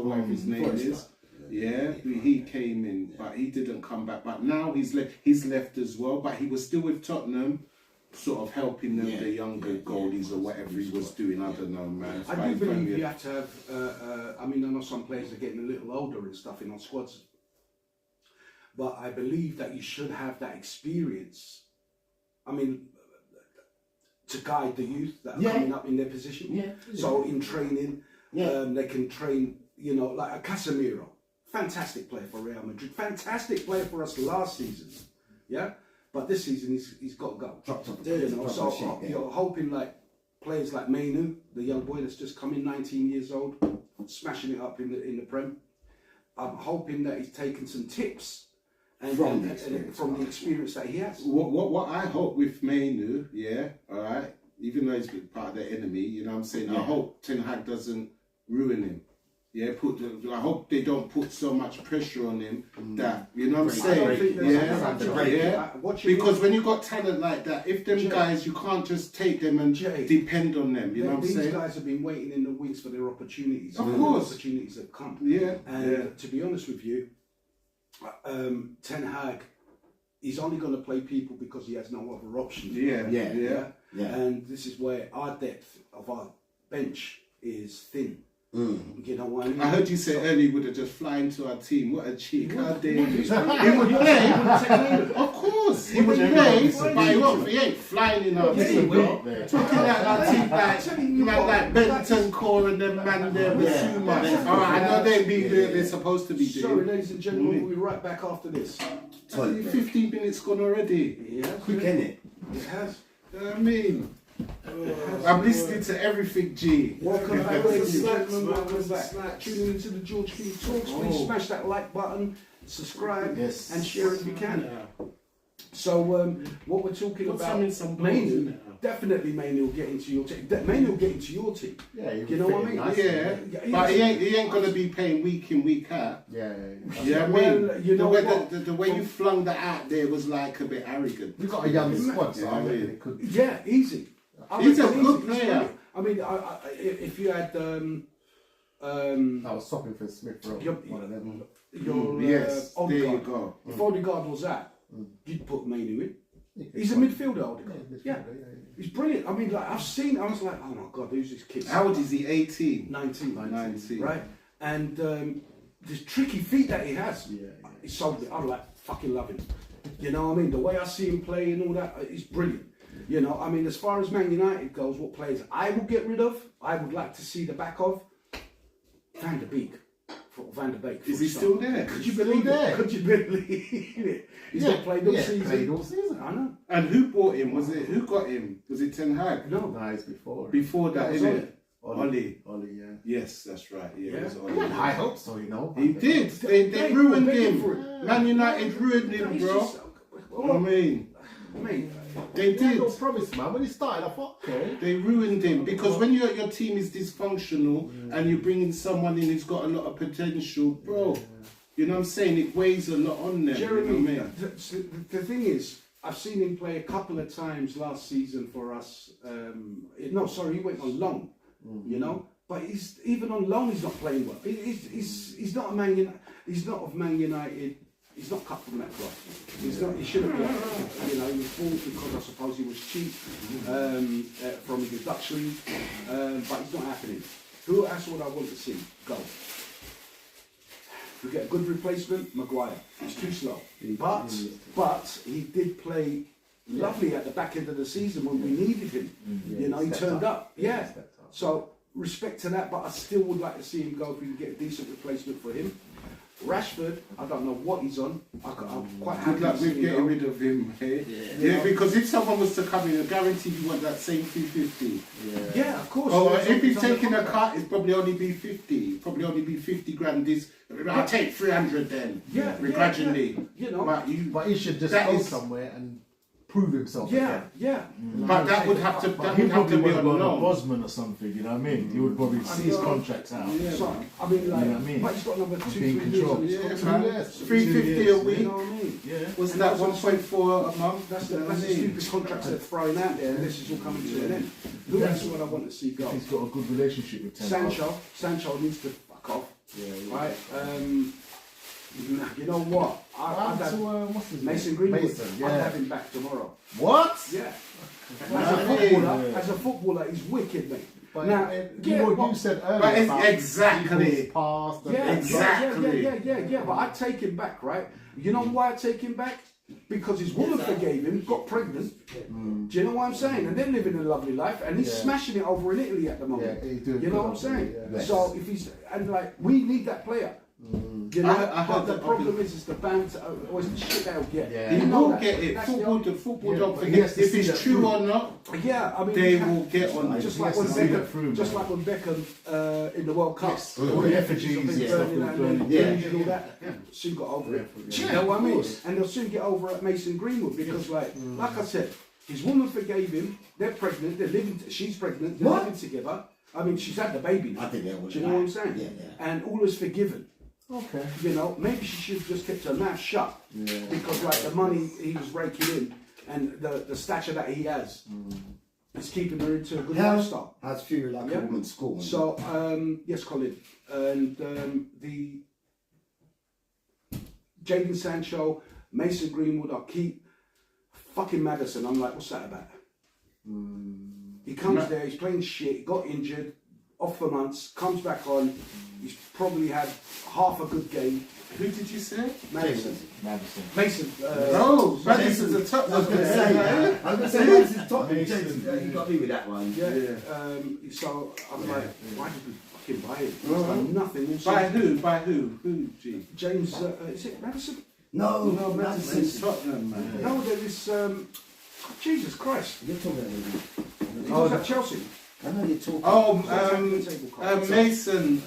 whatever his name is? Yeah, he came in, but he didn't come back. But now he's left as well. But he was still with Tottenham, sort of helping them, the younger goalies or whatever he was doing. I don't know, man. I do believe you have to have. I mean, I know some players are getting a little older and stuff in our squads, but I believe that you should have that experience. I mean, to guide the youth that are coming up in their position. Yeah. So in training, they can train. You know, like a Casemiro, fantastic player for Real Madrid, fantastic player for us last season. Yeah. But this season he's got to go. Dropped off. So you're hoping like players like Mainu, the young boy that's just come in, 19 years old, smashing it up in the Prem. I'm hoping that he's taken some tips from the experience that he has. What I hope with Mainu, all right, even though he's been part of the enemy, you know what I'm saying. I hope Ten Hag doesn't ruin him. Yeah, I hope they don't put so much pressure on him that, you know what I'm saying? Because when you got talent like that, if them guys, you can't just take them and depend on them, you know what I'm saying? These guys have been waiting in the wings for their opportunities. Of course. Opportunities have come. And to be honest with you, Ten Hag, he's only going to play people because he has no other option. Yeah. And this is where our depth of our bench is thin. You know what I mean? I heard you say earlier he would have just fly into our team. What a cheek. How dare you? He would play. Of course. He would play, but he ain't flying in our team. Talking like our team like Benton Core and them man there with Suma. I know they're supposed to be doing. Sorry, ladies and gentlemen, we'll be right back after this. 15 minutes gone already. Yeah. Quick, innit? It has. You know what I mean? I'm listening to everything, G. Welcome back Welcome to the to Slack, Snacks, welcome back. Snacks. Tuning into the George King Talks. Please smash that like button, subscribe, Yes. and share if you can. So, what we're talking What's about, having some balls, Manu, isn't it? definitely Manu will get into your team. Manu will get into your team. Yeah, You know what I mean? Nice. But he ain't gonna be paying week in, week out. Yeah. Yeah, I Well, mean, you know the way, what? the way you flung that out there was like a bit arrogant. We've got a young squad, so Yeah, I I reckon mean- it could. Yeah, easy. I He's a reckon good easy. He's player. brilliant. I mean, if you had I was swapping for Smith Rowe. Your- One of them. your Yes, there you Odegaard, go. if Odegaard was that, you'd put Manu in. He could He's a play. midfielder, Odegaard. Yeah, midfielder, he's brilliant. I mean, like I was like, oh my god, who's this kid? How old is he? 18. 19. 19. Right? And the tricky feet that he has, Yeah. he sold it. I'm like, fucking love him. You know what I mean? The way I see him play and all that, he's brilliant. You know, I mean, as far as Man United goes, what players I will get rid of, I would like to see the back of Van der Beek. Van der Beek. Is he still there? Could you Still believe there? it? Could you believe it? He's not played all season. Played all season. I know. And who bought him? Who got him? Was it Ten Hag? No. No, it's before. Before that, That was innit? Ollie, Oli. yeah. Yes, that's right. Yeah, Yeah. it was He Oli. had high hopes, so you know. He did. They They were ruined begging for him. it. Man United ruined him, He's bro. just- You know what I mean? Mate, They He had did. no promise, man. When he started, I thought, okay. They ruined him because when your team is dysfunctional and you're bringing someone in who's got a lot of potential, bro. You know what I'm saying? It weighs a lot on them. Jeremy, you know what I mean? the thing is, I've seen him play a couple of times last season for us. He went on loan, you know. But he's even on loan, he's not playing well. He's not a Man United. He's not of Man United. He's not cut from that club. He's not. He shouldn't be. You know, he was bought because I suppose he was cheap from the Dutch league. But it's not happening. Who else would I want to see go? We get a good replacement, Maguire. He's too slow. But he did play lovely at the back end of the season when we needed him. You know, he turned up. Yeah. So respect to that, but I still would like to see him go if we can get a decent replacement for him. Rashford, I don't know what he's on. I'm quite happy Good luck to see with him getting go. rid of him. Hey? Yeah, because if someone was to come in, I guarantee you want that same 250. Yeah, of course. Oh, There's if he's something taking a on the cut, it's probably only be 50. Probably only be 50 grand. I'll take 300 then. Yeah, Begrudgingly. yeah. You know. But But he should just That go is- somewhere and prove himself. Yeah, yeah. But that would have to. But That he would have to probably be would have on gone on loan. Bosman or something, you know what I mean? He would probably see his contract out. So, I mean, like, You know what I mean? but he's got another And 2-3 be in years control. on his Yeah, contract. man. years. 350 a You week. know what I mean? Yeah. Was And that that's 1.4 a month? That's You the know what I stupid mean? contracts they're throwing out there, and this is all coming to an end. Who else would I want to see go? He's got a good relationship with Ten Hag. Sancho needs to fuck off, Yeah. right? You know what? I'd have What's his Mason name? Greenwood. Mason, I'd yeah. have him back tomorrow. What? Yeah. Yeah. As a footballer, he's wicked, mate. But Now, you said earlier. But it's about exactly. people's past and Yeah, Exactly. yeah. But I'd take him back, right? You know why I'd take him back? Because his woman forgave him, got pregnant. Do you know what I'm saying? And they're living a lovely life, and he's Yeah. smashing it over in Italy at the moment. Yeah, he's doing You know good what I'm saying? yeah. So if he's and like we need that player. You know, I but heard the that- problem is the banter, or is the shit they'll get. Yeah. He You know will that. get it. That's the Football, only- the football Yeah, don't but he forget. has to If see it's that true through. or not, Yeah, I mean, they you can- will get on it. just He like has when to see that Beckham, through, just man. like when Beckham in the World Cup, Yes. all All the the effigies of effigies him and stuff burning was and burning. then Yeah. and all that, soon got over it. Yeah, You know what I of mean? course. And they'll soon get over at Mason Greenwood because, like I said, his woman forgave him. They're pregnant. They're living. She's pregnant. They're What? living together. I mean, she's had the baby now. I think that was. Do you know what I'm saying? Yeah, yeah. And all is forgiven. Okay. You know, maybe she should have just kept her mouth shut because, like, the money he was raking in and the stature that he has is keeping her into a good lifestyle. How's Fury like Yeah. a woman's school? So, yes, Colin, and the Jadon Sancho, Mason Greenwood, I'll keep fucking Maddison. I'm like, what's that about? He comes there, he's playing shit, got injured, off for months, comes back on. He's probably had half a good game. Who did you say? Madison. Madison. Mason. Oh, Madison's a top. I was going to say that. I was going to say Madison's top. You got me with that one. Yeah. So I'm like, why did we fucking buy it? He's done nothing. Also, By who? By who? Who? G. James, is it Madison? No, Madison's Tottenham, man. No, there is. Jesus Christ. You're talking about He was at Chelsea. I know you're talking. Mason.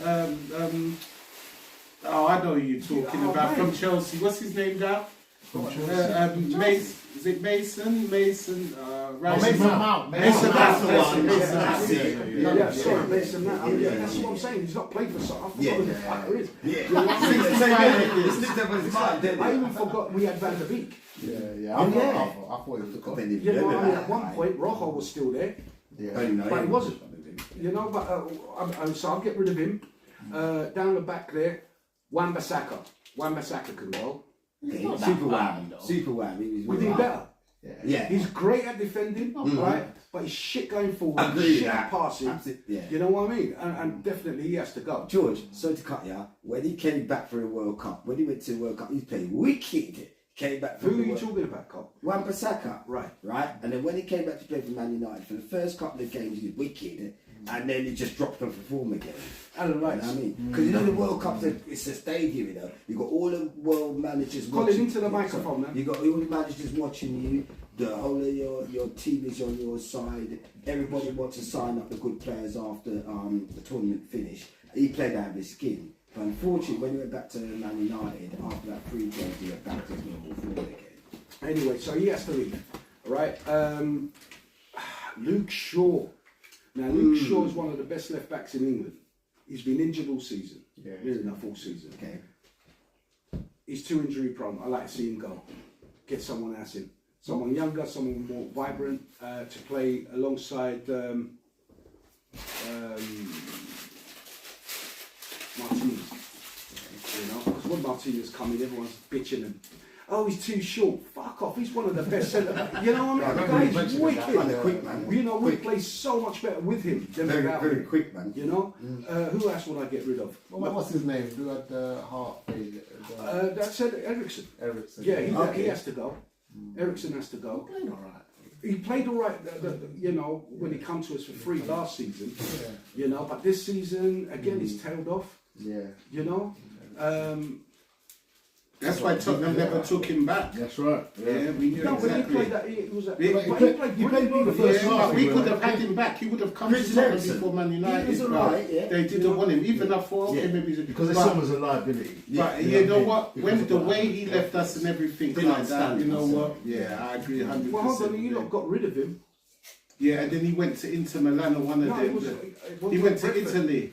I know who you're talking about from Chelsea. What's his name now? Mason. Is it Mason? Mason. Mason Mount. Mason Mount. Mason Mount. That's what I'm saying. He's not played for so. I forgot who the fucker is. I even forgot we had Van der Beek. I thought it was the cop. You know, I mean, at one point Rojo was still there, but he wasn't. You know, but so I'll get rid of him. Down the back there, Wan-Bissaka. Wan-Bissaka can go. Super whammy. We need better. Yeah. He's great at defending, right? But he's shit going forward. Agree Shit with at that. passing. Yeah. You know what I mean? And definitely he has to go. George, sorry to cut you. When he came back for a World Cup, when he went to the World Cup, he played wicked. Came back from Who are you talking about, Cop? Wan-Bissaka. Right. And then when he came back to play for Man United, for the first couple of games he was wicked, and then he just dropped off the form again. Alan Rice. You know what I mean? Because you know the World Cup's it's a stadium, you know. You got all the world managers watching. Call it into the microphone, man. You got all the managers watching you. The whole of your team is on your side. Everybody wants to sign up the good players after the tournament finish. He played out of his skin. But unfortunately, when he went back to Man United, after that 3 games, he went back to his normal form again. Anyway, so he has to leave. Right. Luke Shaw. Now, Luke Shaw is one of the best left backs in England. He's been injured all season. Really enough all season. Okay. He's too injury prone. I like to see him go. Get someone else in. Someone younger, someone more vibrant to play alongside Martinez. You know, because when Martinez come in, everyone's bitching and he's too short. Fuck off. He's one of the best centre backs. You know what I mean? The guy's wicked. Quick man. You know, we play so much better with him than without Very him. quick man. You know, who else would I get rid of? What's his name? Who had the heart failure? That's Ericsson. Ericsson. Yeah, he has to go. Ericsson has to go. He played all right, you know, when he come to us for free last season. You know, but this season again he's tailed off. Yeah. You know. That's why Tottenham never took him back. That's right. Yeah, we knew No, when he exactly. played that, he was. He played well the first half. But we could have had him back. He would have come to Tottenham before Man United. He was but alright, yeah. They didn't want him. Even I thought, okay, maybe Because they saw him as a liability. But you know what? When the way he left us and everything Didn't like that, understand you know him, what? Yeah, I agree 100%. Well, hold on, you lot got rid of him. Yeah, and then he went to Inter Milan or one of No, them. it He went to Brentford. Italy.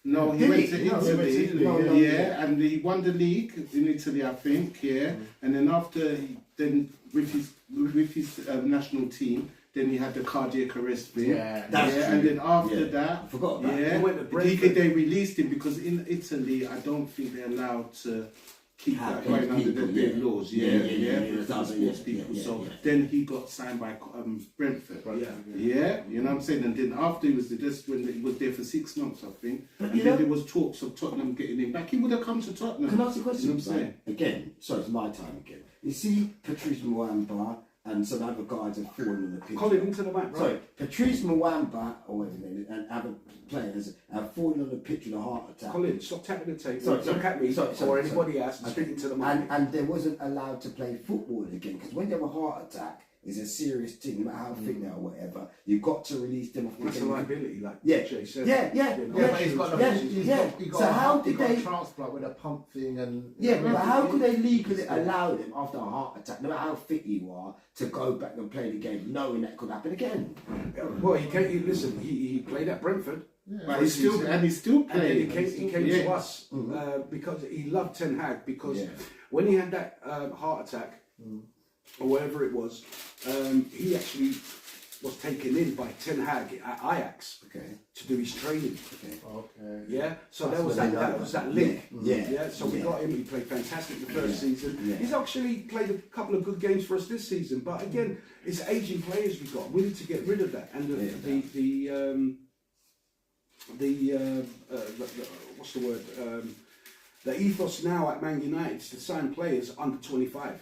No, he Did went he? to No, he went Italy. to Italy, Yeah, and he won the league in Italy, I think. Yeah, and then after, then with his national team, then he had the cardiac arrest thing. Yeah, that's true. And then after Yeah. that, I forgot about yeah, He went to Brentford. they released him because in Italy, I don't think they're allowed to keep Have that going under people, their yeah. laws. Yeah, Yeah, yeah, for yeah, sports yeah, people. yeah, So yeah. then he got signed by Brentford. Yeah, you know what I'm saying? And then after he was when he was there for 6 months, I think, But and you then know- there was talks of Tottenham getting him back. He would have come to Tottenham. Can I ask a You question? know what I'm saying? Again, sorry, it's my time again. You see Patrice Mwamba and some other guys have fallen on the pitch. Call it into the back, right? Sorry, Patrice Mwamba or whatever his name is, and other players have fallen on the pitch with a heart attack. Colin, stop tapping the tape. Sorry, Look at me sorry, or anybody else and speaking to the mic. And they wasn't allowed to play football again because when they have a heart attack, it's a serious thing, no matter how fit they are or whatever. You've got to release them off the That's a game. liability, like Yeah, Jay said. yeah, You know, Yeah, but he's got Yeah, he got So how he did got they- a transplant with a pump thing and Yeah, but how could they legally allow them after a heart attack, no matter how fit you are, to go back and play the game, knowing that could happen again? Well, listen, he played at Brentford. But he's still season. and he's still And then playing. he came Yeah. to us because he loved Ten Hag because Yeah. when he had that heart attack or whatever it was, he actually was taken in by Ten Hag at Ajax Okay. to do his training. okay. Yeah, so That's there was what they that know. was that link. Yeah. So we got him. He played fantastic the first season. Yeah. He's actually played a couple of good games for us this season. But again, it's aging players we got. We need to get rid of that. And the what's the word? The ethos now at Man United is to sign players under 25.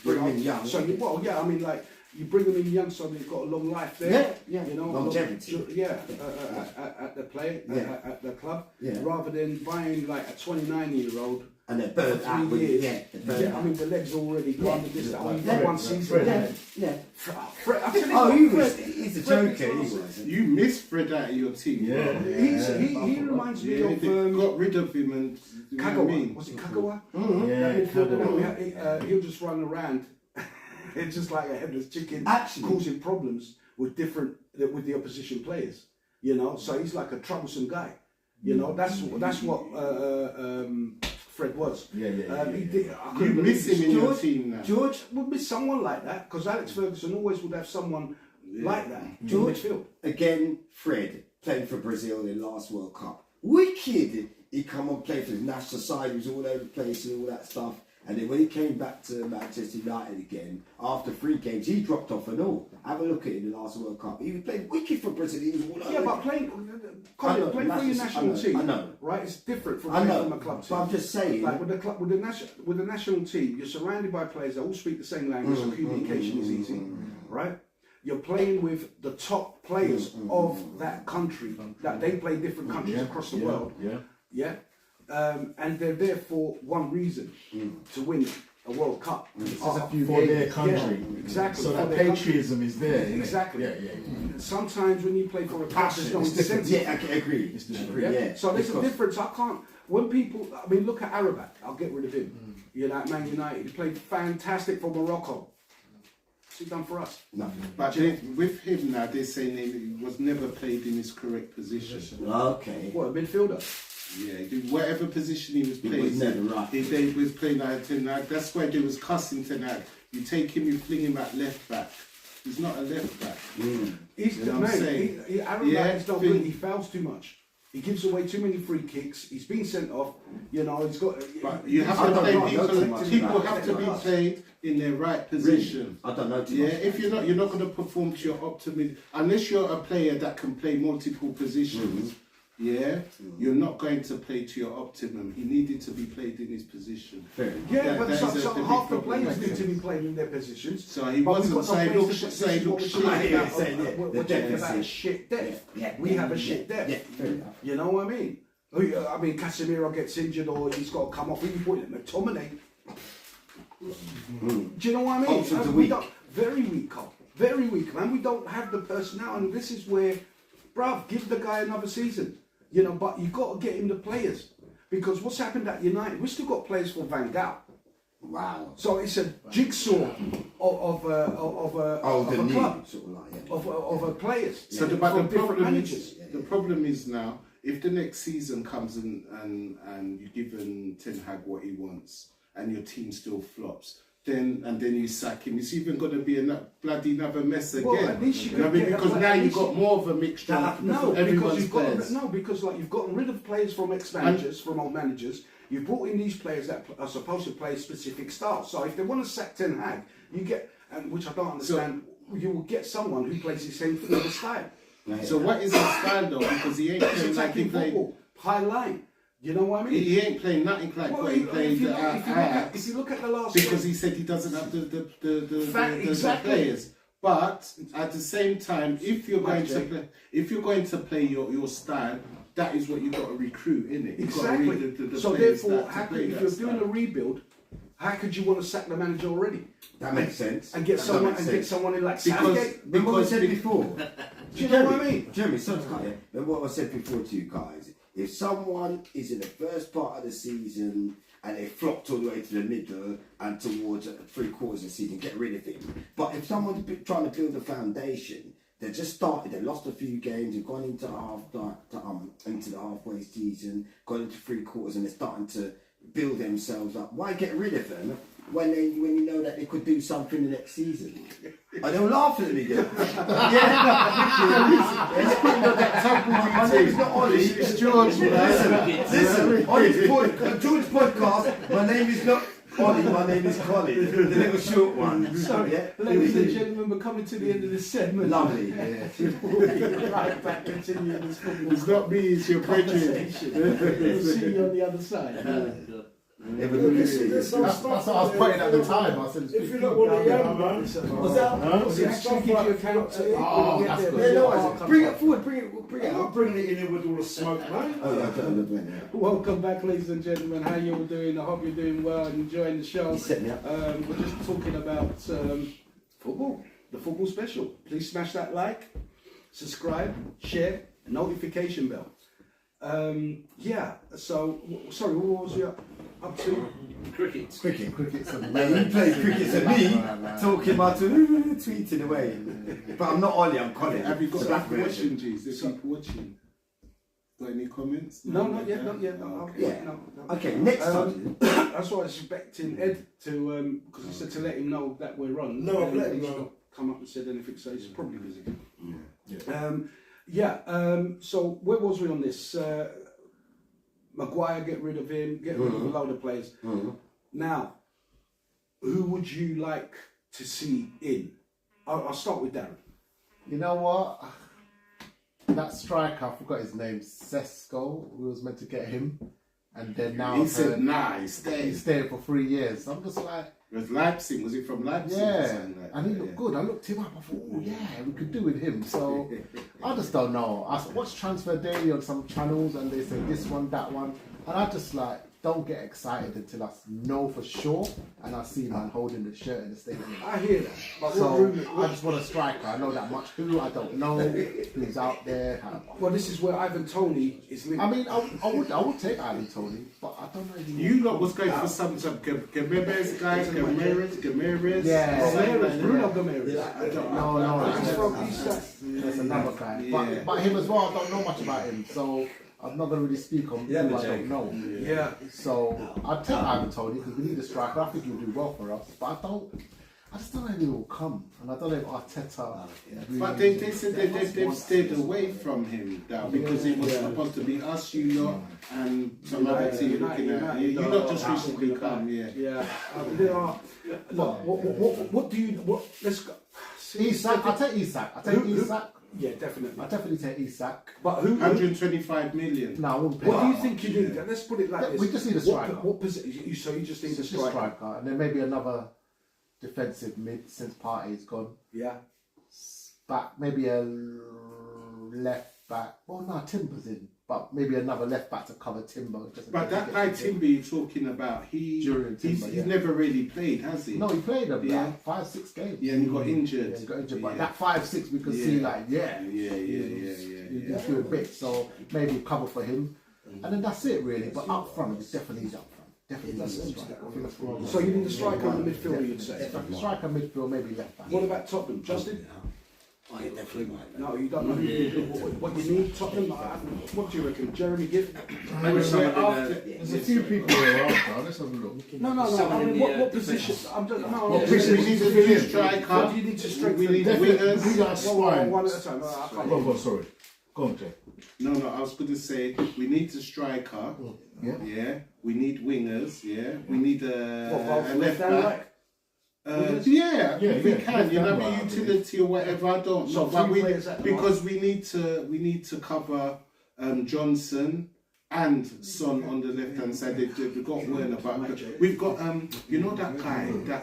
Bring them in young. So I mean, like you bring them in young, so they've got a long life there. Yeah. You know, Longevity. at the play, Yeah. at the club, Yeah. rather than buying like a 29-year-old And they're burnt out. 3 years. Yeah, they're burnt I out. mean, the legs already gone with this. Only Fred, one season. Yeah. Fred, I tell you Oh, what, he's a Fred joker. He was- was. You miss Fred out of your team. Yeah. bro. He reminds me Yeah, of they got rid of him and you know what I Kagawa. mean? Was it Kagawa? Yeah, That midfielder that we Kagawa. had, he'll just run around. It's just like a headless chicken, Actually. causing problems with the opposition players. You know, so he's like a troublesome guy. You know, that's what Fred was. Yeah. He did, I You couldn't miss believe him in your George- team now. George would miss someone like that because Alex Ferguson always would have someone like that in George- midfield. Again, Fred playing for Brazil in last World Cup. Wicked. He come on, play for his national side. He was all over the place and all that stuff. And then when he came back to Manchester United again, after 3 games, he dropped off and all. Have a look at it in the last World Cup. He was playing wicked for Brazil. He was all over. Yeah, but playing for your national team, I know. right? It's different from I playing know. from a club team. But I'm just saying. Like with the national team, you're surrounded by players that all speak the same language, so communication is easy, right? You're playing with the top players of that country. That they play different countries across the world. Yeah. And they're there for one reason: to win a World Cup. For their country. Yeah, exactly. So for that their country. patriotism is there. Innit? Exactly. Yeah. Sometimes when you play for a club, there's no It's different. incentive. Yeah, I agree. It's different. Yeah. Yeah, So there's a because- difference. I can't. When people, I mean, look at Arabat. I'll get rid of him. You know, at Man United, he played fantastic for Morocco. What's he done for us? No. But with him now, they're saying he was never played in his correct position. Okay. What, a midfielder? Yeah, whatever position he was He playing, was never right. They was playing like tonight. That's why they was cussing tonight. You take him, you fling him at left back. He's not a left back. He's You know what I'm saying? Arabat Yeah, is not good. He fouls too much. He gives away too many free kicks. He's been sent off. You know, he's got. But you have I to don't play know, I don't know too people. much People about have to be it. played in their right position. I don't know too Yeah, much. if you're not going to perform to your optimum, unless you're a player that can play multiple positions. Yeah, you're not going to play to your optimum. He needed to be played in his position. Fair. Yeah, but that so, is a so big half the problem. players need to be playing in their positions. So he But we've wasn't got no saying, players look, to- this say, is what look, we're shit. talking about. saying, yeah, We're the talking about deficit. a shit depth. Yeah, We have a shit depth. Yeah, fair enough. You know what I mean? I mean, Casemiro gets injured or he's got to come off. Who you put him? McTominay. Do you know what I mean? Options are We weak. don't- Very weak, Cole. Very weak, man. We don't have the personnel, and this is where, bruv, give the guy another season. You know, but you've got to get him the players. Because what's happened at United, we've still got players for Van Gaal. Wow. So it's a jigsaw of a New, club, sort of like, yeah. of players. So from but the different problem managers. is, the problem is now, if the next season comes and you've given Ten Hag what he wants and your team still flops, then you sack him, it's even going to be a bloody another mess again. Well, at least you know what I mean? could get- Because at now you've least got more of a mixture of No, because everyone's you've got players. because like you've gotten rid of players from ex-managers, from old managers. You've brought in these players that are supposed to play a specific style. So if they want to sack Ten Hag, you get, and which I don't understand, you will get someone who plays the same form of style. So what is his style though? Because he ain't It's playing like he attacking played. football, high line. You know what I mean? He ain't playing nothing like Well, what he if played you at look Ajax. if you look at the last Because he said he doesn't have the Exactly. players. But at the same time, if you're going to Magic. play your style, that is what you've got to recruit, innit? You've got to Exactly. read the So players therefore, that how to could, play if that you're style. doing a rebuild, how could you want to sack the manager already That makes sense. and get That someone makes and get sense. someone in like Because- Southgate? Remember what I said because- before? Do you know what I mean? Jeremy, sorry to cut you. Remember what I said before to you guys? If someone is in the first part of the season and they flopped all the way to the middle and towards 3/4 of the season, get rid of him. But if someone's trying to build a foundation, they just started, they lost a few games, they've gone into into the halfway season, gone into 3/4, and they're starting to build themselves up. Why get rid of them when you know that they could do something the next season? And they'll laugh at me again. My name is not Ollie, it's George. Listen, George podcast, my name is not Ollie, my name is Colin, the little short one. Sorry, Yeah. ladies and gentlemen, we're coming to the end of this segment. Lovely. Yeah. Right back, continuing this football It's not me, it's your brethren. conversation. We'll see you on the other side. God. Evolution. That's what I was pointing at the time. I said, If you don't want a young man, What's that? Does it actually give you a count? Oh, that's good. Yeah, no, bring it forward, bring it I'm up. not bringing it in here with all the smoke, man. Oh, yeah, I don't know. Welcome back, ladies and gentlemen. How you all doing? I hope you're doing well and enjoying the show. You set me up. We're just talking about football, the football special. Please smash that like, subscribe, share, and notification bell. So, sorry, what was you up to? Cricket. Cricket's a Man, you play cricket to me, talking about tweeting away. But I'm not Ollie, I'm Colin. Have you got Black people version. watching, G's? There's people watching. Got any comments? No, not yet, not yet. Yeah. No. Okay, next time. That's why I was expecting Ed to, because he said to let him know that we're on. No, I've let him He's know. not come up and said anything, so he's probably busy. Yeah. So where was we on this? Maguire, get rid of him, get rid of a load of players. Now, who would you like to see in? I'll start with Darren. You know what? That striker, I forgot his name, Sesko. We was meant to get him, and then now He I've said, heard nah, he he's stays. staying for 3 years. I'm just like, It was Leipzig. Was he from Leipzig? or yeah, something like and he that? looked good. I looked him up. I thought, oh yeah, we could do with him. So I just don't know. I watched Transfer Daily on some channels, and they say this one, that one, and I just like don't get excited until I know for sure, and I see man holding the shirt in the stadium. I hear that. But So I just want a striker. I know that much. Who I don't know. Who's out there? well, this is where Ivan Toney is linked. I mean, I would take Ivan Toney, but I don't know if he You lot was going for some Gameres guy, Gameres. Yeah. Gomes, Bruno Gomes. I don't know. No, He's that's, from East that's another guy. Yeah. But him as well, I don't know much about him, so I'm not going to really speak on who I don't know. Yeah. So I'd take Ivan Toney because we need a striker. I think he'll do well for us, but I just don't know if he will come, and I don't know if Arteta. But they said they've stayed away from him now because it was supposed to be us, you lot, and some other team looking at you. You lot just recently come, yeah. Yeah. There are. Look, what do you? Let's go. Isak, I'll take Isak. Yeah, definitely. I'll definitely take Isak. But who? 125 million. No, I wouldn't pay What do you that think you need? Let's put it like this. We just need a striker. What position? So you just need a Just a striker. striker, and then maybe another defensive mid since Partey's gone. Yeah. Back, maybe a left back. Well, no, Timber's in, but maybe another left back to cover Timber. But that guy Timber you're talking about, he's never really played, has he? No, he played about Yeah. 5-6 games. Yeah, and he got injured. Yeah, he got injured. Yeah. But that 5-6, we could see like, Yeah. he's doing bits. So maybe cover for him, and then that's it really. But up front, it's definitely up front. Definitely that's a striker. I think that's what So you need a striker in the midfield, you'd say. striker midfield, maybe left back. What about Tottenham, Justin? I definitely might. No, you don't know what you need. Tottenham. What do you reckon, Jeremy Gift? Maybe somebody There's a few people here after. Let's have a look. No. Someone I mean, in the, what defence. position? I'm just, no. What We position need to to fill be in? striker. What do you need to strengthen? We need Definitely, wingers. we got spine. One at a time. I can't. Go on, sorry. Go on, Jay. No, I was going to say we need a striker. Yeah. We need wingers. Yeah. We need a left and back. Yeah, if we can, left you know, and a right. utility or whatever. I don't So know, but three players at the because we need to cover Johnson and Son on the left hand side. We've got Werner, but we've got you know that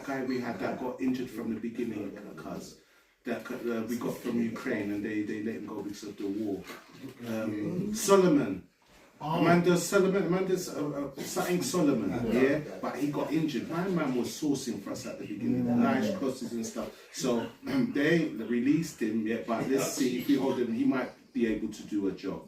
guy we had that got injured from the beginning, cuz that we got from Ukraine and they let him go because of the war. Solomon. Amanda's something Solomon, yeah, but he got injured. My man was sourcing for us at the beginning, nice crosses and stuff. So they released him, yeah, but let's see if we hold him, he might be able to do a job.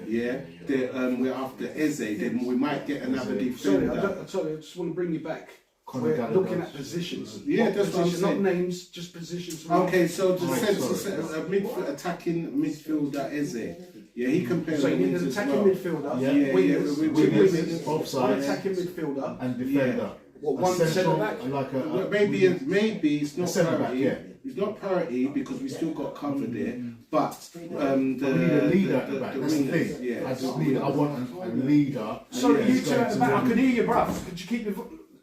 Yeah, we're after Eze, then we might get another defender. Sorry, I just want to bring you back. Conor We're Gallagher. looking at positions. Yeah, What that's what I'm position, not saying. names, just positions. Okay, so the Right, attacking midfielder Eze. Yeah, he can play So you need wings an as attacking well. midfielder, Yeah. wingers, Yeah, two wingers, wingers, one offside, attacking midfielder, and defender. What, A one central, centre back? like a Well, maybe it's not centre back, priority. yeah. It's not priority because we still got cover there. But we need a leader at the back. That's the wingers, thing. yeah. I want a leader. Sorry, that's you two going at the to back. I run- could hear you, bruv. Could you keep your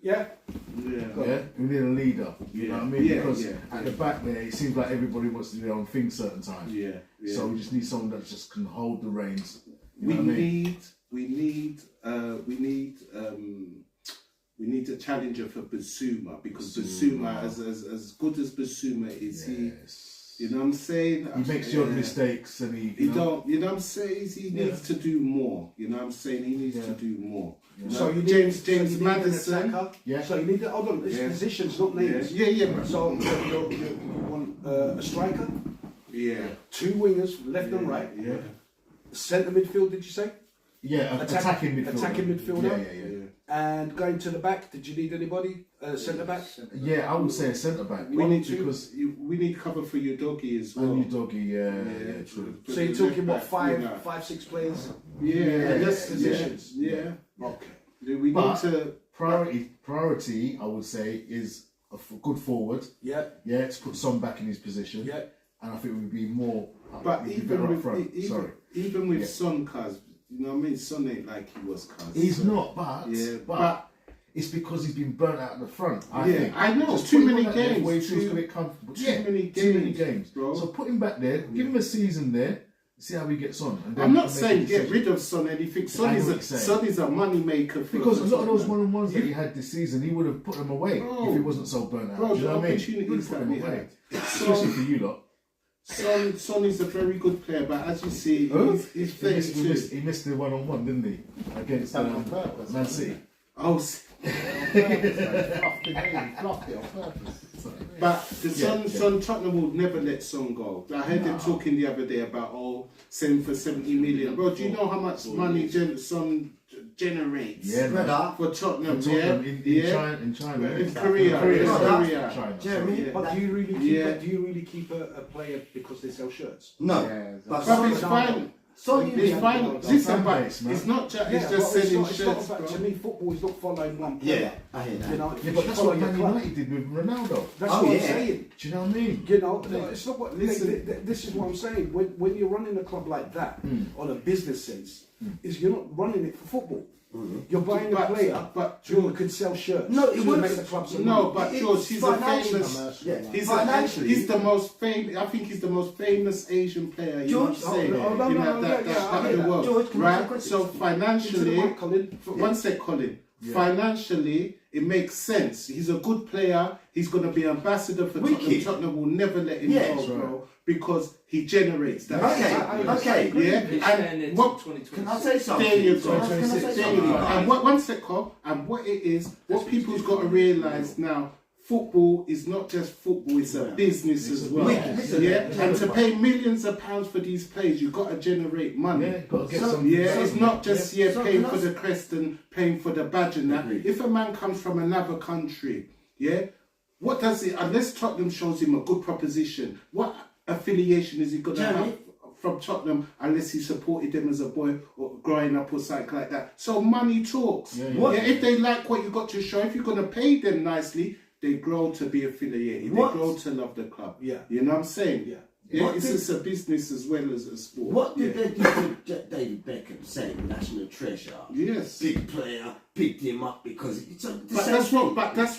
yeah? Yeah, we need a leader. You know what I mean? Yeah, Because yeah. at the back there, it seems like everybody wants to do their own thing certain times. Yeah, yeah. So we just need someone that just can hold the reins. You we know what I mean? need we need a challenger for Basuma, because Basuma, as good as Basuma is, you know what I'm saying? He makes your mistakes and he you know what I'm saying? He needs to do more. You know what I'm saying? He needs to do more. You know? So you James need an Maddison. attacker. Yeah. So you need hold on. It's positions, not names. Yeah. So you want a striker, Yeah. 2 wingers, left and right. Yeah. Centre midfield, did you say? Yeah, attacking midfielder. Attacking midfielder. Yeah. And going to the back, did you need anybody? Centre back? Yeah, I would say a centre back. We need because we need cover for your doggy as well. and your doggy, yeah, true. So you're talking what, 5, 6 players? Yeah, That's positions. Yeah. Okay. We But need to. priority, I would say, is a good forward. Yeah. Yeah, to put Son back in his position. Yeah. And I think we'd be more. But we'd be better up even front. with Sorry, even with Son, cuz you know what I mean. Son ain't like he was, cuz. he's not. But but it's because he's been burnt out at the front. I Yeah, think. I know. Just Too put him many back there games, where he feels too- a bit comfortable. too Yeah, many too many games, games, bro. So put him back there. Give him a season there. See how he gets on. And then I'm not make a saying get decision. rid of Son anything. I Son know is what a you're saying. Son is a money maker for Because a lot of those Tottenham. one-on-ones that he had this season, he would have put them away Bro. if he wasn't so burnt out. Bro, Do you the know what I mean? He opportunities would have put that them we away. had. Especially for you lot. Son is a very good player, but as you see, he's phase two. He missed the one-on-one, didn't he? Against on purpose. Man City. Oh, Fluffed it on purpose. but the Yeah. Son Tottenham will never let Son go. I heard them talking the other day about selling for 70 million. Bro, do you know how much money Son generates? Yeah, man. Brother, For Tottenham, Tottenham yeah. in China. In Korea. China. Jeremy, Yeah. But do you really keep Yeah. do you really keep a player because they sell shirts? no. Yeah, But But it's No. fine. Son, It's fine. Listen, but base, man. it's not just Yeah, it's but just selling it's not shirts, about, bro. to me, football is not following one Yeah, player. I hear that. You know, Yeah, you but should that's follow what your Man club. United did with Ronaldo. That's Oh, what I'm yeah. saying. Do you know what I mean? You know, it's not what. Listen. This is what I'm saying. When you're running a club like that, on a business sense, is you're not running it for football. You're buying a player, but who can sell shirts. No, it to works. make the club some No, money. but It's George, he's a financially famous. commercial. Financially. He's the most famous. I think he's the most famous Asian player. You know what I'm George, saying? no, in no, that yeah, I part hear of the that. world, George, can I ask a right? question? So Into the financially, mic, Colin. one sec, Colin. Financially, it makes sense. He's a good player. He's going to be ambassador for Tottenham. Wicked. Tottenham will never let him Yeah. go, That's right. bro, because he generates that. Okay. Yeah. And what? 2020. Can I say something? There you go. Can I say There something? you go. And one sec, Cole. And what it is, what people's got to realise now. Football is not just football; it's a business as well. Listen, Yeah, and to pay millions of pounds for these players, you've got to generate money. Yeah, got to get So- some. Yeah, it's not just So paying can I for s- the crest and paying for the badge and that. Agreed. If a man comes from another country, yeah, what does it? Unless Tottenham shows him a good proposition, what affiliation is he gonna Jeremy? have from Tottenham unless he supported them as a boy or growing up or something like that? So money talks. Yeah, Yeah, yeah. if they like what you got to show, if you're gonna pay them nicely, they grow to be affiliated. What? They grow to love the club. Yeah. You know what I'm saying? Yeah. Yeah, What it's did- just a business as well as a sport. What did Yeah. they do to David Beckham, saying national treasure? Yes. Big player, picked him up because it's the But same that's thing.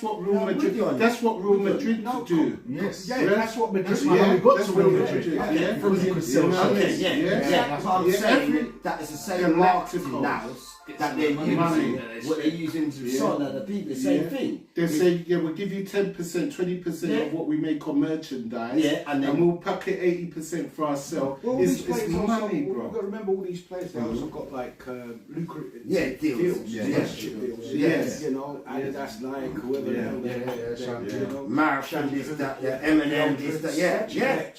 what Real No, I'm Madrid. with you on That's what Real With you. Madrid No, do. Yes. Yeah, that's what Madrid. That's why we got that's to what Real Real Madrid. Madrid. Yeah, Because he could sell You know what I Okay, mean? yeah, Yeah. That's what I'm Yeah, saying. every- That is the same Galacticos. marketing now that they're Money. using. What they're using to Son and the people, the same Yeah. thing. They say, yeah, we'll give you 10%, 20% Yeah. of what we make on merchandise, Yeah, and then- we'll pocket 80% for ourselves. Well, all It's these players also, money, you've got to bro. remember all these players, they also got like lucrative Deals. Yeah, sponsorship deals. Yes. You know, Adidas, Nike, whoever the hell yeah, you know, Marathon, this, that, yeah, M&M, this, that, yeah.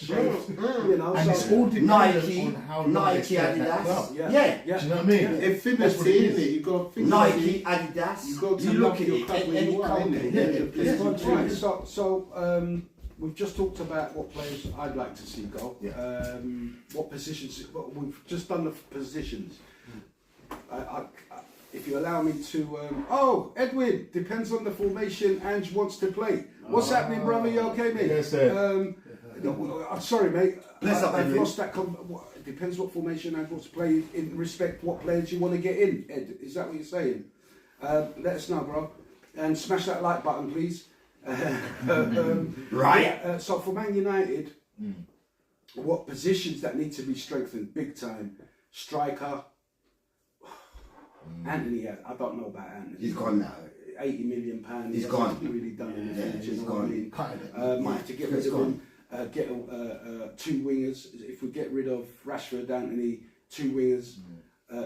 You know, And it's so all dependent Nike, on how long they Nike, stay at that Adidas, club. Yeah. yeah. yeah. Do you know what I mean? Affinity, That's what it is. innit? You got affinity. Nike, Adidas. You go to you love look at your it, club where any you are, company. innit? Yeah, Yeah, yeah, yeah. Right, so we've just talked about what players I'd like to see go. Yeah. What positions? Well, we've just done the positions. If you allow me to, Edwin, depends on the formation Ange wants to play. What's happening, brother? You okay, mate? Yes, sir. I'm sorry, mate. Bless up, I've Edwin. lost that. It depends what formation Ange wants to play in respect what players you want to get in. Ed, is that what you're saying? Let us know, bro. And smash that like button, please. Right. Yeah, so for Man United, what positions that need to be strengthened big time? Striker. Anthony, I don't know about Anthony. He's gone now. £80 million. He's He gone. hasn't really done anything. Yeah, do you he's know what I gone. mean? Might have to get He's rid of gone. him. Get 2 wingers. If we get rid of Rashford, Anthony, 2 wingers.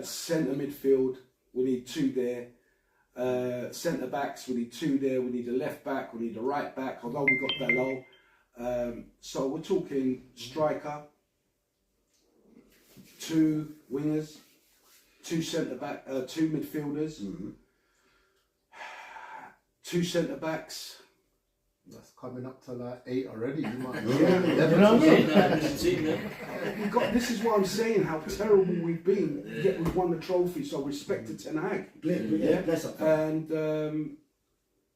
Centre midfield, we need 2 there. Centre backs, we need 2 there. We need a left back, we need a right back. Although we got Dalot, so we're talking striker, 2 wingers, 2 centre back, 2 midfielders, 2 centre backs. That's coming up to like 8 already. You might Yeah. you know what I mean? We got. This is what I'm saying. How terrible we've been. Yet we've won the trophy. So respect to Ten Hag. Bless up. And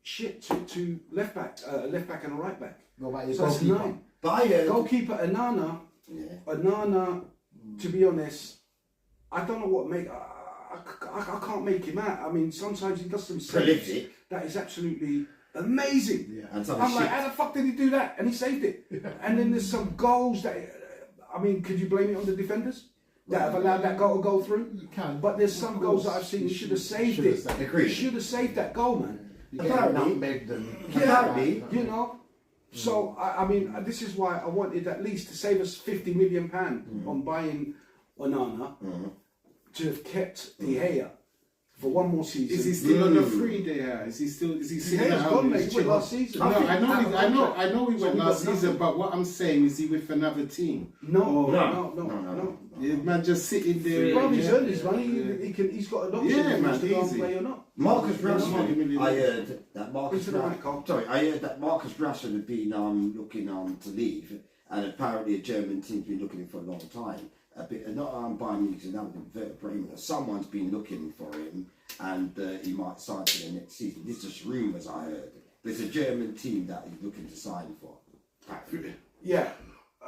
shit to left back, a left back and a right back. What about your So that's goalkeeper? 9. But I heard. Goalkeeper Anana. Yeah. Anana. To be honest, I don't know what make. I can't make him out. I mean, sometimes he does some saves Prolific. that is absolutely amazing. Yeah. And some I'm shit. like, how the fuck did he do that? And he saved it. And then there's some goals that, I mean, could you blame it on the defenders that have allowed that goal to go through? You can. But there's some goals that I've seen he should have saved Should have it. saved He Agreed. should have saved that goal, man. You get Apparently. nutmegged and Apparently. You know. So I mean, this is why I wanted at least to save us £50 million on buying Onana to have kept De Gea for one more season. Is he still on the free there? Is he still? Is he De sitting at Gea's home? gone, in mate. his He went chair? last season. No, I know he So went we last got season, nothing. but what I'm saying is he with another team. No. No. Yeah, man, just sitting there. Well, he's yeah. earned his money. He's got an option Yeah, if he wants man, to go and easy. play or not. Marcus Yeah. Rashford. I heard that Marcus Into the mic, Carl. Rashford. Sorry, I heard that Marcus Rashford had been looking to leave, and apparently a German team's been looking for a long time. A bit, not Bayern Munich, another Bremen. Someone's been looking for him, and he might sign for the next season. This is just rumours I heard. But it's a German team that he's looking to sign for. Apparently. Yeah,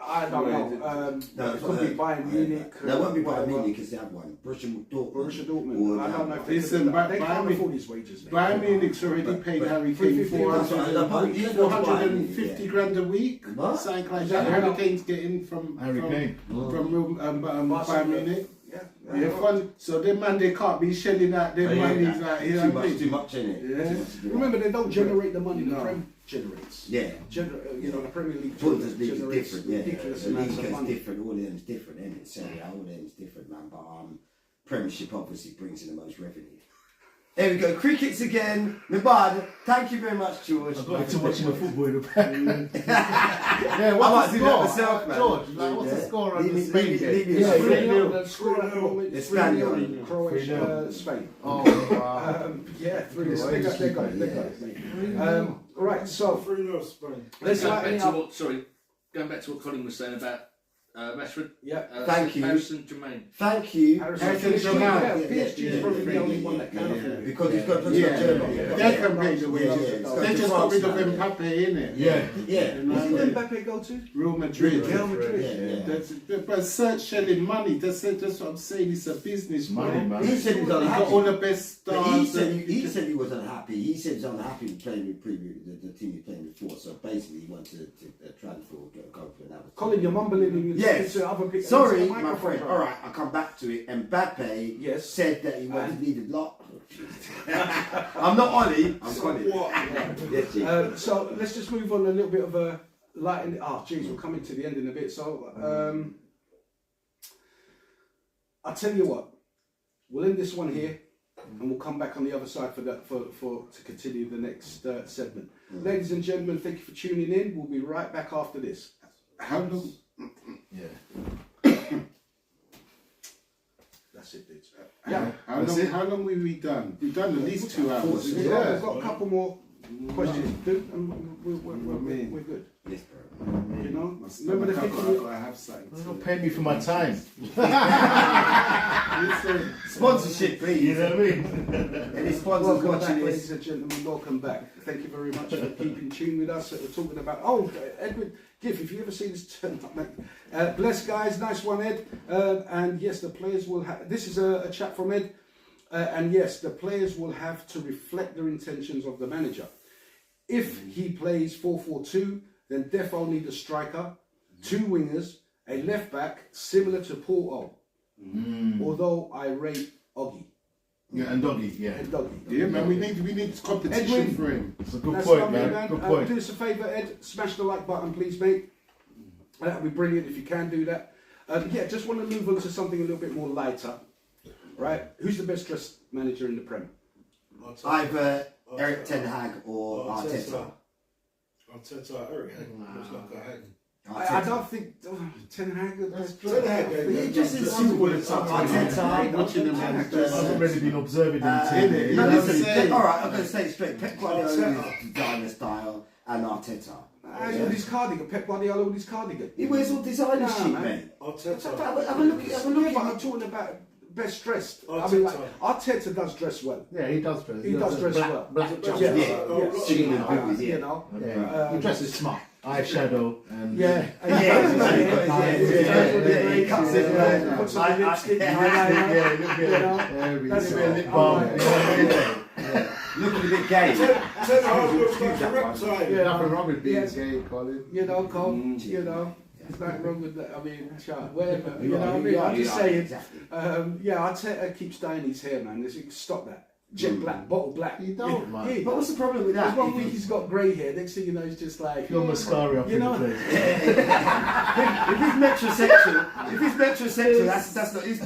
I don't know. No, It could be Bayern Munich. No, it won't be Bayern whatever. Munich because they have one. Borussia Dortmund. Borussia Dortmund. Or I don't know if they Listen, could, Bayern they can't Munich- afford his wages. mate. Bayern Munich's already But- paid but Harry 350 Kane That's right, no, but you know Bayern Munich, 450 yeah. grand a week. What? Something like Is that. that Harry how- Kane's getting from Harry Kane. Bayern Barcelona. Munich. Yeah. Yeah, fun. So them man, they can't be shelling out their money like you know Too what I much, too mean? much in it. Yeah. Remember, they don't generate the money the No. Prem generates. Yeah. You know, the Premier League Bundesliga is generates different, yeah. ridiculous The amounts of Liga is money. different, all of them is different, isn't it? Serie A, all of them is different, man. But Premiership obviously brings in the most revenue. There we go, crickets again. Mabad, thank you very much, George. I got into watching the football in the back. Yeah, I what's might the do that score? myself, man. George, like, what's the Yeah. score on Leave the me- Spain leave me- game? leave me- Yeah, 3-0. the score at the moment It's is 3-0 Spaniard. Croatia, 3-0. Spain. Oh, wow. Yeah, 3-0. It's They got it, mate. Right, so 3-0 Spain. let's Going lighten back it to up. going back to what Colin was saying about Rashford. Yeah. Thank you. Harrison Jermaine. Thank you. Harrison PSG, Jermaine. yeah, Yeah, PSG is yeah, probably the yeah, only yeah, one that can yeah, afford it. Because he's got to Yeah, Germany. they can pay the wages. Yeah, yeah, it's They got just to got rid France of now, Mbappe, innit? Yeah. Yeah. You know what I Who did mean? Mbappe go to? Real Madrid. Real Madrid. Yeah, yeah. But search shelling money. That's what I'm saying. It's a business, Money, bro. man. He said he was He got unhappy. all the best But stars. he said he was unhappy. He said he was unhappy with playing with the team he playing before. So basically, he wanted to transfer or go for another. Colin, you're mumbling and you're Yes. to other people. Sorry, into the my microphone, friend. bro. All right, I'll come back to it. Mbappe Yes. said that he needed lot. I'm not Ollie. I'm Colin. Yes, yeah. So let's just move on a little bit of a lighten. Oh, geez, we're coming to the end in a bit. So I'll tell you what. We'll end this one here, and we'll come back on the other side for to continue the next segment. Ladies and gentlemen, thank you for tuning in. We'll be right back after this. How long? Yeah. That's it, dudes. Yeah. That's it. How long have we done? We've done at least 2 hours. We've got a couple more questions, dude, and we're good. Yes, bro. You know, My remember the stomach, thing. I've got to have something. You're not paying me for my time. Listen, Sponsorship, please. You know what I mean? Any sponsors Welcome back, watching ladies this? and gentlemen. Welcome back. Thank you very much for keeping tune with us. We're talking about Edward Giff. If you ever see this turn up, mate. Bless guys, nice one, Ed. And yes, the players will have. This is a chat from Ed. And yes, the players will have to reflect their intentions of the manager. If he plays 4-4-2, then defo need a striker, 2 wingers, a left back similar to Porto. Although I rate Oggy. Yeah, and Doggy, yeah. And Doggy. Yeah, man, we need competition Edwin. for him. It's a good That's point, lovely, man. Good point. Do us a favour, Ed. Smash the like button, please, mate. That would be brilliant if you can do that. Yeah, just want to move on to something a little bit more lighter. Right? Who's the best dressed manager in the Prem? Either Eric Ten Hag or Arteta. Arteta, Eric looks like a hag. I don't think Ten Hag. Ten Hag, It just is Simple as Arteta, watching the man. I've already been observing him team. No, Yeah, listen, yeah. all right, I'm going to say it straight. Pep Guardiola is designer style and Arteta. With his cardigan, Pep Guardiola with his cardigan. He wears all designer Nah, shit, man. mate. Arteta. Have a look. Have a look. Yeah, but I'm talking about best dressed. I Arteta. mean, like, Arteta does dress well. Yeah, he does dress. He does dress well. Black jumper. Yeah, Yeah. Singing and boobies, you yeah. know. Yeah, he dresses smart. Eyeshadow and Yeah, He cuts it, man. Put some lipstick, yeah, look you know. That's That's a bit of it. lip balm. Looking a bit gay. Ten Hag looks like a reptile. Yeah, nothing wrong with being Yes. gay, Colin. You know, Cole, you know, there's nothing wrong with that. I mean, whatever. You know what I mean? I'm just saying. Exactly. Yeah, Arteta keeps dyeing his hair, man. Stop that. Jet black, bottle black. You don't, man. Yeah. But what's the problem with There's that? one week he's got grey hair, next thing you know, he's just like. Pure mascara up You in know- the place. If he's metrosexual,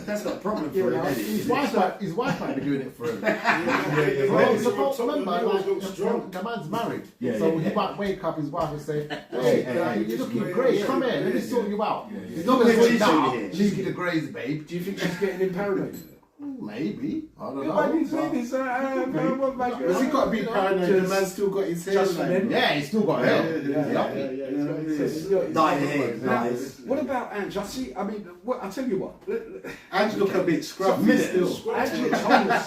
that's not a problem for him, is His it? wife might be doing it for him. Yeah. Well, suppose, remember, He always looks like, strong. the man's married, Yeah, so yeah. he might wake up his wife and say, "Hey, you're looking great. Come here, let me sort you out." Yeah, He's not going to Yeah, say, yeah. "Nah, leave you the greys, babe." Do you think she's getting him paranoid? Maybe. I don't Why do you know. say this? What my Has he got to be paranoid? The man's still got his hair Just for like men. Yeah, he's still got hair. Yeah. He's got his Dyed hair, nice. What about Ange? I mean, I'll tell you what. Ange look a bit scruffy still. Ange looks homeless.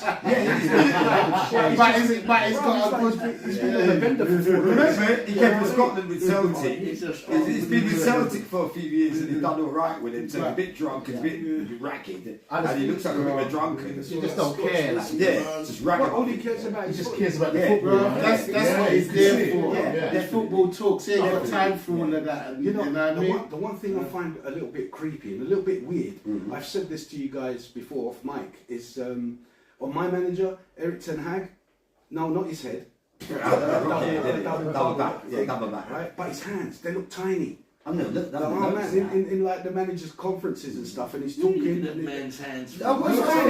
But he's got a good. He's been on the bender for 4 days. Remember, he came from Scotland with Celtic. He's a He's been with Celtic for a few years and he's done all right with him. So he's a bit drunk and a bit ragged, and he looks like a bit of a drunkard. You just don't care. Like, Yeah, just ragged. All he cares about He is just football. cares about the Yeah, football. Bro, man. that's Yeah, what he's you there can see it. for. Yeah. The football talks. He ain't got time for all of that. You know, what I the, mean? one, the one thing I find a little bit creepy and a little bit weird, I've said this to you guys before off mic, is on my manager, Eric Ten Hag, no, not his head, Double back. Yeah, double back. right? But his hands, they look tiny. I know. Look, The arm man, in like the manager's conferences and stuff, and he's talking. Looking at and men's hands. Oh, what's that?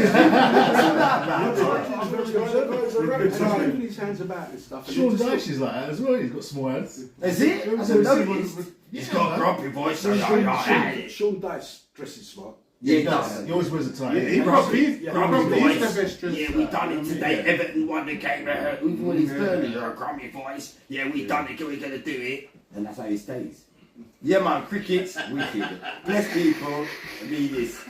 He's moving his hands about and stuff. and Sean it just Dyche is like that as well. He's got small hands. Is it? I So don't see know. what- He's Yeah, got man. a grumpy voice. looks- Yeah, Sean Dyche dresses smart. he He does. always wears a tie. He probably is. Yeah. Probably is the best Yeah, we done it today. Everton won the game. We've won his Burnley. You're a grumpy voice. Yeah, we done it. We're going to do it. And that's how he stays. Yeah, man, cricket's wicked. Bless people. Me this.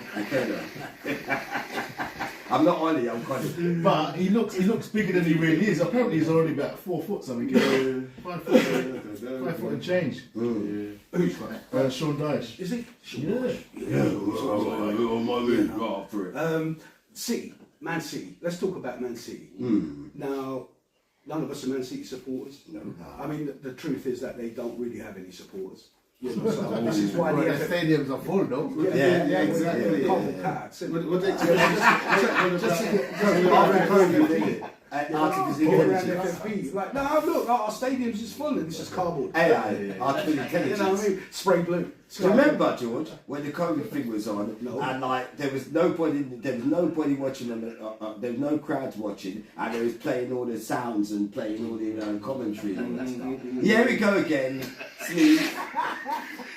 I'm not on it, I'm conscious. But he looks bigger than he really is. Apparently he's already about 4 foot something. 5 foot and change. Sean Dyche. Is he? Yeah. City, Man City. Let's talk about Man City. Now, none of us are Man City supporters. No. I mean, the truth is that they don't really have any supporters. You know, so this is why well, the the stadiums are full, though. Yeah, exactly. Cardboard cards. What they FFP. Like, no, look, our stadiums is full and this is cardboard. AI, artificial You know what I intelligence. mean? Spray blue. Remember, George, when the COVID thing was on, No. and like there was nobody watching, there was no crowds watching, and they was playing all the sounds and playing all the commentary and all that stuff. Here we go again, Sneak.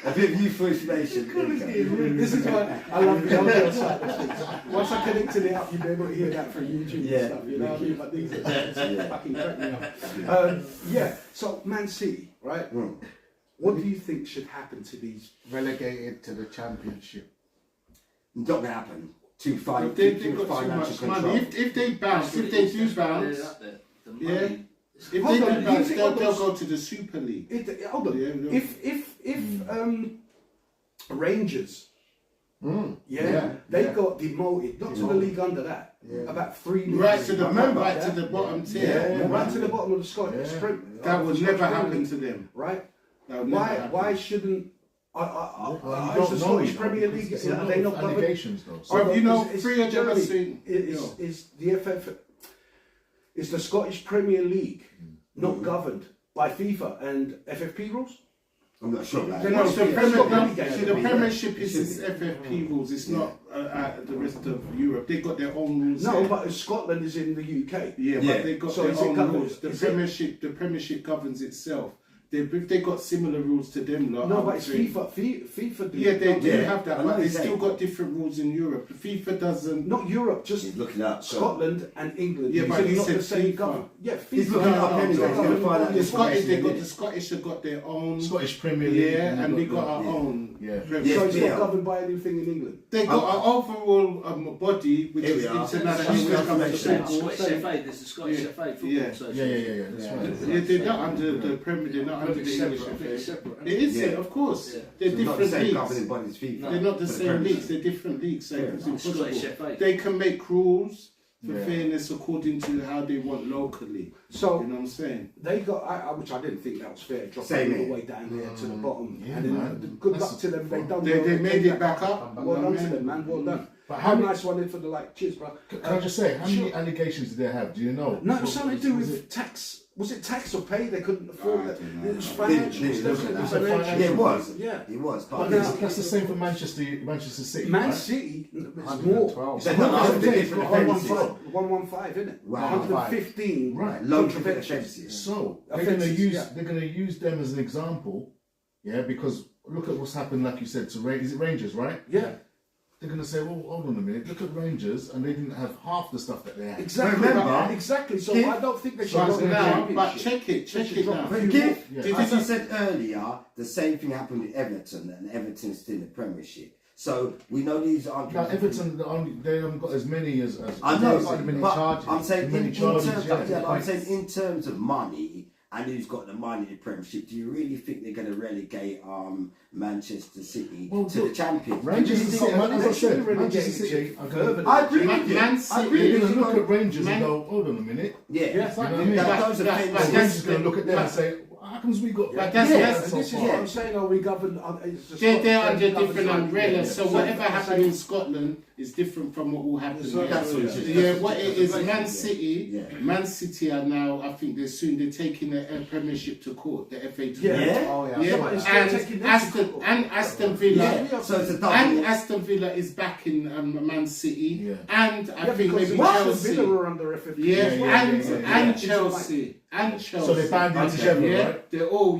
A bit of youthful information. There we go. This is why I love the audio side of things. Once I connected it up, you'll be able to hear that through YouTube Yeah. and stuff. You know what I mean? But these are fucking crack me up. Yeah. So Man City, right? What do you think should happen to these? Relegated to the championship. Not gonna happen. Too fine. They've Too got too financial much control. money. If they bounce, if they do bounce, The yeah. money. if they Hold do on, bounce, you they'll think go to the Super League. Hold on. Yeah, no. If Rangers, Yeah, they yeah. got demoted, not to the league under that, about 3 leagues. Right to the Remember, right to the bottom tier. Yeah, right to the bottom of the Scottish. That would never happen to them. Right? That would never Why happen. shouldn't Well, is the you don't know, Scottish you know, Premier because League, there's a are lot they of not governed? allegations though. Or, So you know, it's- three of them are Jeremy, saying, is the is the Scottish Premier League not governed by FIFA and FFP rules? I'm not sure. You know, the Premiership is its It should be. FFP rules. It's not the rest of Europe. They've got their own rules. No, there. but Scotland is in the UK. Yeah, Yeah. but they've got So their is it own governed- rules. The is it- Premiership governs itself. They've got similar rules to them. Lot, No, I but would it's say. FIFA. FIFA do. Yeah, they do Yeah. have that, I but know they exactly. still got different rules in Europe. FIFA doesn't. Not Europe, just He's looking up. So. Scotland and England. Yeah, These but are he not said the same FIFA. government. Yeah, He's FIFA. looking up anyway. He's gonna find out The Scottish, information, the Scottish have got their own. Scottish Premier League. Yeah, and we got our yeah. own. Yeah. Premiership. So it's Yeah. not governed by anything in England. They got an overall body which Here is we are. international. Here we are. Which covers the Yeah. football. Scottish FA, there's the Scottish Yeah. FA Football Yeah. Association. That's right. Yeah, they're not under the Premier. They're not under the It's English separate, I think it's FA. separate. It is, Yeah. of course. Yeah. They're So not the different same leagues. governing bodies FIFA. They're not the For same Premiership. leagues. They're different leagues. So it's Scottish impossible. FA. They can make rules for Yeah. fairness according to how they want locally. So You know what I'm saying? they got, which I didn't think that was fair, dropping Same all the here. way down there to the bottom. Yeah, and then man. good That's luck to them. They done. They well. made came it back up. Well You know done what I to mean? them, man. Well done. But How how many- nice one in for the cheers, bro. Can I just say, how many sure. allegations did they have? Do you know? No, it was something to do Was with tax. Was it tax or pay? They couldn't afford I it. don't know. It was Didn't financial. look at that. It's a financial- Yeah, it was. Yeah. It was. But But now- That's the same for Manchester City. Man right? City, it's 112. more. They've got loads of different offences. 115, isn't it? Wow. 115. Right. Loads of contraventions. offences. So Offences, yeah. they're gonna use them as an example, yeah. Because look at what's happened, like you said, to is it Rangers, right? Yeah, They're gonna say, well, hold on a minute, look at Rangers, and they didn't have half the stuff that they had. exactly. Remember- Exactly. So Give- I don't think they should So go it's to the Now, championship. but check it now. They should Give, Yeah. as I said earlier, the same thing happened with Everton, and Everton's still in the Premiership. So we know these are. Now Everton, they haven't got as many as I know, They've got as many but charges. I'm saying Many in charges, terms, yeah. I'm saying in terms of money and who's got the money in the Premiership, do you really think they're going to relegate Manchester City Well, to the look, Champions? Rangers Do you has think got they're- money. As I They should said, have relegated Manchester City it are further. gonna, I agree Man- with you. Man I City- agree they're with gonna you. look at Rangers Man- and go, hold on a minute. Yeah, You know what I mean? Those But offences. that's- Rangers is gonna look at them and say, how comes we got? But Yeah, that's- and this is what I'm saying. Are we governed? It's just They're not- under governed different by- umbrellas, so Yeah. whatever happened in Scotland is different from what will happen So here. that's what it is. Yeah, what it is, Yeah. Man City, Yeah. Man City are now, I think they're taking the Premiership to court, the FA to Yeah. court. Yeah. Oh yeah. Yeah, but it's and still taking them to court. Aston Villa. Yeah, so it's a double. And Aston Villa is back in Man City, Yeah. and I Yeah, think because maybe Aston Chelsea. Villa were under FFP. Yeah, Yeah, yeah, and yeah, yeah. and It's Chelsea, and Chelsea. So they're banding together, yeah, right? they're all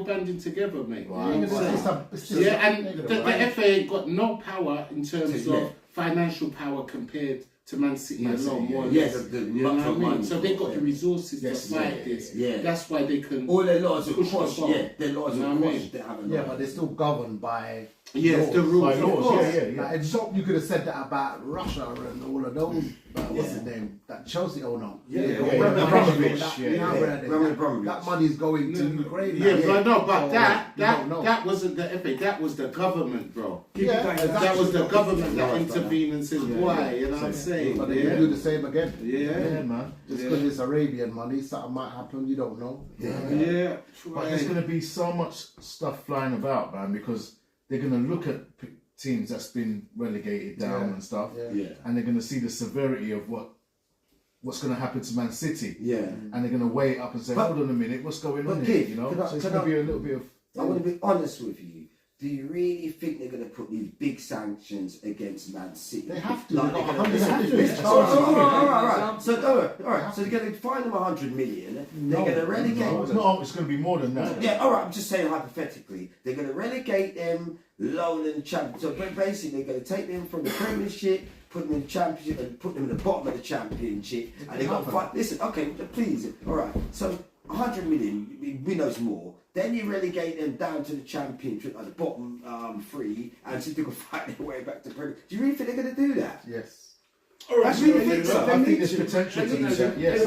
banding together, mate. Wow. You know what I'm saying? It's just Yeah, and negative, the right? FA ain't got no power in terms Yeah. of financial power compared to Man City Man alone, City, more or yeah. less. Yeah, the You know what I much mean? money. So they've got the resources Yes, to fight yeah, this. yeah. That's why they can. All their laws are Push the quashed. ball. Yeah, their laws You know are what I quashed. mean? They have a Yeah, law. but they're still governed by Yes, the rules. By of laws, course. yeah, yeah. Like, you could have said that about Russia and all of those. What's Yeah. his name? That Chelsea owner. Yeah, yeah, Roman Abramovich, That- yeah, now yeah. we're at it. Roman That- Abramovich. That money's going to Ukraine. now. Yeah, but no, but So, that you don't know. that wasn't the FA. That was the government, bro. Keep it Yeah, going. exactly. That was the government that Yeah, intervened and said, "Why?" You know what I'm saying? But they can do Yeah, the same again. Yeah, yeah, man. Just Yeah. because it's Arabian money, something might happen. You don't know. yeah. But there's going to be so much stuff flying about, man, because they're going to look at teams that's been relegated down Yeah. and stuff, Yeah. Yeah, and they're going to see the severity of what's going to happen to Man City, yeah. and they're going to weigh it up and say, But- hold on a minute, what's going but on here? Keith, You know, can I- so it's can going to I- be a little bit of. I want to be honest with you. Do you really think they're going to put these big sanctions against Man City? They have to. Like, They've got they're gonna- 100 They have to. million. All right. So, all right. So they're going to fine them 100 million. They're going to relegate. No, it's not. It's going to be more than that. Yeah, all right. I'm just saying hypothetically, they're going to relegate them lower than the Championship. So basically, they're going to take them from the Premiership, put them in the Championship, and put them in the bottom of the Championship. And they got to fight. Listen, okay, please. All right. So 100 million, we know it's more. Then you relegate them down to the Championship at the bottom three, and so they can fight their way back to Premier. Do you really think they're going to do that? Yes. That's really think so. I They think need there's to. potential to They do need that. to. Yes.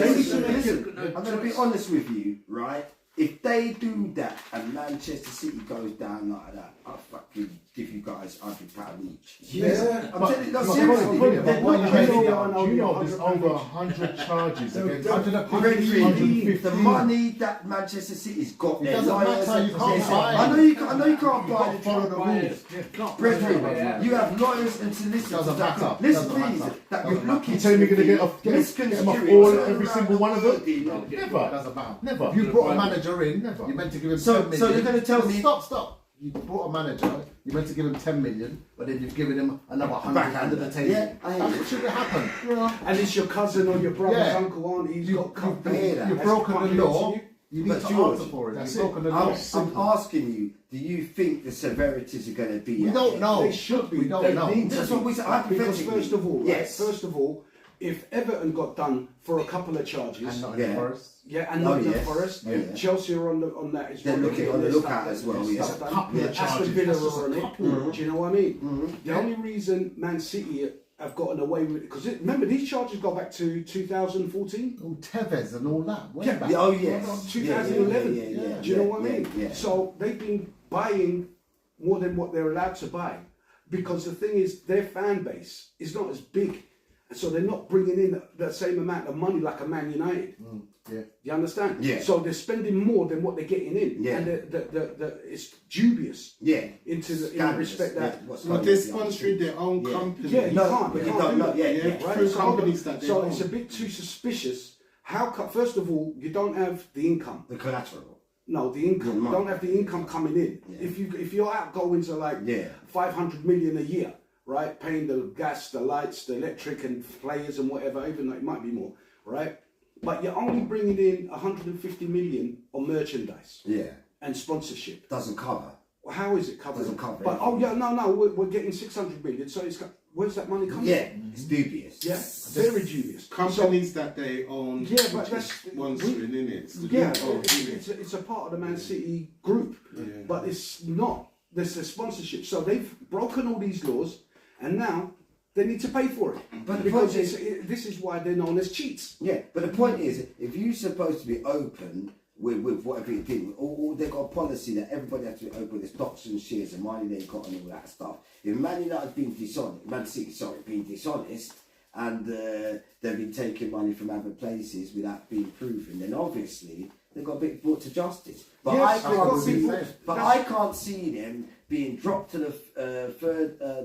They need to make it. Listen, I'm going to be honest with you, right? If they do that and Manchester City goes down like that, I'll fucking give you guys £100 each. Yeah. I'm telling you, no, But seriously. brilliant, They're but what not you ready. know, do you know there's over 100 charges against The money that Manchester City's got, It their doesn't lawyers, matter, you can't their- buy I know you can't. I know you can't You've buy got to the follow the Buy rules. it. Brethren, you have lawyers and solicitors. Doesn't that matter. Listen, Doesn't please, matter. that Doesn't you're matter. looking. You telling me you're going to get them off all, every single one of them? them? Never. Doesn't matter. Never. You brought a manager in, you're meant to give him So- 10 million. so you're gonna tell me- Stop. You brought a manager, you're meant to give him 10 million, but then you've given him another 100 under the table. Yeah, I hear That's you. what should happen. You know? And it's your cousin or your brother's Yeah. uncle, auntie, he's got cut. I hear that. You've That's broken fucking the law. into you. You need But to George, answer for it. that's You've it. broken the law. I'm asking you, do you think the severities are going to be? We don't know. They should be. We don't They know. need to That's be. what we said, Because hypothetically. first of all, Yes. first of all, if Everton got done for a couple of charges, And not in Yeah. the forest. yeah, and Oh, not in yes. Forest, Oh, yeah. Chelsea are on that as They're well. looking on the There's lookout stuff as well, there's yeah. stuff done. Couple of Aston charges. Villa That's just are on a it. couple. Do you know what I mean? The Yeah. only reason Man City have gotten away with it because remember these charges go back to 2014. All Tevez and all that. Way Yeah. back. Yeah, oh yes. 2011. Yeah. Do you know what I mean? Yeah. So they've been buying more than what they're allowed to buy because the thing is their fan base is not as big, and so they're not bringing in the same amount of money like a Man United. Yeah. You understand? Yeah. So they're spending more than what they're getting in, Yeah. and it's dubious Yeah. into the in Scandalous. respect that. Yeah. What's Well, going they're on? sponsoring their own Yeah. company. Yeah, you No, can't. but You you can't don't do know. that. Yeah, Yeah, yeah. Right? through So, companies that they so own. it's a bit too suspicious. How first of all, you don't have the income. The collateral. No, the income. Yeah, You don't have the income coming in. Yeah. If your outgoings are like Yeah. 500 million a year, right? Paying the gas, the lights, the electric, and players and whatever, even though it might be more, right? But you're only bringing in 150 million on merchandise Yeah. and sponsorship. Doesn't cover. Well, how is it covered? Doesn't cover But anything. we're getting 600 million. So where's that money coming Yeah. from? It's dubious. Yeah, very dubious. Companies that they own. Yeah, but which that's- is sponsoring in it. Yeah, it's a part of the Man City group, Yeah. but it's not. There's a sponsorship, so they've broken all these laws, and now they need to pay for it. But the because point is- this is why they're known as cheats. Yeah, but the point is, if you're supposed to be open with whatever you do, or they've got a policy that everybody has to be open with stocks and shares and money they've got and all that stuff. If Man United been dishonest, Man City, being dishonest, and they've been taking money from other places without being proven, then obviously they've got to be brought to justice. But Yes, I they've got can't to be see, brought- but I can't see them being dropped to the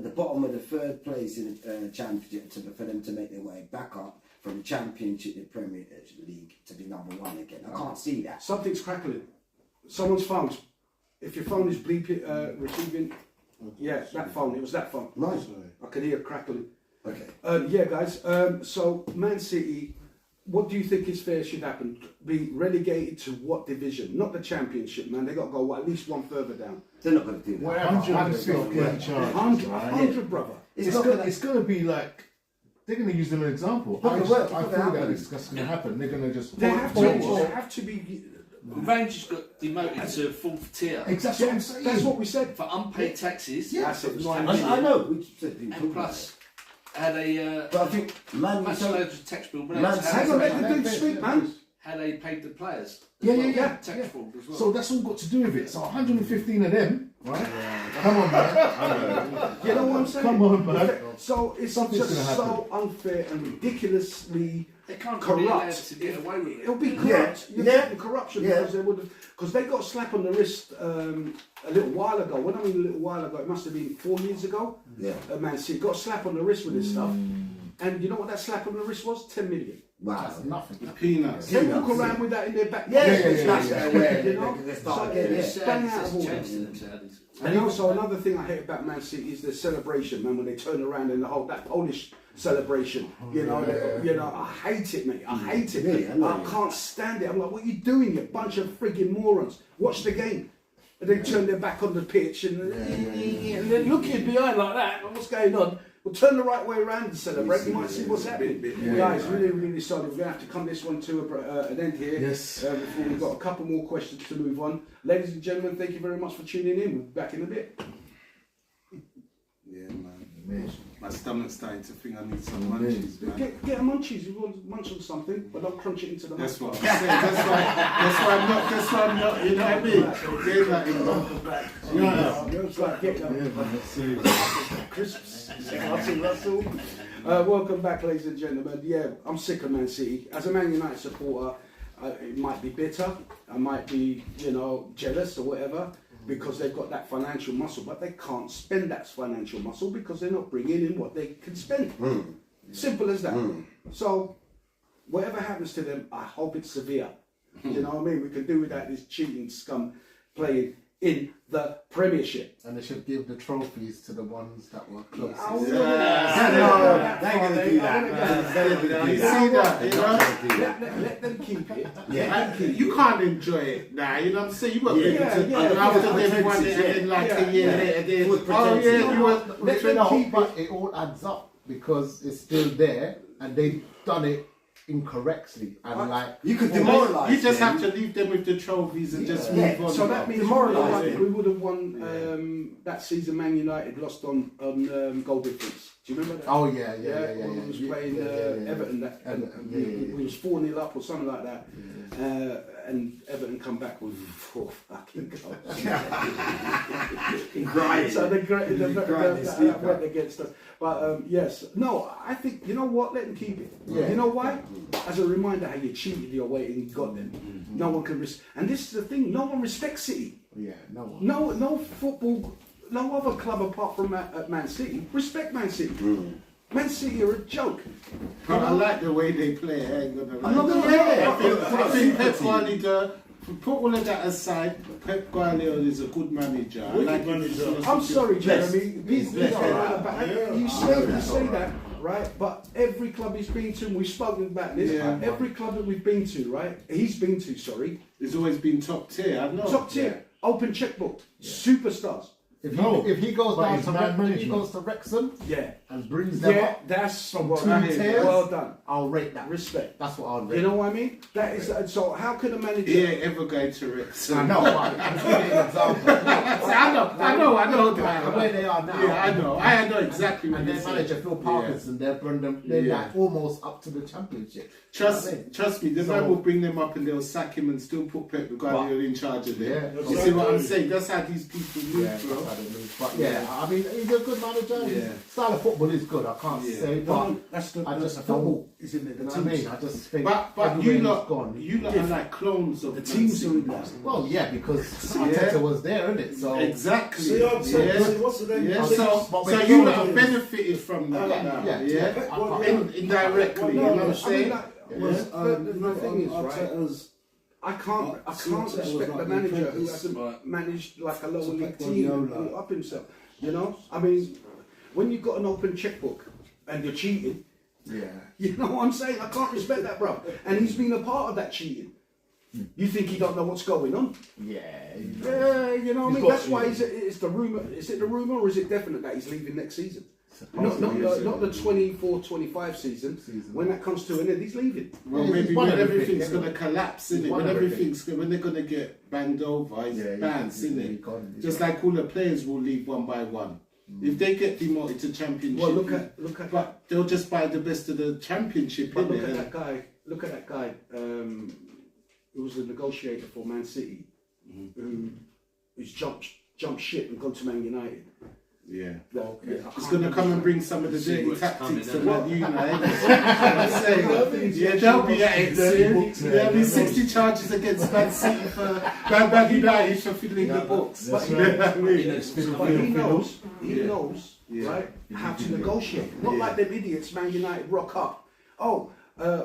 the bottom of the third place in the championship for them to make their way back up from the championship to the Premier League to be number one again. I can't see that. Something's crackling. Someone's phone. If your phone is bleeping, receiving, yeah, that phone. It was that phone. Right. I could hear crackling. Okay. Yeah, guys. So Man City, what do you think is fair should happen? Be relegated to what division? Not the Championship, man. They got to go at least one further down. They're not going to do that. 150 charges, 100, brother. It's going to be like they're going to use them as an example. Not I gonna work, feel not gonna that happen. that's going to happen. They're going to just They have to be. Rangers got demoted to fourth tier Exactly what I'm saying. That's what we said. for unpaid taxes. That's it. Nine I million. know. We said we And talked about plus, it. had a But I think Man much so, larger tax bill. But Man- Hang on, let the dude speak, man. how they paid the players. Yeah. Tax fraud as well. So that's all got to do with it. So 115 of them, right? Come on, man. You know what I'm saying? Come on, man. So it's Something's just gonna so unfair and ridiculously they can't be allowed corrupt. to get away with it. It'll be corrupt. Yeah. You're Yeah. talking corruption Yeah. because they would have because they got a slap on the wrist a little while ago. When I mean a little while ago, it must have been 4 years ago. yeah. Man City got a slap on the wrist with this stuff, and you know what that slap on the wrist was? 10 million. Wow. That's nothing. Peanuts. They walk around with that in their back. Yeah, pocket. smash it away. You know? They So start again. it's Yeah. bang out of It's order. changed to them Saudis. And also another thing I hate about Man City is the celebration, man. When they turn around and the whole that Polish celebration, you know, I hate it, mate. I hate it. Really? I know I you. can't stand it. I'm like, what are you doing, you bunch of frigging morons? Watch the game. And they turn their back on the pitch and they're looking behind like that. What's going on? Well, turn the right way around and celebrate. You might see what's happening. Guys, really sorry. We're going to have to come this one to an end here. Yes. Before we've got a couple more questions to move on. Ladies and gentlemen, thank you very much for tuning in. We'll be back in a bit. Yeah, man. My stomach's starting to think I need some munchies, man. Get a munchies. You want to munch on something, but don't crunch it into the. That's what I'm saying. That's why I'm not. You know what I mean? They're like, Crisps. Russell. Welcome back, ladies and gentlemen. Yeah, I'm sick of Man City. As a Man United supporter, it might be bitter. I might be, jealous or whatever, because they've got that financial muscle, but they can't spend that financial muscle because they're not bringing in what they can spend. Simple as that. So, whatever happens to them, I hope it's severe. You know what I mean? We can do without this cheating scum playing in the Premiership. And they should give the trophies to the ones that were closest. They're going to do that. You see that? Let them keep it. You can't enjoy it now. You know what I'm saying? You got after they've won it, and then like a year later, you were. But it all adds up because it's still there, and they've done it incorrectly, and you could demoralise. You just have to leave them with the trophies and just move on. So that means we would have won that season. Man United lost on goal difference. Do you remember that? Oh yeah. When we was playing Everton, we was 4-0 up or something like that, and Everton come back with 4 fucking goals. So they went against us. But yes, no, I think, you know what, let them keep it. You know why? As a reminder how you cheated your way and got them. No one can and this is the thing, no one respects City. Yeah, no one. No football, no other club apart from Man City respect Man City. Man City are a joke. But I like the way they play. I ain't gonna lie. I'm not gonna lie. I think Pep Guardiola, put all of that aside, Pep Guardiola is a good manager. I like him. I'm sorry, Jeremy. You say that, right? But every club he's been to, and we've spoken about this. Every club that we've been to, right? He's been to. Sorry, it's always been top tier. I know. Top tier, open checkbook, superstars. If he goes down to Wrexham, and brings them up, that's from 2 tiers. Well done. I'll rate that. Respect. That's what I'll rate. You know what I mean? That is so. How can a manager? He ain't ever going to Wrexham. I know. I'm giving an example. I know that. Where they are now. Yeah, I know exactly. And their manager Phil Parkinson, they're like almost up to the championship. Trust me, the man will bring them up and they'll sack him and still put Pep Guardiola in charge of them. You see what I'm saying? That's how these people move, bro. But I mean, he's a good manager. His style of football is good. I can't say, but I just football is in the team. I just think, but you lot are like clones of the teams are in there. Well, because Arteta was there, isn't it? So exactly. What's the name? So you lot have benefited from that. Indirectly, you know what I'm saying? The thing is, right? I can't respect the manager who hasn't managed like a lower league team and built up himself. You know, I mean, when you've got an open checkbook and you're cheating, you know what I'm saying? I can't respect that, bro. And he's been a part of that cheating. You think he don't know what's going on? Yeah, you know what I mean. That's why it's the rumor. Is it the rumor or is it definite that he's leaving next season? Not the 24-25 season. When that comes to an end, he's leaving. Well, maybe when everything's going to collapse, innit? When they're going to get banged over, it's bands, innit? Just like all the players will leave one by one. If they get demoted to championship, well, look at. But they'll just buy the best of the championship. But look at that guy. Look at that guy. Who was the negotiator for Man City, who's jumped ship and gone to Man United. He's going to come and bring some of the dirty tactics to Man United. They'll be at it. There'll be 60 charges against Man City for Man United for fiddling the books. But he knows, right, how to negotiate. Not like them idiots. Man United rock up.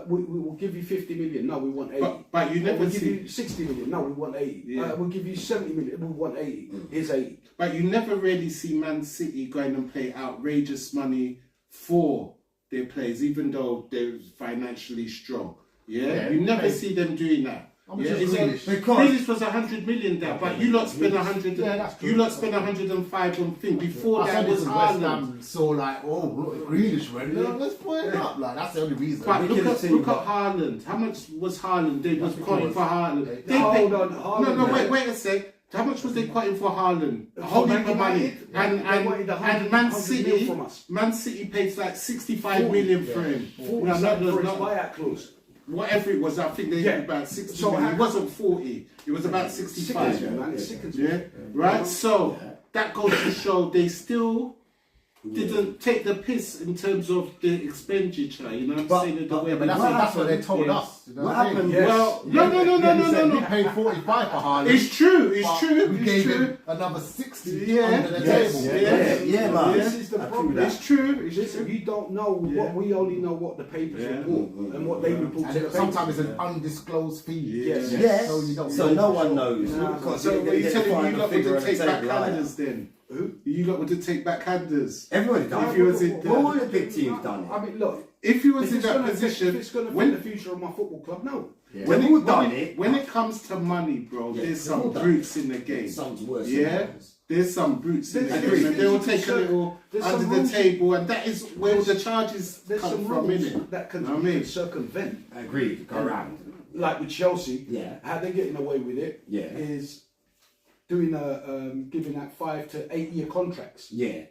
We will give you 50 million. No, we want 80. But you never give you 60 million. No, we want 80. We'll give you 70 million. We want 80. Here's 80. But you never really see Man City going and pay outrageous money for their players, even though they're financially strong. You never see them doing that. Grealish was 100 million there, but you lot spent 100. You lot spent 105 on thing. Before that was Haaland. So like, Grealish ready? Let's put it up. Like that's the only reason. But look at Haaland. How much was Haaland? They was calling for Haaland. Hold on. No, wait a sec. How much was they quoting for Haaland? A For whole heap Man of money. United, they wanted 100 And Man 100 mil City, from us. Man City paid like 65 million for him. 40 No, something for his not- buyout clause. whatever it was, I think they Yeah. had about 60 So million. how- It wasn't 40, it was about 65. Sickens me, man. It sickens me. Yeah, right. So that goes to show they still didn't take the piss in terms of the expenditure. You know what I'm But- saying? The but- way But we- that's what they told us. You know What what I mean? happened? Yes. Well, no. We paid 45 for Haaland. It's true. It's but true. We It's gave true. him another 60 Yeah. under the Yes. table. Yeah. man. This is the I problem. feel that. It's true. It's Listen, true. you don't know what we only know what the papers Yeah. report and what they report And to the it, sometimes papers. it's an undisclosed fee. Yes. Yes. So you don't So know. no one knows. No. Because So they are you get telling me final you you lot figure would on the take back table like handers that. then? Who? You lot would take back handers. Everybody done If it. you was in All the big teams done it. I mean, look. If you was If in it's that gonna position, if it's going to when affect the future of my football club, no. They've all done it. When it comes to money, bro, Yeah, there's they've all some done brutes in the game. Some's worse Yeah, than others. there's some brutes in the There's- game, and they will there's take a some- little there's under some the rules- table, and that is where the charges There's come some from, rules innit? that can, Know what I mean? circumvent. Agreed. Go round. Like with Chelsea, Yeah. how they're getting away with it is Yeah. doing giving out 5 to 8 year contracts. Yeah.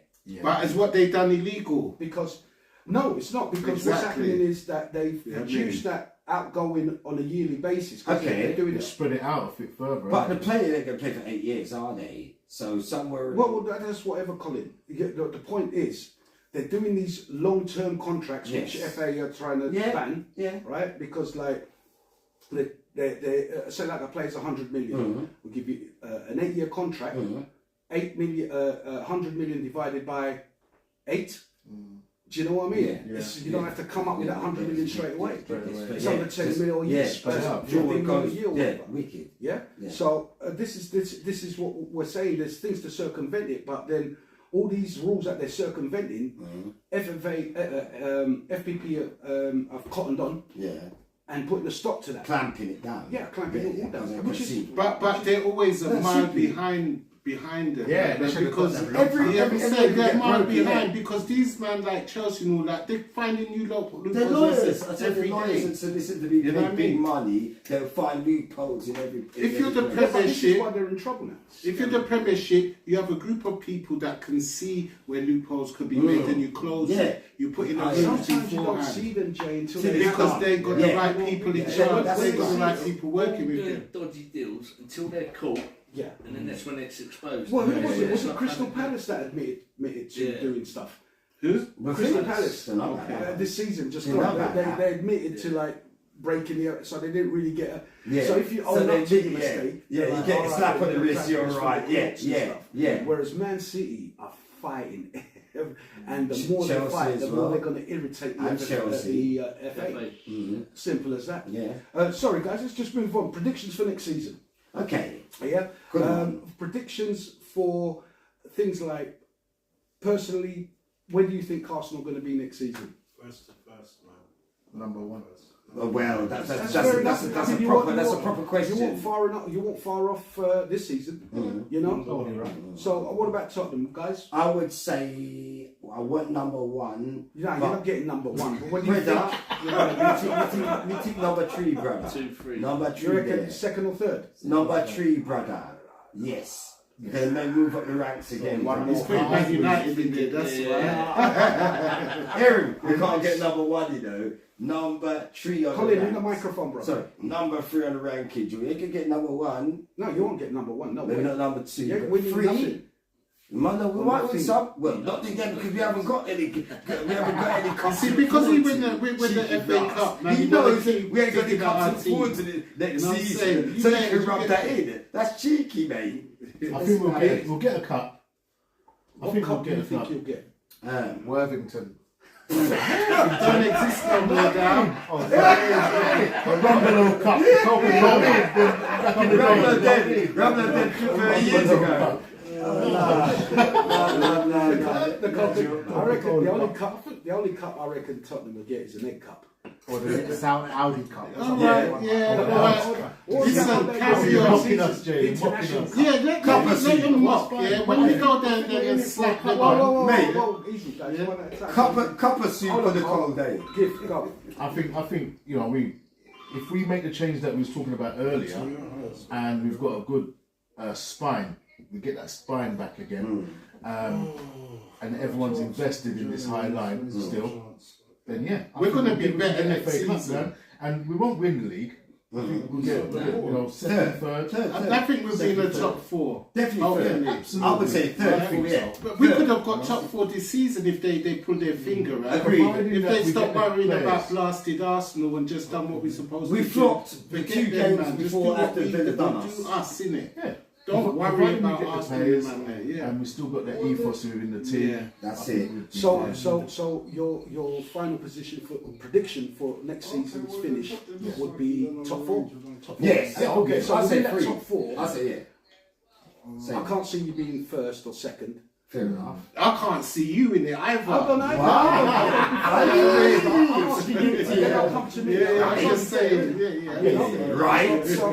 But is what they done illegal? Because no, it's not, because what's Exactly. happening is that they've Yeah, reduced that outgoing on a yearly basis. 'Cause Okay. they're doing it. Spread it out a bit further. But the innit? player ain't going to play for 8 years, are they? So somewhere. Well, that's whatever, Colin. The point is, they're doing these long-term contracts, which Yes. FA are trying to Yeah. ban, Yeah. right? Because like, they say like a player's 100 million, Mhm. we'll give you an 8-year contract, Mhm. 8 million, 100 million divided by 8. Do you know what I mean? Yeah. You don't have to come up with that 100 million straight away. It's Yeah. under 10 million a year. Yeah. Spurs Yeah. up 15 million a year. or Yeah. whatever. Wicked. Yeah. Yeah. So this is what we're saying. There's things to circumvent it, but then all these rules that they're circumventing, FPP have cottoned on Yeah. and putting a stop to that. Clamping it down. Yeah, clamping it all down. Yeah. Which is But they're always a That's mile simply- behind them. Yeah, they should have because got that every long time. said they're Every- mile every- behind because these man like Chelsea and all that, they're finding new loopholes They're lawyers. I said every they're lawyers day. and solicitors to be You know what I paid big mean? money. They'll find loopholes in every. If you're the but this is Premiership, why they're in trouble now. if you're the Premiership, you have a group of people that can see where loopholes could be made, and you close Yeah. it. You put in a I- room Sometimes you don't beforehand. see them, Jay, until See, they Because start. they've got Yeah. the right people in Yeah, charge, that's they've got the it. right people working with doing them. dodgy deals until they're caught, Yeah. and then that's when it's exposed. Well, who Yeah, was yeah, it? Was it's it like Crystal having- Palace that admitted to Yeah. doing stuff? Who? Crystal Palace. Okay. This season, just You know gone. about They that. admitted to like breaking the, so they didn't really get a. Yeah. So if you So own they up to the did, yeah. mistake, Yeah, you're you like, get a all right, slap on we're the gonna wrist, you're practice for right. the Yeah, courts and yeah, stuff. yeah. Whereas Man City are fighting, and the more they Chelsea fight, as the well. more they're going to irritate And the Chelsea. FA. FA. Mhm. Simple as that. Yeah. Sorry, guys, let's just move on. Predictions for next season. Okay. Yeah. Good one. Predictions for things like, personally, where do you think Arsenal are going to be next season? First, man. Number one. Well, that's fair a enough. I mean, you proper want- question. You won't far off this season. You know. Oh, you're right. So what about Tottenham, guys? I would say I want number one. You know, you're but- not getting number one. But what do you Brother, think? you think number three, brother. 2, 3. Number Do you three, reckon there. second or third? Number three, brother. Yes. Then they move up the ranks again. one He's more. putting Man United in there, that's why. Aaron, we can't get number one, you know. Number three on Colin, the in the ranks. microphone, bro. Sorry, number three on the ranking. You can get number one, No, you won't get number one. No, maybe way. not number two, Yeah, but winning three. nothing. Man, we might win Nothing. some. Well, not again because we haven't got any. We haven't got any cups. See, to because he forward win to. the Cheeky FA bastard. Cup, man, He you gotta knows keep we ain't got any thinking about cups our to forward to team. the next You know what I'm season, saying? so You you get- can you rub get- that in. That's cheeky, mate. I think we'll get a cup. I What think we'll cup do you get a think cup. you'll get? Worthington. Don't exist no more now. A Rumble Cup. Back in the Rather day. than 30 years ago. I reckon the only cup I reckon Tottenham will get is an egg cup. Or the South Audi Cup. Alright, yeah, alright. Or Listen, something carry You're on. mocking us, Jay. You're mocking International us. cup. Yeah, let him mock, yeah. When we go down there and slap them on. Mate. Easy, guys. One at a time. Cup of soup on the cold day. Give, go. I think if we make the change that we was talking about earlier, and we've got a good spine. We get that spine back again, and everyone's invested in this high line still. Then yeah, we're going to be better next next season, and we won't win the league. We'll get second, third. I think we'll be in the top 4. Definitely. Absolutely. I would say third, yeah. But we could have got top 4 this season if they pulled their finger out. Agreed. If they stopped worrying about blasted Arsenal and just done what we're supposed to do. We flopped the 2 games before after Villa done us. Do us, innit? Yeah. Don't worry about the Arsenal, players, man. Yeah. and we still got the ethos within the team. Yeah. That's it. So your final prediction for next season's finish would be top 4. Yes. Yeah, okay. So I I say that 3. top 4. I say yeah. I can't see you being first or second. Fair enough. I can't see you in it either. I don't know. I'll come to me. Yeah, I'm just saying. Yeah. Right. So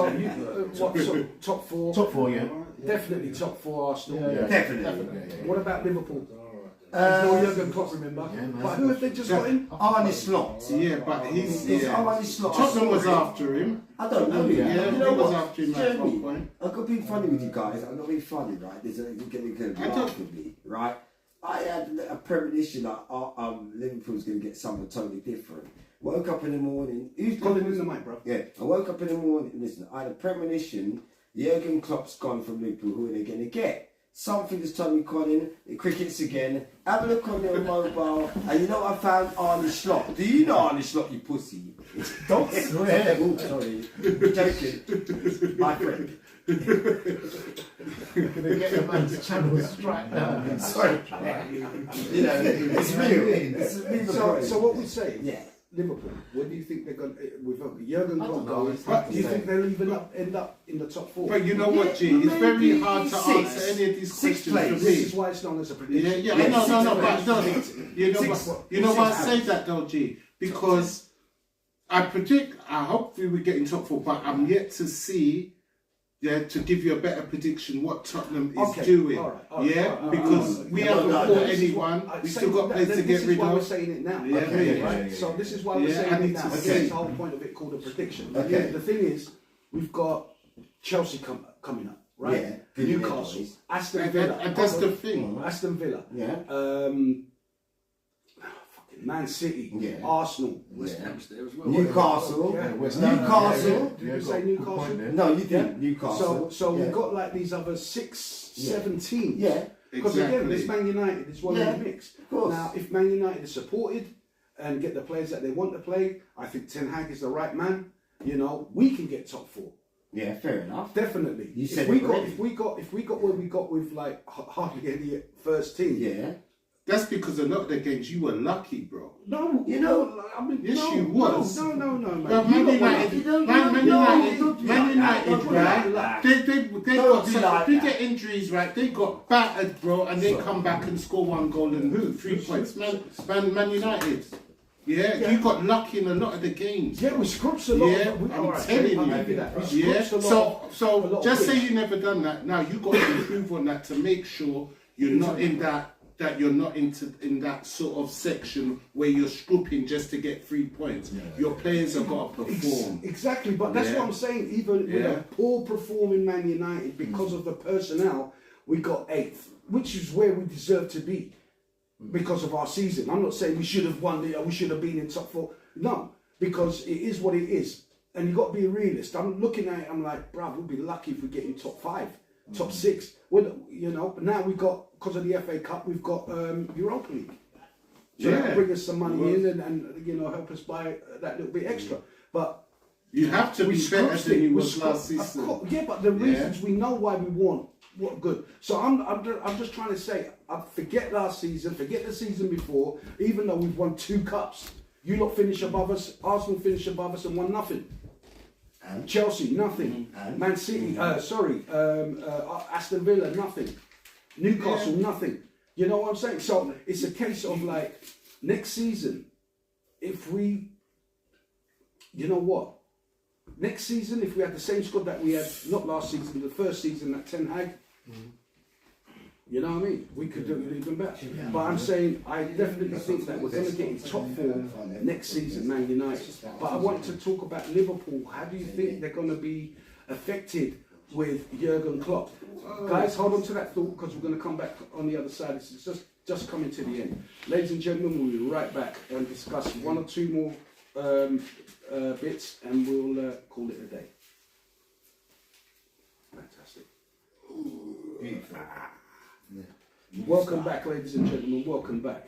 you what? Top 4. Top 4, yeah. Definitely top 4 Arsenal. Yeah. Definitely. What about Liverpool? There's no Jurgen Klopp, remember? But who have they just got in? Arne Slot. Yeah, but he's. It's Yeah. Arne Slot. Tottenham was after him. I don't know. Yeah, You know he was what? after him at one point. I've got to be funny with you guys. I'm not being funny, right? There's a you're going to laugh with me, right? I had a premonition that Liverpool's going to get something totally different. Woke up in the morning. Who's Calling in the mic, bro. Yeah, I woke up in the morning. Listen, I had a premonition. Jurgen Klopp's gone from Liverpool. Who are they going to get? Something just told me, Colin, the crickets again. Have a look on your mobile, and you know what I found? Arne Slot. Do you know Arne Slot, you pussy? Don't swear. Oh, sorry. Joking. My friend. Gonna get the man's channel straight now. Sorry. You know, it's real. It's real. So what we say? Yeah. Liverpool. Where do you think they're going? With Jurgen I Klopp don't know. going, It's hard do you to think say. they'll even end up in the top 4? But you know what, G? It's very hard to Six. answer any of these Six questions plays. for This me. is why it's known as a Yeah, prediction. yeah, Yeah, no, six but plays. no, you know Six. what? You know why I Six say hours. that though, G? Because I predict. I hope we get in top 4, but I'm yet to see. Yeah, to give you a better prediction what Tottenham is doing. All right, because we haven't no, fought this anyone. We still got players to this get is rid why we're of. saying it now. Yeah, Okay, yeah, right? yeah. So this is why we're Yeah, I saying it need now. to Again, see. it's the whole point of it called a prediction. Okay. The thing is, we've got Chelsea coming up, right? Yeah, good Newcastle, boys. Aston Villa. And that's the thing. Aston Villa. Yeah. Fucking Man City. Yeah. Arsenal. West Ham's there as well. Newcastle. Yeah. West Ham. Newcastle. Did you Yeah, say got a good Newcastle? point there. No, you did. Yeah. Newcastle. So yeah. we've got like these other 6, 7 teams. Yeah. Because again, Exactly. this Man United is one Yeah, in the mix. of course. Now, if Man United is supported and get the players that they want to play, I think Ten Hag is the right man. You know, we can get top 4. Yeah, fair enough. Definitely. You said if we it got already. if we got where we got with like hardly any first team. Yeah. That's because a lot of the games you were lucky, bro. No, You know, I mean, yes, no, you was. No, man. But You Man got one. United, No, Man don't be like that. United, Don't be like right? that. They Don't got be some, like they that. get injuries, right? They got battered, bro, and they come back and score 1 goal and 3 points. Man United. Yeah, you got lucky in a lot of the games. Yeah, we scrubbed a lot. Yeah, we, I'm all right, telling I'll you. give that. We Yeah, scrubbed a lot. so of just say wins. you never done that. Now you got to improve on that to make sure you're not in that you're not in that sort of section where you're scooping just to get 3 points. Your players have got to perform. Exactly, but that's Yeah. what I'm saying. Even with a poor performing Man United, because of the personnel, we got 8th, which is where we deserve to be because of our season. I'm not saying we should have won we should have been in top 4. No, because it is what it is, and you got to be a realist. I'm looking at it. I'm like, bruv, we'll be lucky if we get in top 5, top 6. Well, you know, but now we got, because of the FA Cup, we've got Europa League. So that'll bring us some money in and you know, help us buy that little bit extra. But You have to be better than you was last Of season. course, yeah, but the reasons we know why we won. What good? So I'm just trying to say, I forget last season, forget the season before. Even though we've won 2 cups, you lot finish above us. Arsenal finish above us and won nothing. And? Chelsea nothing. And? Man City, Aston Villa nothing. Newcastle nothing. You know what I'm saying? So it's a case of like next season, if we, you know what? Next season, if we had the same squad that we had, not last season, the first season at Ten Hag, you know what I mean? We could do it even better. But I'm saying, I definitely think that we're going to get in top 4 next season, Man United. But I want to talk about Liverpool. How do you think they're going to be affected with Jurgen Klopp. Guys, hold on to that thought because we're going to come back on the other side. This is just coming to the end. Ladies and gentlemen, we'll be right back and discuss one or two more bits and we'll call it a day. Fantastic. Welcome back, ladies and gentlemen. Welcome back.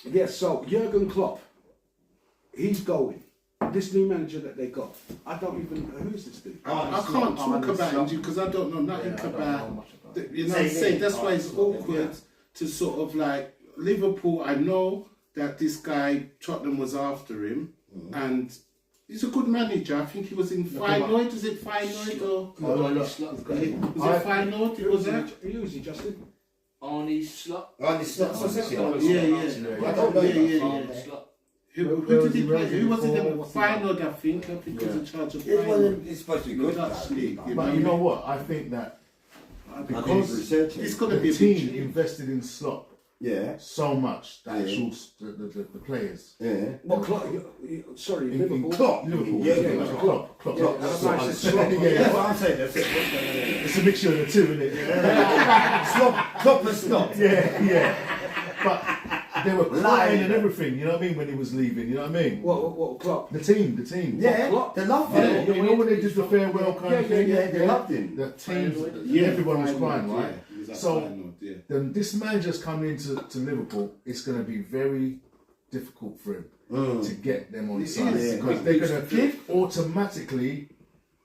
Yes, so Jurgen Klopp, he's going. This new manager that they got, I don't even know who is this dude. I can't talk about him because I don't know nothing about. You know what I'm saying? That's why it's awkward to sort of like Liverpool. I know that this guy Tottenham was after him, and he's a good manager. I think he was in Feyenoord. Is it Feyenoord or was it Feyenoord? It was that. Who is he, Justin? Arnie Slot. Arnie Slot. Who did he play? Who was it in Feyenoord? I think he was in charge of Feyenoord. It's supposed to be good. But you know what? I think that because it's going to be the team invested in Slot so much, the actual the players. Yeah. Well, Klopp, sorry, Liverpool. Liverpool. Yeah, Klopp. That's nice. It's Slot. That's what I'm saying. That's it. It's a mixture of the two, isn't it? Klopp and Slot. Yeah. But they were crying and everything, you know what I mean, when he was leaving, you know what I mean? What Klopp? The team. Yeah, they loved him. You know when they did the farewell kind of thing? Yeah, they loved him. The team, everyone was crying, right? So, then this manager's coming into Liverpool, it's going to be very difficult for him to get them on side. Because they're going to automatically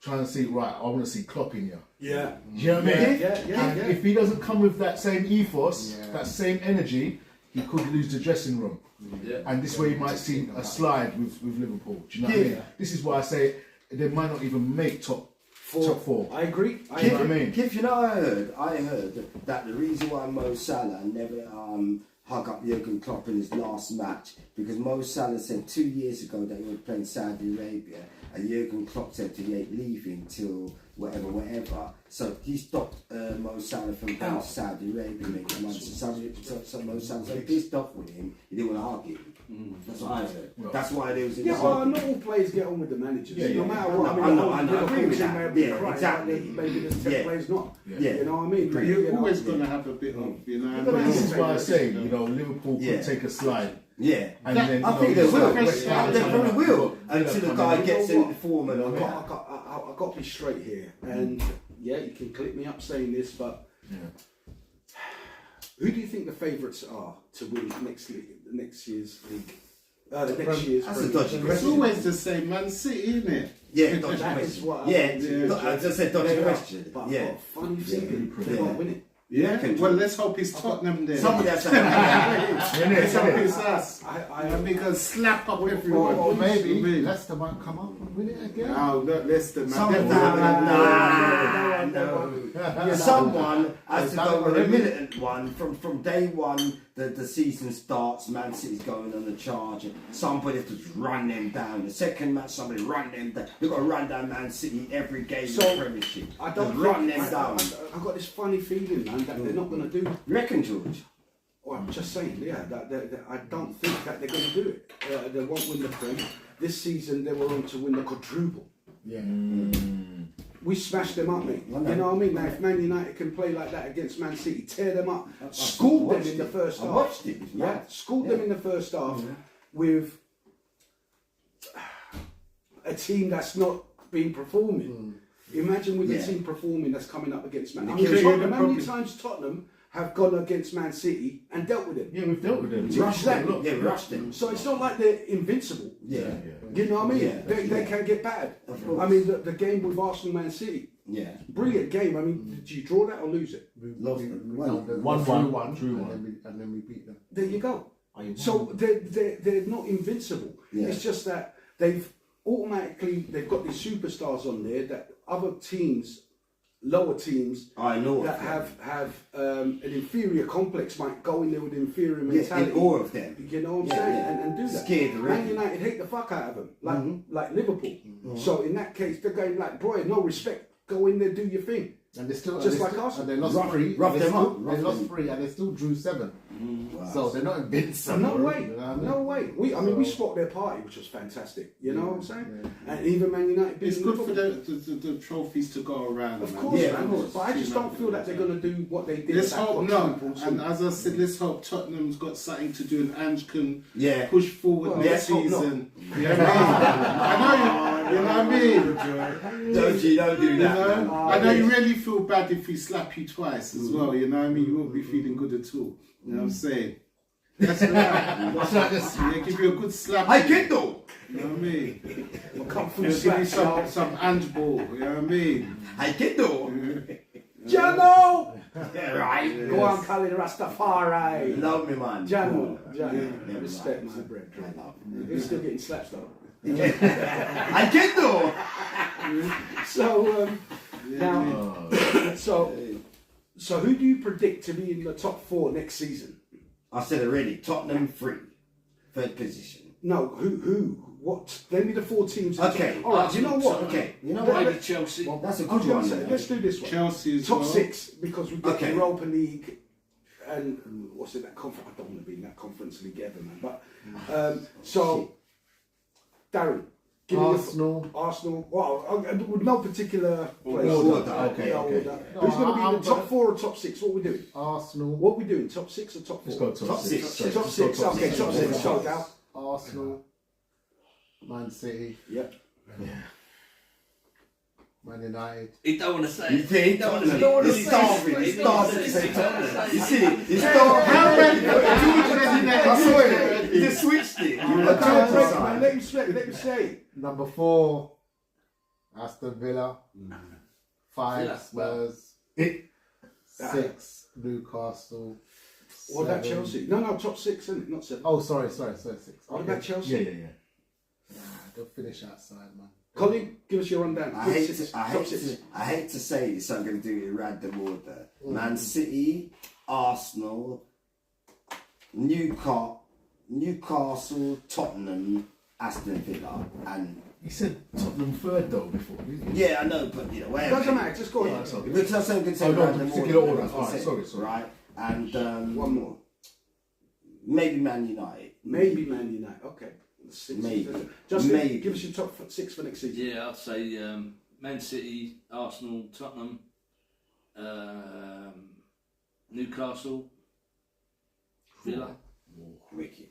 try and see, right, I want to see Klopp in here. Yeah. Do you know what I mean? Yeah. And if he doesn't come with that same ethos, that same energy, he could lose the dressing room. Yeah. And this way you might see a slide with Liverpool. Do you know what I mean? This is why I say they might not even make top four. I agree. You know what I mean? Kif, you know, I heard that the reason why Mo Salah never hug up Jurgen Klopp in his last match, because Mo Salah said 2 years ago that he was playing Saudi Arabia, and Jurgen Klopp said he ain't leaving till whatever. So he stopped Mo Salah from going to Saudi Arabia making money. So Mo Salah so pissed off with him, he didn't want to argue. That's what I heard. That's why there was. Well, not all players get on with the managers. No matter what. I agree with that. Yeah, exactly. Maybe there's 10 players not. Yeah. You know what I mean? You're always going to have a bit of, you know. But this is why I say, you know, Liverpool could take a slide. Yeah, and then, I think they will. They probably will will until the guy gets in the form and all that. I've got to be straight here, and you can clip me up saying this, but who do you think the favourites are to win next year's league? The next year's. That's a dodgy question. It's always the same, Man City, isn't it? Yeah, dodgy question. I just said dodgy question. But funny thing, they won't win it. Yeah, well, let's hope it's Tottenham then. Somebody has to have Let's hope it's us. And we can slap up everyone. Or maybe Leicester might come up and win it again. No, not Leicester, man. No. Someone has to go with a militant one. From day one, the season starts, Man City's going on the charge, and somebody has to run them down. The second match, somebody run them down. They've got to run down Man City every game in the Premiership. I don't run them down. I've got this funny feeling, man, that they're not going to do it. You reckon, George? Well, I'm just saying, that I don't think that they're going to do it. They won't win the Prem. This season, they were on to win the quadruple. Yeah. We smashed them up, mate. You know what I mean? Now, if Man United can play like that against Man City, tear them up, school them in the first half. I watched it. Yeah, school them in the first half with a team that's not been performing. Imagine with a team performing that's coming up against Man City. How many times Tottenham have gone against Man City and dealt with it? Yeah, we've dealt with them. Exactly. Rushed them. So it's not like they're invincible. Yeah. You know what I mean? They can get bad. I mean, the game with Arsenal Man City. Yeah. Brilliant game. I mean, did you draw that or lose it? Lost it. 1-1, and then we beat them. There you go. So they're not invincible. Yeah. It's just that they've got these superstars on there that other teams, lower teams, that have an inferior complex might go in there with inferior mentality. In awe of them. You know what I'm saying? And do that. Scared already. Man United hate the fuck out of them, like Liverpool. So in that case, they're going like, bro, no respect. Go in there, do your thing. And they still Just and they like still- Arsenal. and they lost Rough- 3. rough and they them still- up, rough They lost them. 3 and they still drew 7. Wow. So they're not invincible. No way, you know what I mean? no way. I mean, we So- spoiled their party, which was fantastic. You know what I'm saying? And even Man United. It's beating good for Liverpool. the trophies to go around. Of man. course, Yeah, man. of course. But I just don't feel that they're going to do what they did. Let's that hope got not. Liverpool And to- as I said, let's hope Tottenham's got something to do and Ange can Yeah. push forward Well, next let's hope not. season. You know what I mean? You know what I mean? Don't do You that. know? I know you really feel bad if we slap you twice as well. You know what I mean? You won't be feeling good at all. You know what I'm saying? That's right. Yeah, give you a good slap. Hey, Kindle! You know what I mean? We'll come Give through you slap, some Ange ball. You know what I mean? Hey, Kindle! Jano! Yeah, right. Go on, Khalid Rastafari. Love me, man. Jano. Yeah. Jano. Respect my bread. He's still getting slaps though. Hey, Kindle! So now, so who do you predict to be in the top 4 next season? I said already, Tottenham 3. Third position. No, who? What? Let me the 4 teams. Okay. All right. You know what? Okay. You know Let- what? Maybe Chelsea. That's a I good was going one. to say, let's do this one. Chelsea as Top well. 6 because we get Okay. the Europa League and what's it that conference? I don't want to be in that conference league ever, man. But so, Darren, give Arsenal. me your Arsenal. Well, with no particular place. Order. Okay, No okay. order. Who's going to be in I'm the top gonna- 4 or top 6? What are we doing? Arsenal. What are we doing? Top 6 or top 4? Let's go top six. six. Top 6. Okay, top 6. Go down. Arsenal. Man City. Yep. Man United. He don't want to say You it. see, He don't want to Tottenham. say it. He's starving. He's starving to say Tottenham. You see, he's How starving. many? I saw it. He just switched it. You Let were him say. Number 4. Aston Villa. 5. Villa. Spurs. It, 6. Newcastle. What about 7. Chelsea? No, top 6, isn't it? Not 7. Oh, sorry, 6. What about Chelsea? yeah. They'll finish outside, man. Colin, give us your rundown. I Top hate, six. to, I, Top hate six. to, I hate to say this, so I'm going to do it in random order. Man City, Arsenal, Newcastle, Tottenham, Aston Villa, and He said Tottenham 3rd though before, didn't he? yeah, I know, but you know, whatever. Doesn't matter, just go Yeah, on. that's okay. Because I'm saying, Oh, no, random particular order. that's what I Alright, said, sorry. Right, and One more. maybe Man United. Maybe Man United. Okay. 6. Maybe. Justin, Maybe. give us your top 6 for next season. Yeah, I'd say Man City, Arsenal, Tottenham, Newcastle, Villa, Wicked.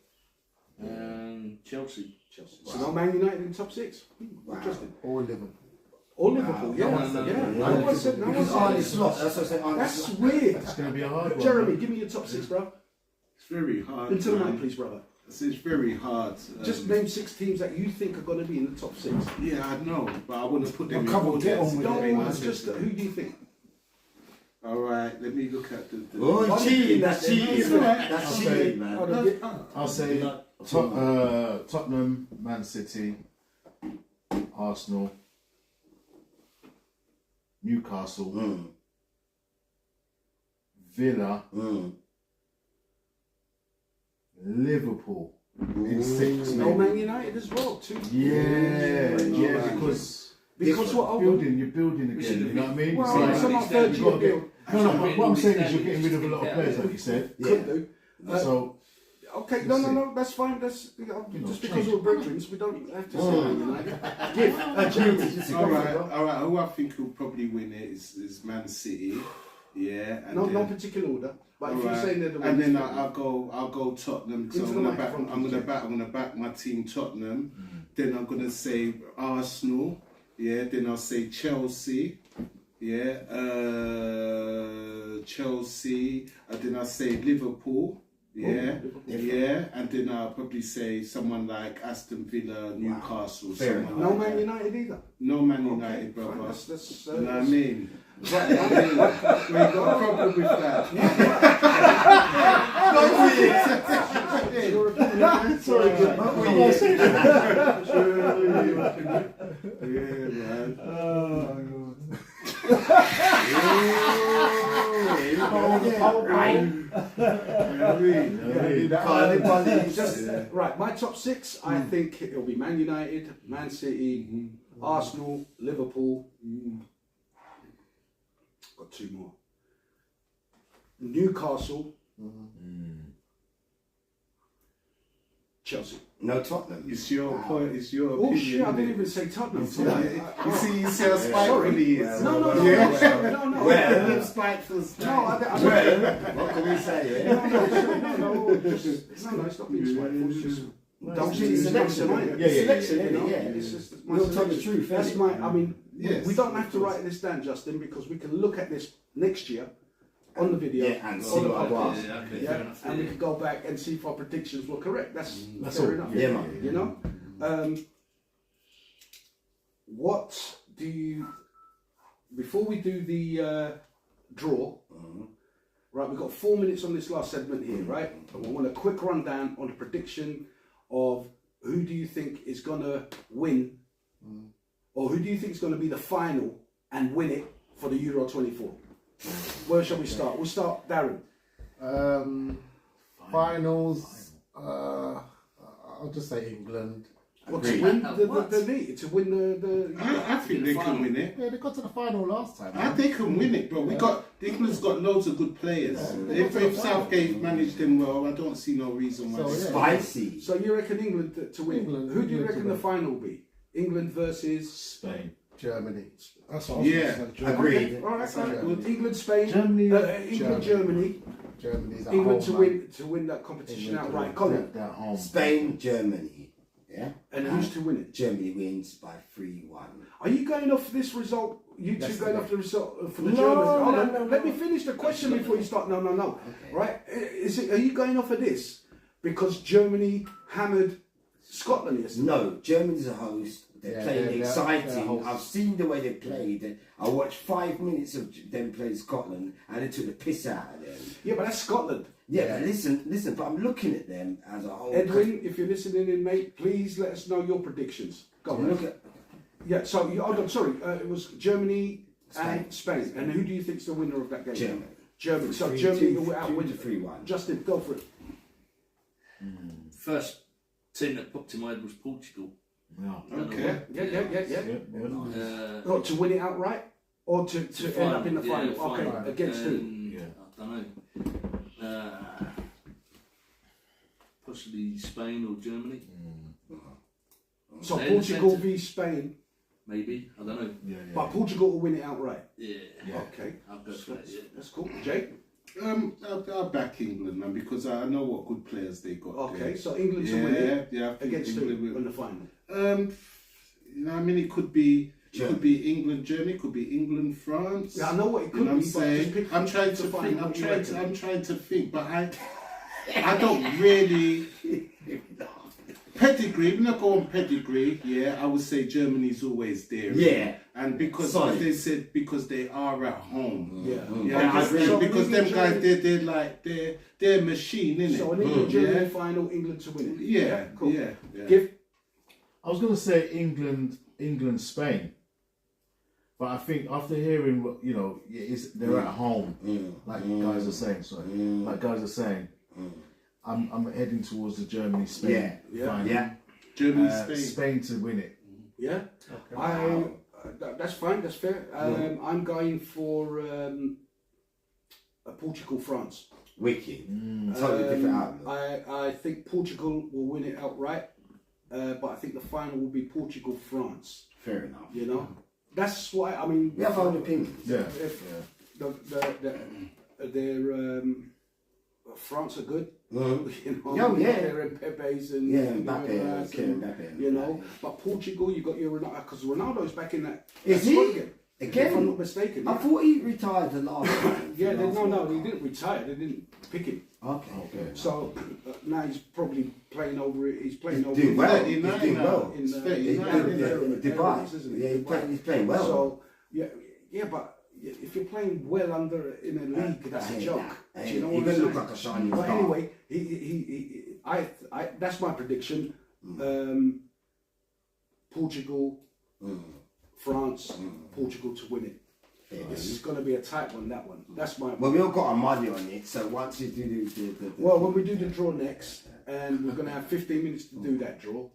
and Chelsea. Chelsea. So no Man United in top 6. Wow. Interesting. Or Liverpool. Or Liverpool. Yeah. No. No one said. No one Because Arne said. Slot, that's what I said. Arne That's Slot. weird. It's going to be a hard one. Jeremy, give me your top 6, bro. It's very hard. Into the man. mic, please, brother. It's very hard. Just name 6 teams that you think are going to be in the top 6. Yeah, I know, but I want to put them in come on, get order. on with No, it. it's just who do you think? All right, let me look at the. Oh, Why cheating, did you that's do that? cheating. No, That's Okay. cheating, man. Oh, get- I'll say Tottenham, Man City, Arsenal, Newcastle, Mm, Villa, mm. Liverpool in 6. No maybe. Man United as well, too. Yeah, Yeah. because what you're building We again. should You know what I mean? Well, So, it's on our like, third you year gotta get- build. No, but what I'm saying is you're getting rid of a lot of players, like you said. Could do. So Okay, no, that's fine. That's just because we're brethren, we don't have to say Man United. Give All right. Who I think will probably win it is Man City. Yeah, and no then, particular order. But if all you're right. saying they're the and winners, then I'll go Tottenham. So Into I'm the gonna microphone, I'm gonna back my team Tottenham. Then I'm gonna say Arsenal. Yeah. Then I'll say Chelsea. Yeah. Chelsea. And then I'll say Liverpool. Yeah. Yeah. And then I'll probably say someone like Aston Villa, Newcastle. Fair someone no like Man that. United either. No Man United, Fine, brother. that's, You know what I mean? right, We got a problem with that. Sorry, good. Yeah, man. Right, my top 6, I think it'll be Man United, Man City, Arsenal, Liverpool, got two more. Newcastle, Chelsea. No Tottenham. It's your point. It's your Oh opinion. shit! I didn't innit? even say Tottenham. You see how spiteful he is. No. Well, No. Well, spiteful. No, What can we say? Yeah? no, it's not being spiteful. It's just don't see the selection, mate. Yeah, yeah, Selection, yeah, innit? You know, Yeah. it's just my We'll tell the selection. truth. That's innit? my. I mean, Yes. we don't have to write this down, Justin, because we can look at this next year on the video. Yeah, and on see the what I podcast. was. Yeah, okay, Yeah, fair enough. and we can go back and see if our predictions were correct. That's That's fair all. enough. Yeah, man. You know, what do you? Before we do the draw, right? We've got 4 minutes on this last segment here, right? And we want a quick rundown on the prediction of who do you think is gonna win, or who do you think is gonna be the final and win it for the Euro 24? Where shall we start? We'll start, Darren. Finals. I'll just say England. What, to win the league? To win the I think they can win it. Yeah, they got to the final last time. They can win it, bro. England's got loads of good players. If Southgate managed them well, I don't see no reason why. So, they yeah. Spicy. So you reckon England to win? England- Who do you England to reckon the win. final will be? England versus Spain. Germany. That's what I was Yeah. gonna say, Germany. Agreed. Okay, all right, Germany. good. England, Spain, Germany. England, Germany. Germany's at England home, to win that competition England to outright. win. Colin, That home. Spain, Germany. Yeah. and who's to win it? Germany wins by 3-1. Are you going off this result? You two Yesterday. going off the result for the No, Germans? Hold no, on, no, let no. me finish the question before you start. No. Okay. Right? Is it? Are you going off of this because Germany hammered Scotland yesterday? No, Germany's a host. They're Yeah, playing they're exciting. hosts. I've seen the way they played. I watched 5 minutes of them playing Scotland and they took the piss out of them. Yeah, but that's Scotland. Yeah, but listen, but I'm looking at them as a whole. Edwin, if you're listening in, mate, please let us know your predictions. Go on. Look at Yeah, so I'm sorry, it was Germany and Spain. And who do you think's the winner of that game? Germany. Germany. So 3-2, Germany will 2 outwin to 3-1. Justin, go for it. First team that popped in my head was Portugal. Yeah. Okay. Yeah. Or to win it outright, or to end up in the final. Okay, against who? Yeah. I don't know. Possibly Spain or Germany. So They're Portugal centre. v Spain, Maybe. I don't know. but Portugal will win it outright. Yeah. Okay, I'll go for that, yeah. that's cool. Jake? I'll back England, man, because I know what good players they got. Okay, there. so England to win it Yeah, I think against who England will- in the final? You know, I mean, it could be England, Germany, it could be England, France. Yeah, I know what it You could know what be, I'm but saying? just pick I'm trying to find think. out what you reckon. I'm trying to think, but I don't really pedigree. We're not going pedigree. Yeah, I would say Germany's always there. Yeah. and because Solid. they said because they are at home. Yeah. Yeah, I agree. because So them England, guys, Germany- they're a machine, innit? So an England Germany Yeah. final, England to win it. Yeah, cool. yeah. Give I was going to say England, Spain. But I think after hearing what they're at home, like guys are saying. Sorry, like guys are saying. I'm heading towards the Germany, Spain. Yeah. Germany, Spain. Spain to win it. Yeah, that's fine. That's fair. I'm going for Portugal, France. Wicked. Totally different outlook. I think Portugal will win it outright, but I think the final will be Portugal, France. Fair enough. You know, that's why. I mean, We have our own opinions. Yeah. if their France are good. You know, Yeah, yeah. They're Pepe's and Yeah, you know, Mbappe, and, Mbappe. you know. But Portugal, you got your Ronaldo because Ronaldo's back in that. Is that he? squad again? Again? If I'm not mistaken. I Yeah, thought he retired the last time. yeah he didn't retire. They didn't pick him. Okay. So now he's probably playing over. He's playing over. doing well. He's He's doing well. In He's the, 39 in now. Paradise, isn't he? Yeah, he's playing well. So yeah, but if you're playing well under in a league, that's a joke. Do you know He what I'm doesn't saying? look like a shining But star. anyway, I that's my prediction. Portugal, France, Portugal to win it. This is going to be a tight one. That one. That's my. Well, we all got our money on it, so once you do the Well, when we do the draw next, and we're going to have 15 minutes to do that draw,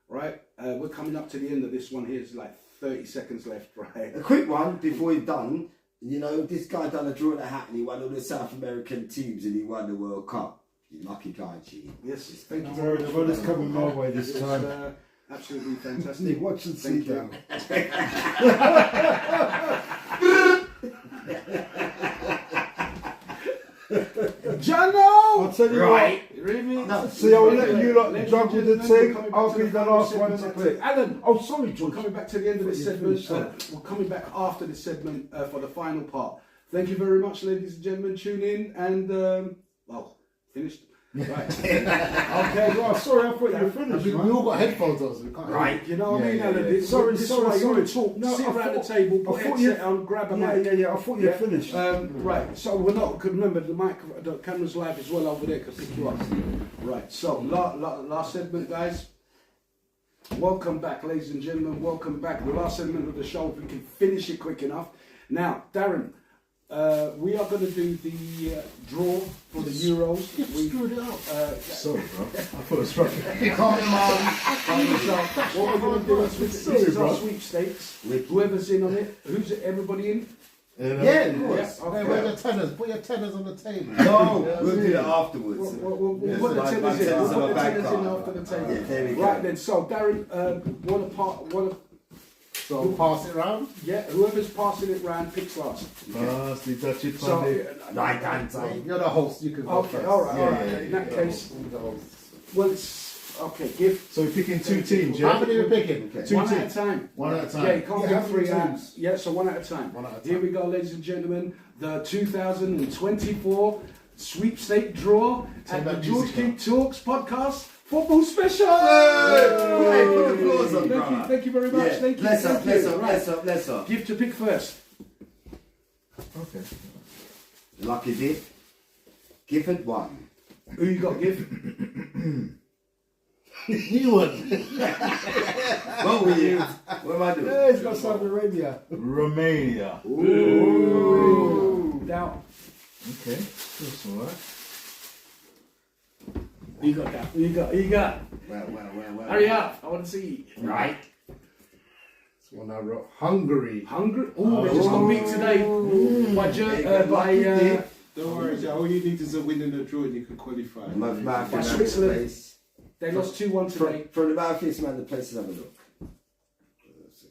right? We're coming up to the end of this one here. It's like 30 seconds left, right? a quick one before you're done. You know, this guy done a draw in a hat and he won all the South American teams and he won the World Cup. You lucky guy, G. Yes, thank you No, very the much. one for is that. coming my way this It was, time. absolutely fantastic. Nick, watch and see Thank you. down. Jano! I'll tell you Right. No, See how we let you lot ladies jump and with the gentlemen, we're thing? coming back I'll to be the final last one to segment. click. Alan, Oh, sorry, we're George. coming back to the end of this You segment. finished that. We're coming back after this segment for the final part. Thank you very much, ladies and gentlemen. Tune in and, well, finished. Right. Okay, well, sorry, I thought you were finished, We man. all got headphones on, so we can't. Right. You know what I mean, Yeah, Alan? yeah. This- Sorry, this is sorry, why you sorry. want to talk. No, Sit I around the thought- table, I put thought headset you- on, grab a Yeah, mic. yeah. I thought you were finished. Right, so we're not, because remember the camera's live as well over there, can pick you up. Right, so last segment, guys. Welcome back, ladies and gentlemen. Welcome back. The last segment of the show, if we can finish it quick enough. Now, Darren, we are going to do the draw for the Euros. You We, screwed it up. Sorry, bro. I thought it was right. what we're going to do is this Sorry, is our bro. sweepstakes. Whoever's in on it, who's it? Everybody in? Yeah, of course. Yeah, okay. Where are your tenors? Put your tenors on the table. No, we'll do that afterwards. We'll Yes, put the my tennis in. tennis We'll on put the my back tennis in card. after the table. Yeah, there we go. Right then, so Darren, So pass it round. whoever's passing it round picks last. Pass the Dutchy So, Pundy. Right hand side. You're the host. You can go okay, first. all right, all Yeah, right. yeah, In that yeah. case, You're the host. well, it's okay. Give So we're picking two teams, How yeah? many are we picking? Okay. Two one at a teams. time. One at a time. Yeah, you can't Yeah, pick how many three out. teams? Yeah, so one at a time. One at a Here time. we go, ladies and gentlemen. The 2024 sweepstake draw Turn at the that George music King up. Talks podcast football special. Hey, put applause on, Thank you, brother. thank you very much. Yeah. Thank you. Bless up, thank bless you. up, Right. bless up, bless up. Give to pick first. Okay. Lucky dip. Gifford one. Who you got, Give? New one. What were you? What am I doing? Yeah, he's got Saudi Arabia. Romania. Ooh. Now, Okay. That's all right. who you got, Gav? Who you got? Who you got? Well. Hurry up! I want to see. Right. This one I wrote. Hungary. Hungry? Oh, they just got beat today by Don't worry, Jack. All you need is a win and a draw and you can qualify. Mouth By man the Switzerland. place. They lost 2-1 today. From the mouthpiece man the place, have a look.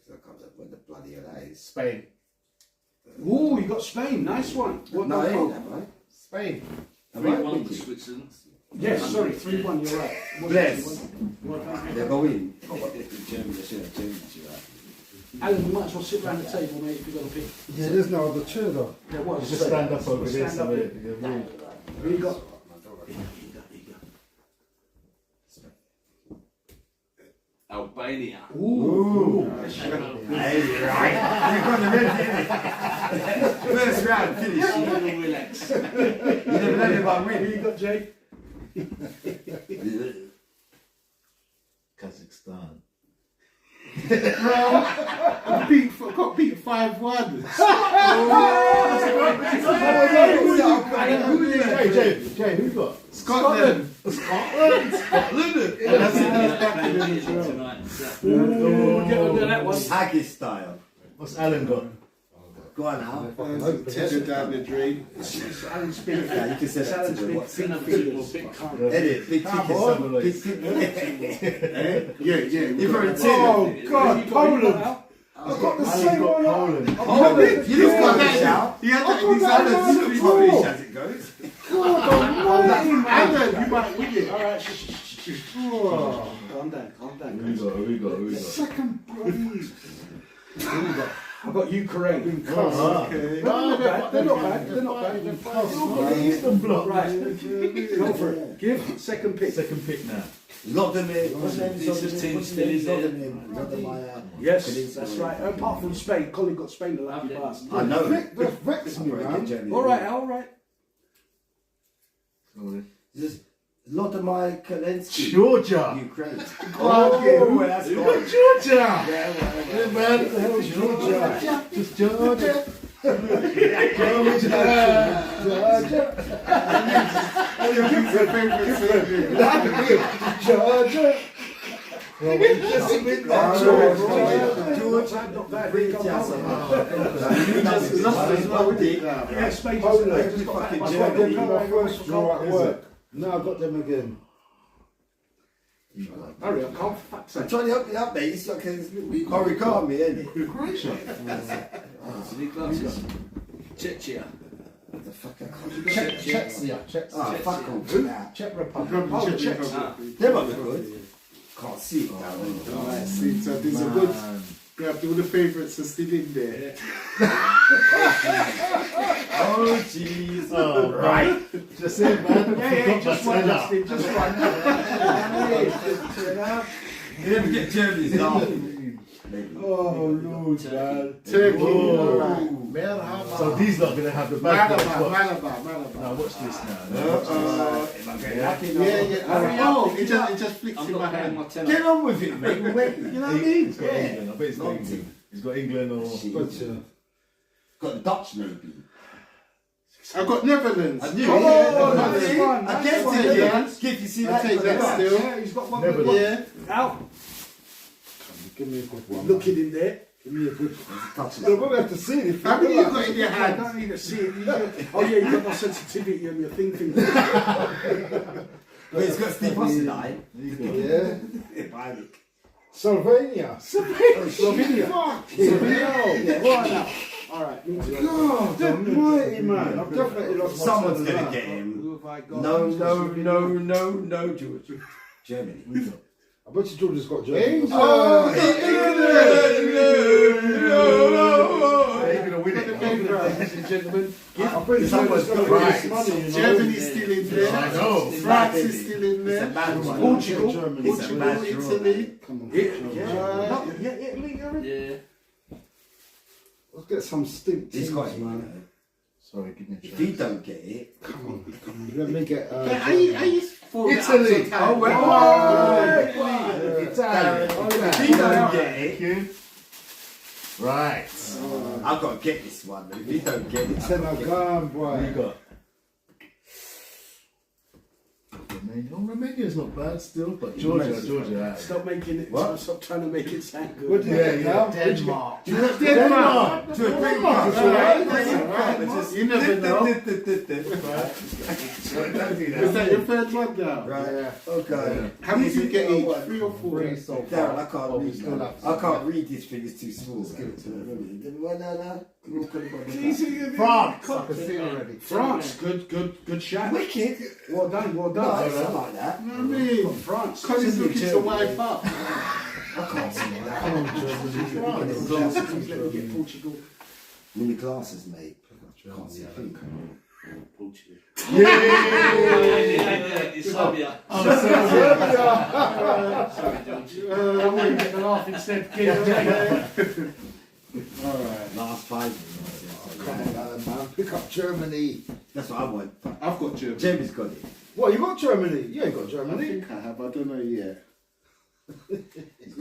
That comes up with the bloody hell that is. Spain. Ooh, you got Spain. Nice one. What No, I about- ain't that, right? Spain. Am I 3-1 with to you? Switzerland. Yes, sorry, 3-1. You're right. Bless. What- They're going. Germany, I should have changed you. Alan, you might as well sit round the table, mate, if you've got a pick. Yeah, there's no other chair though. There was. Just stand up over there. Stand up. So you're rude. Who you got? Albania. Ooh. Hey, right. You've got the red First round finish. Little relax. You never know about Who winning. you got, Jay? Kazakhstan. Got beat 5-1. Jay, who you got? Scotland. Scotland. That's it. Tonight. Ooh, get under that one. Haggis style. What's Alan got? Go on now. Tether down the drain. Alan's big. Yeah, you can say that to Alan's the big. WhatsApp. Big Another fingers. big Can't- Edit. Big Come tickets. on. Big tickets. Yeah. You've got a tin. Oh God, Who you Poland. got? I've got the Alan same got one. Poland. Poland. You look like that now. He had I've that got these that others. one Three as well. rubbish. As it goes. Alan, you might win it. All right, shh. Oh, Calm down, calm down. Who we got? second bloody. I've got Ukraine. Ah. Okay. They're not bad. They're not bad. They're not bad. Eastern Bloc. Right, go for it. Give second pick. Second pick now. Lodemir. What's his name? Decent team still in there. Lodemir. Yes, that's right. Apart from Spain, Colin got Spain the lucky bastard. I know. That's vexed me, man. All right, all right. Just Lodemir Zelensky. Georgia. Ukraine. Oh, that's Georgia. Yeah, Man, what the hell is Georgia? Just Georgia. Georgia. George, not bad. Bridge, Come yes. on. You just lost as well, Dick. Yeah, space. Poland, I just got fucking back. Germany. my first draw at work. No, I got them again. Hurry up, Carl. Fuck's I'm sake. trying to help you out, mate. It's like origami, isn't it? Croatia. So new glasses. Czechia. What the fuck? I Czechia. Oh, fuck off. Czech Republic. Oh, the Czechs. Them are good. Can't see it now. Alright, see, so there's a good. Grabbed all the favourites are still in there. Oh, jeez. Oh, Right. Just it, man. Yeah, Forgot just my one, turn up. Steve, just one. You never get Germany's laugh. Oh, Lord, man. Turkey. Whoa. Alright. Merhaba. So these not gonna have the bad boys. Watch. Malabar. Now watch this now. Yeah. Oh, it just flicks I'm in my not paying hand. my tenner. Get on with it, mate. We're waiting. You know what I mean? He's got England. I bet he's got England. He's got England or. Got the Dutch, maybe. I've got Netherlands. I knew Oh, it. that's fun, I that's guess fun. it, yeah. Skip, you see I'll that? take that Dutch. still. Yeah, he's got one. Never Good Yeah. one. Out. Give me a good one. Looking in there. Give me a good Touch Well, it. we'll have to see it. How many you got in your I hand? don't need to see it. Oh yeah, you've got no sensitivity on your thing. Wait, it's got Steve Austin eye. Yeah. Panic. Slovenia. Slovenia. Slovenia. Right now. All right. me too. God almighty, man. I've definitely lost my Someone's turn gonna now. get him. Who have I got? No, George. Germany. I bet you George has got Germany. Oh, They're gonna win it. Ladies and gentlemen, I think Someone's Germany's going to got win right. this money, you know. Germany's still in I there. know. France is still in It's a there. bad one. Portugal. Germany. It's a bad draw. Italy. Come on. yeah, Italy, you're in. Yeah. Let's get some stink He's teams, got it, man. Sorry, give me a If chance. you don't get it, Come on. Let me get. Are you for Italy. Oh, well. Italian. if you don't get it, Thank you. Right. I've got to get this one. But if you don't get it, I've got to get it. Senegal, What you boy. got? Romania. Oh, Romania's not bad still, but Georgia. Stop making it. What? Stop trying to make it sound good. What do you get now? Denmark. Denmark. Denmark. To a great Alright, part. You never know. Don't do that. Is that your third one now? Right. Okay. How many do you get each? 3 or 4? Three so far. Darren, I can't But we read. still Now. have I can't read this thing. It's too small. Give it to me. France. I can see already. France, good shot. Wicked. Well done. No, it's not like that. I mean, France. Colin's looking to wipe up. I can't see that. Please let me get Portugal. Mini glasses, mate. Can't see a thing. Portugal. Yeah. It's Serbia. Sorry, George. I want to get the laugh instead. Alright. Last 5 Come on, man. Pick up Germany. That's what I want. I've got Germany. Jamie's got it. What, you got Germany? You ain't got I Germany. think I have. I don't know yet. You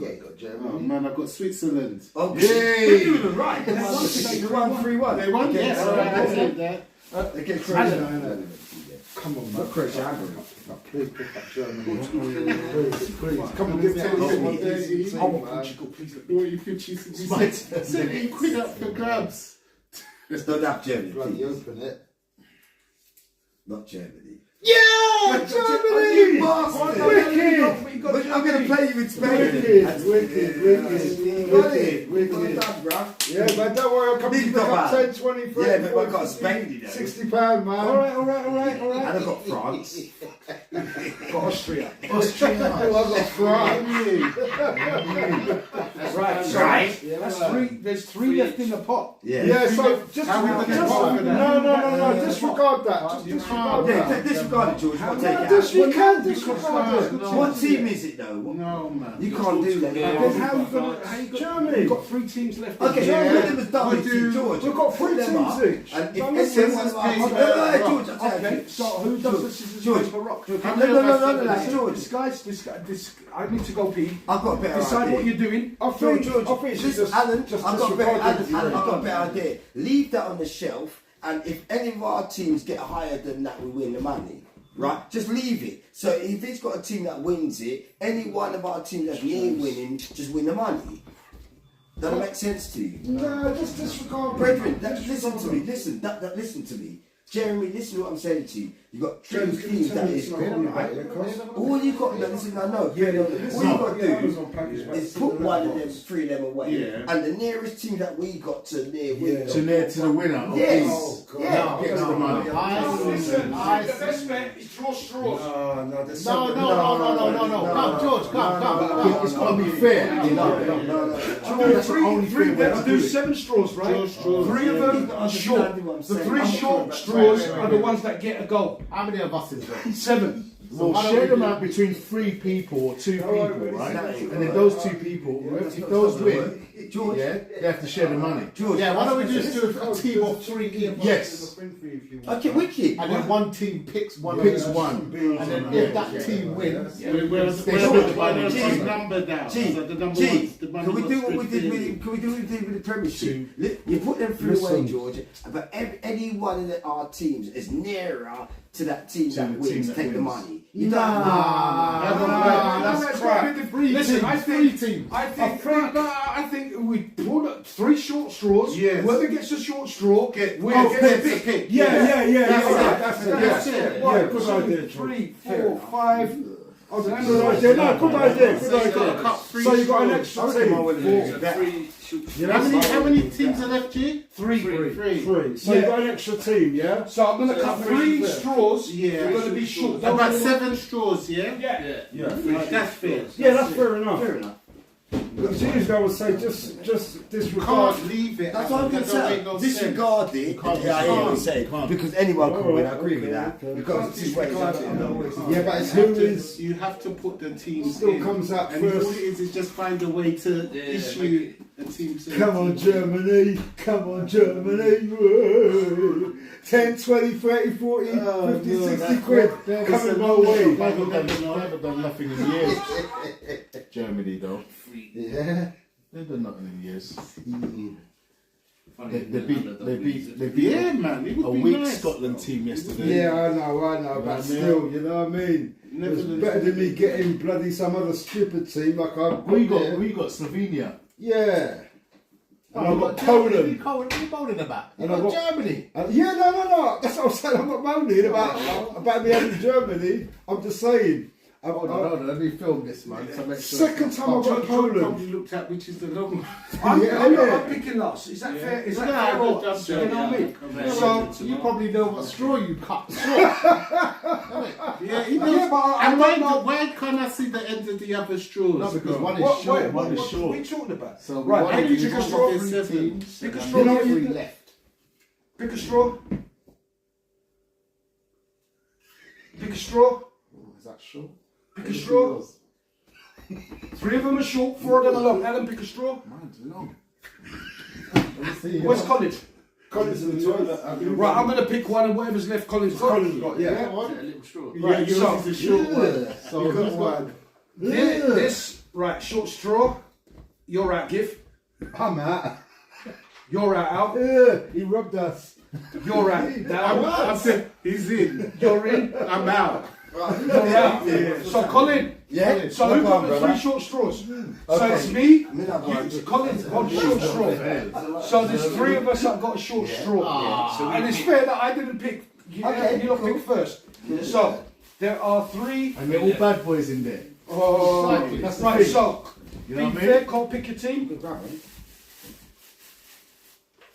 ain't got Oh Germany. man, I've got Switzerland. Oh, Yay. they're doing it right. They won 3-1. They won? Yes, alright, I said that. Against Ireland. Come on, man. Croatia. Please pick up Germany. Please. Come on, give me a Tell good me one. what they Easy do. team, I want man. Portugal. Please let me. What you think she's £7 up for grabs? Don't have Germany, Bloody please. open it. Not Germany. Yeah, Germany! You bastard! Wicked. I'm going to play you in Spain. Wicked. Got it. Well Wicked. done, bruh. Yeah, man, don't worry, I'll come to Big pick up top 10, 20, 30, Yeah, but I've got 40, Spain, you know. £60, man. All right. And I've got France. Got Austria. Oh, I've got France. Right. That's three. There's three left in the pot. Yeah, so just How we gonna just- vote for that? no, disregard that. Just disregard Yeah, that. disregard it, George. I'll take it You out. can disregard it. What team is it, though? No, man. You can't do that. Then how you gonna? How you got? Germany. You've got 3 teams left. Okay, Yeah. when it was done with George, We've got 3 put them teams up, each. And if Don't anyone listen. was George, I'll tell Okay, you. so who does the scissors George. paper rock? No, George. This guy. I need to go pee. I've got a better Decide idea. what you're doing. I think George, I think listen, just Alan, just I've got a better, disregard it. Alan, I've got a better idea. Leave that on the shelf, and if any of our teams get higher than that, we win the money. right? Just leave it. So if it's got a team that wins it, any one of our teams that's near winning, just win the money. Does that make sense to you? No, just disregard. Brethren, listen to me. Listen to me. Jeremy, listen to what I'm saying to you. You got two teams that is all you got. No, listen, I know. All you got to do is put one of them, three of them away, and the nearest team that we got to near winner. To the winner. Yes. Oh, yeah. Gets the money. The best bet is draw straws. No. Come, George, come. It's got to be fair. No. Three bets do 7 straws, right? 3 of them are short. The 3 short straws are the ones that get a goal. How many of us is there? 7. We'll share them out between 3 people or 2 people, right? And then those 2 people, if those win, they have to share the money. Yeah, why don't we just do a team of 3 each? Yes. Okay, wicked. And then one team picks one. And then if that team wins, Whereas they split by the the money. number down. Gee, So the number Gee, ones, the money can we was do what we split did fairly. with the Premiership? You put them through away, George, but any one of our teams is nearer to that team To that the wins, team that take the wins. money. You don't That's crap. Listen, I think we put 3 short straws. Yes. Whoever gets a short straw, Gets gets a pick. Yeah. That's it. Yeah, good idea. 3, 4, 5. Good idea. No, good idea. So you've got to cut 3 So you got an straws. extra team. How many teams are left, G? 3. 3. So you got an extra team, yeah? So I'm going to cut 3 straws. Yeah. They're going to be short. About 7 straws, yeah? Yeah. Right, that's fair. Yeah, that's fair enough. Fair enough. But usually I would say just disregard. Can't leave it. That's what I'm going to say. Disregard it. Yeah, I hear what you're saying. Because anyone can win. I agree with that. Because it's 2 ways. Yeah, but it's who is You have to put the teams still in. comes out And all first. it is just find a way to issue a team. Come on, Germany. Come on, Germany. Whoa. 10, 20, 30, 40, 50, 60 quid. Coming my way. They haven't done nothing in years. Germany, though. Yeah. They've done nothing in years. Funny, They beat Yeah, man. It a would be weak nice. Scotland team yesterday. Yeah, I know, but still, you know what I mean? It's better than me getting bloody some other stupid team like I've We got got there. Slovenia. Yeah. And I've got Germany. Poland. What are you moaning about? You And I've got got- Germany. Yeah, no. That's what I'm saying. I'm not moaning about me having Germany. I'm just saying. Hold on. Let me film this, man. So make sure. Second time I've got John Poland. probably looked at which is the long one. I'm picking last. Is that fair? Is that fair? Or what? You know what I mean? So you probably know what straw you cut. Yeah, he knows. but I And don't know. why can't I see the end of the other straws? No, because one is What short. are is short. we talking about? So Right, one I need is to pick a short. straw. There's 7. Teams. Pick a and straw. then You know, three you- left. Pick a straw. Pick a straw. Is that short? Pick a straw. 3 of them are short, 4 of them are long. Alan, pick a straw. Mine's long. Let me see. Where's Collins? Collins in the toilet. Right, I'm going to pick one and whatever's left, Collins got. Collins got, yeah. Yeah, A one. little straw. Right, yours so is a short one. So You got who's got- one. this, right, short straw. You're out, Giff. I'm out. You're out, Al. Yeah, he robbed us. You're out, Down. I said, he's in. You're in. I'm out. You're out. So, Colin. Yeah. So, who got the 3 short straws? So, it's me, Colin's got a short straw. So, there's 3 of us that got a short straw. And it's fair that I didn't pick. You lot pick first. So, there are 3. And they're all bad boys in there. Oh, That's the right, thing. so, You know be what I mean? fair, Cole, pick your team.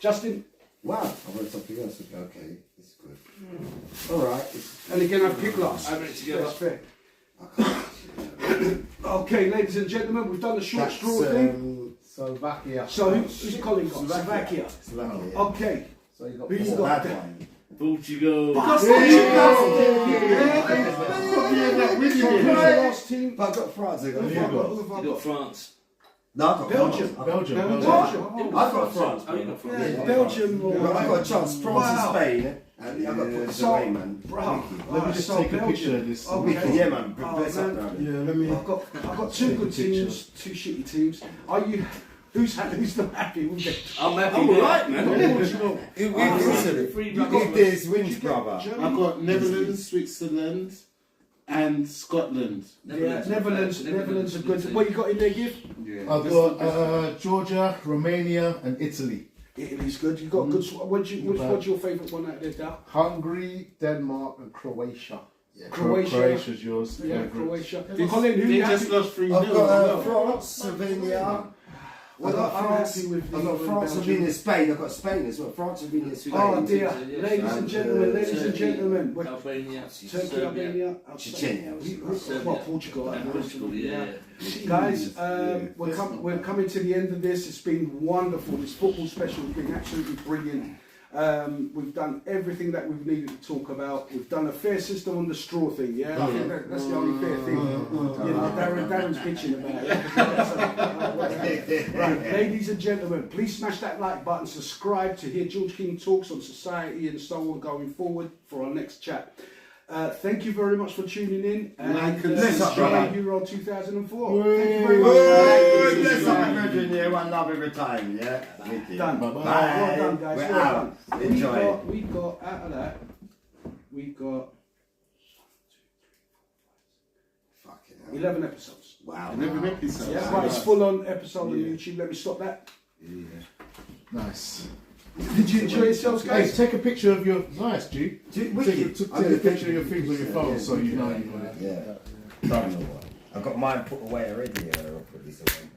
Justin, Wow, I wrote something else. Okay, this is good. Alright. and again, I've picked last. Average together. That's fair. Okay, ladies and gentlemen, we've done the short That's, straw thing. Slovakia. So, who's Colin got? Slovakia. Okay. So you got Who's four. got? Portugal. Last team. But I've got France. I've got You got France. No, I've got Belgium. Belgium. Belgium. I've got France. Oh, you got France. Yeah, Belgium. Well, I've got a chance. France Wow. and Spain. And I've got to put this So- away, man. Bro, Let me just take a picture of this. Okay. Yeah, man. Oh, Bless up, man. man. Yeah, let me. I've got 2 good teams, 2 shitty teams. Are you Who's not happy with it? I'm happy. I'm now. alright, man. If there's wins, brother. I've got Netherlands, Switzerland, and Scotland. Yeah, Netherlands are good. What you got in there, Giv? Yeah. I've got Georgia, Romania, and Italy. Italy's good. You got good. What's your favourite one out there, Dal? Hungary, Denmark, and Croatia. Yeah, Croatia. Croatia's yours. Yeah, favourite. Croatia. This- Colin, who they you just happy? lost 3-0. I've got France, Slovenia. Well, I've got I'm France, happy with I've the got France, Belgium. Slovenia, Spain. I've got Spain as well. France, Slovenia, Spain. Oh dear, Yeah, ladies and gentlemen, Albania, Turkey, Serbia, Albania, Chechnya. well, Portugal, and Portugal. Yeah. Guys, we're coming to the end of this. It's been wonderful. This football special has been absolutely brilliant. We've done everything that we've needed to talk about. We've done a fair system on the straw thing. Yeah, I think that's the only fair thing. You know, Darren's bitching about it. Right, ladies and gentlemen, please smash that like button. Subscribe to hear George King talks on society and so on going forward for our next chat. Thank you very much for tuning in. And Like and let's subscribe. Euro 2004. Thank you very much. Bless up my brethren, yeah, one love every time, yeah. Thank you. Done. Bye-bye. Well done, guys. We're Well out. done. Enjoy. We got out of that. We got Fucking hell. 11 episodes. Wow. 11 episodes. Yeah, right. It's full on episode on YouTube. Let me stop that. Nice. Did you enjoy yourselves, Hey, guys? take a picture of your nice, G. Wicked. Take a picture of your things on your phone so you know you got it. Yeah. I've got mine put away already. I'll put this away.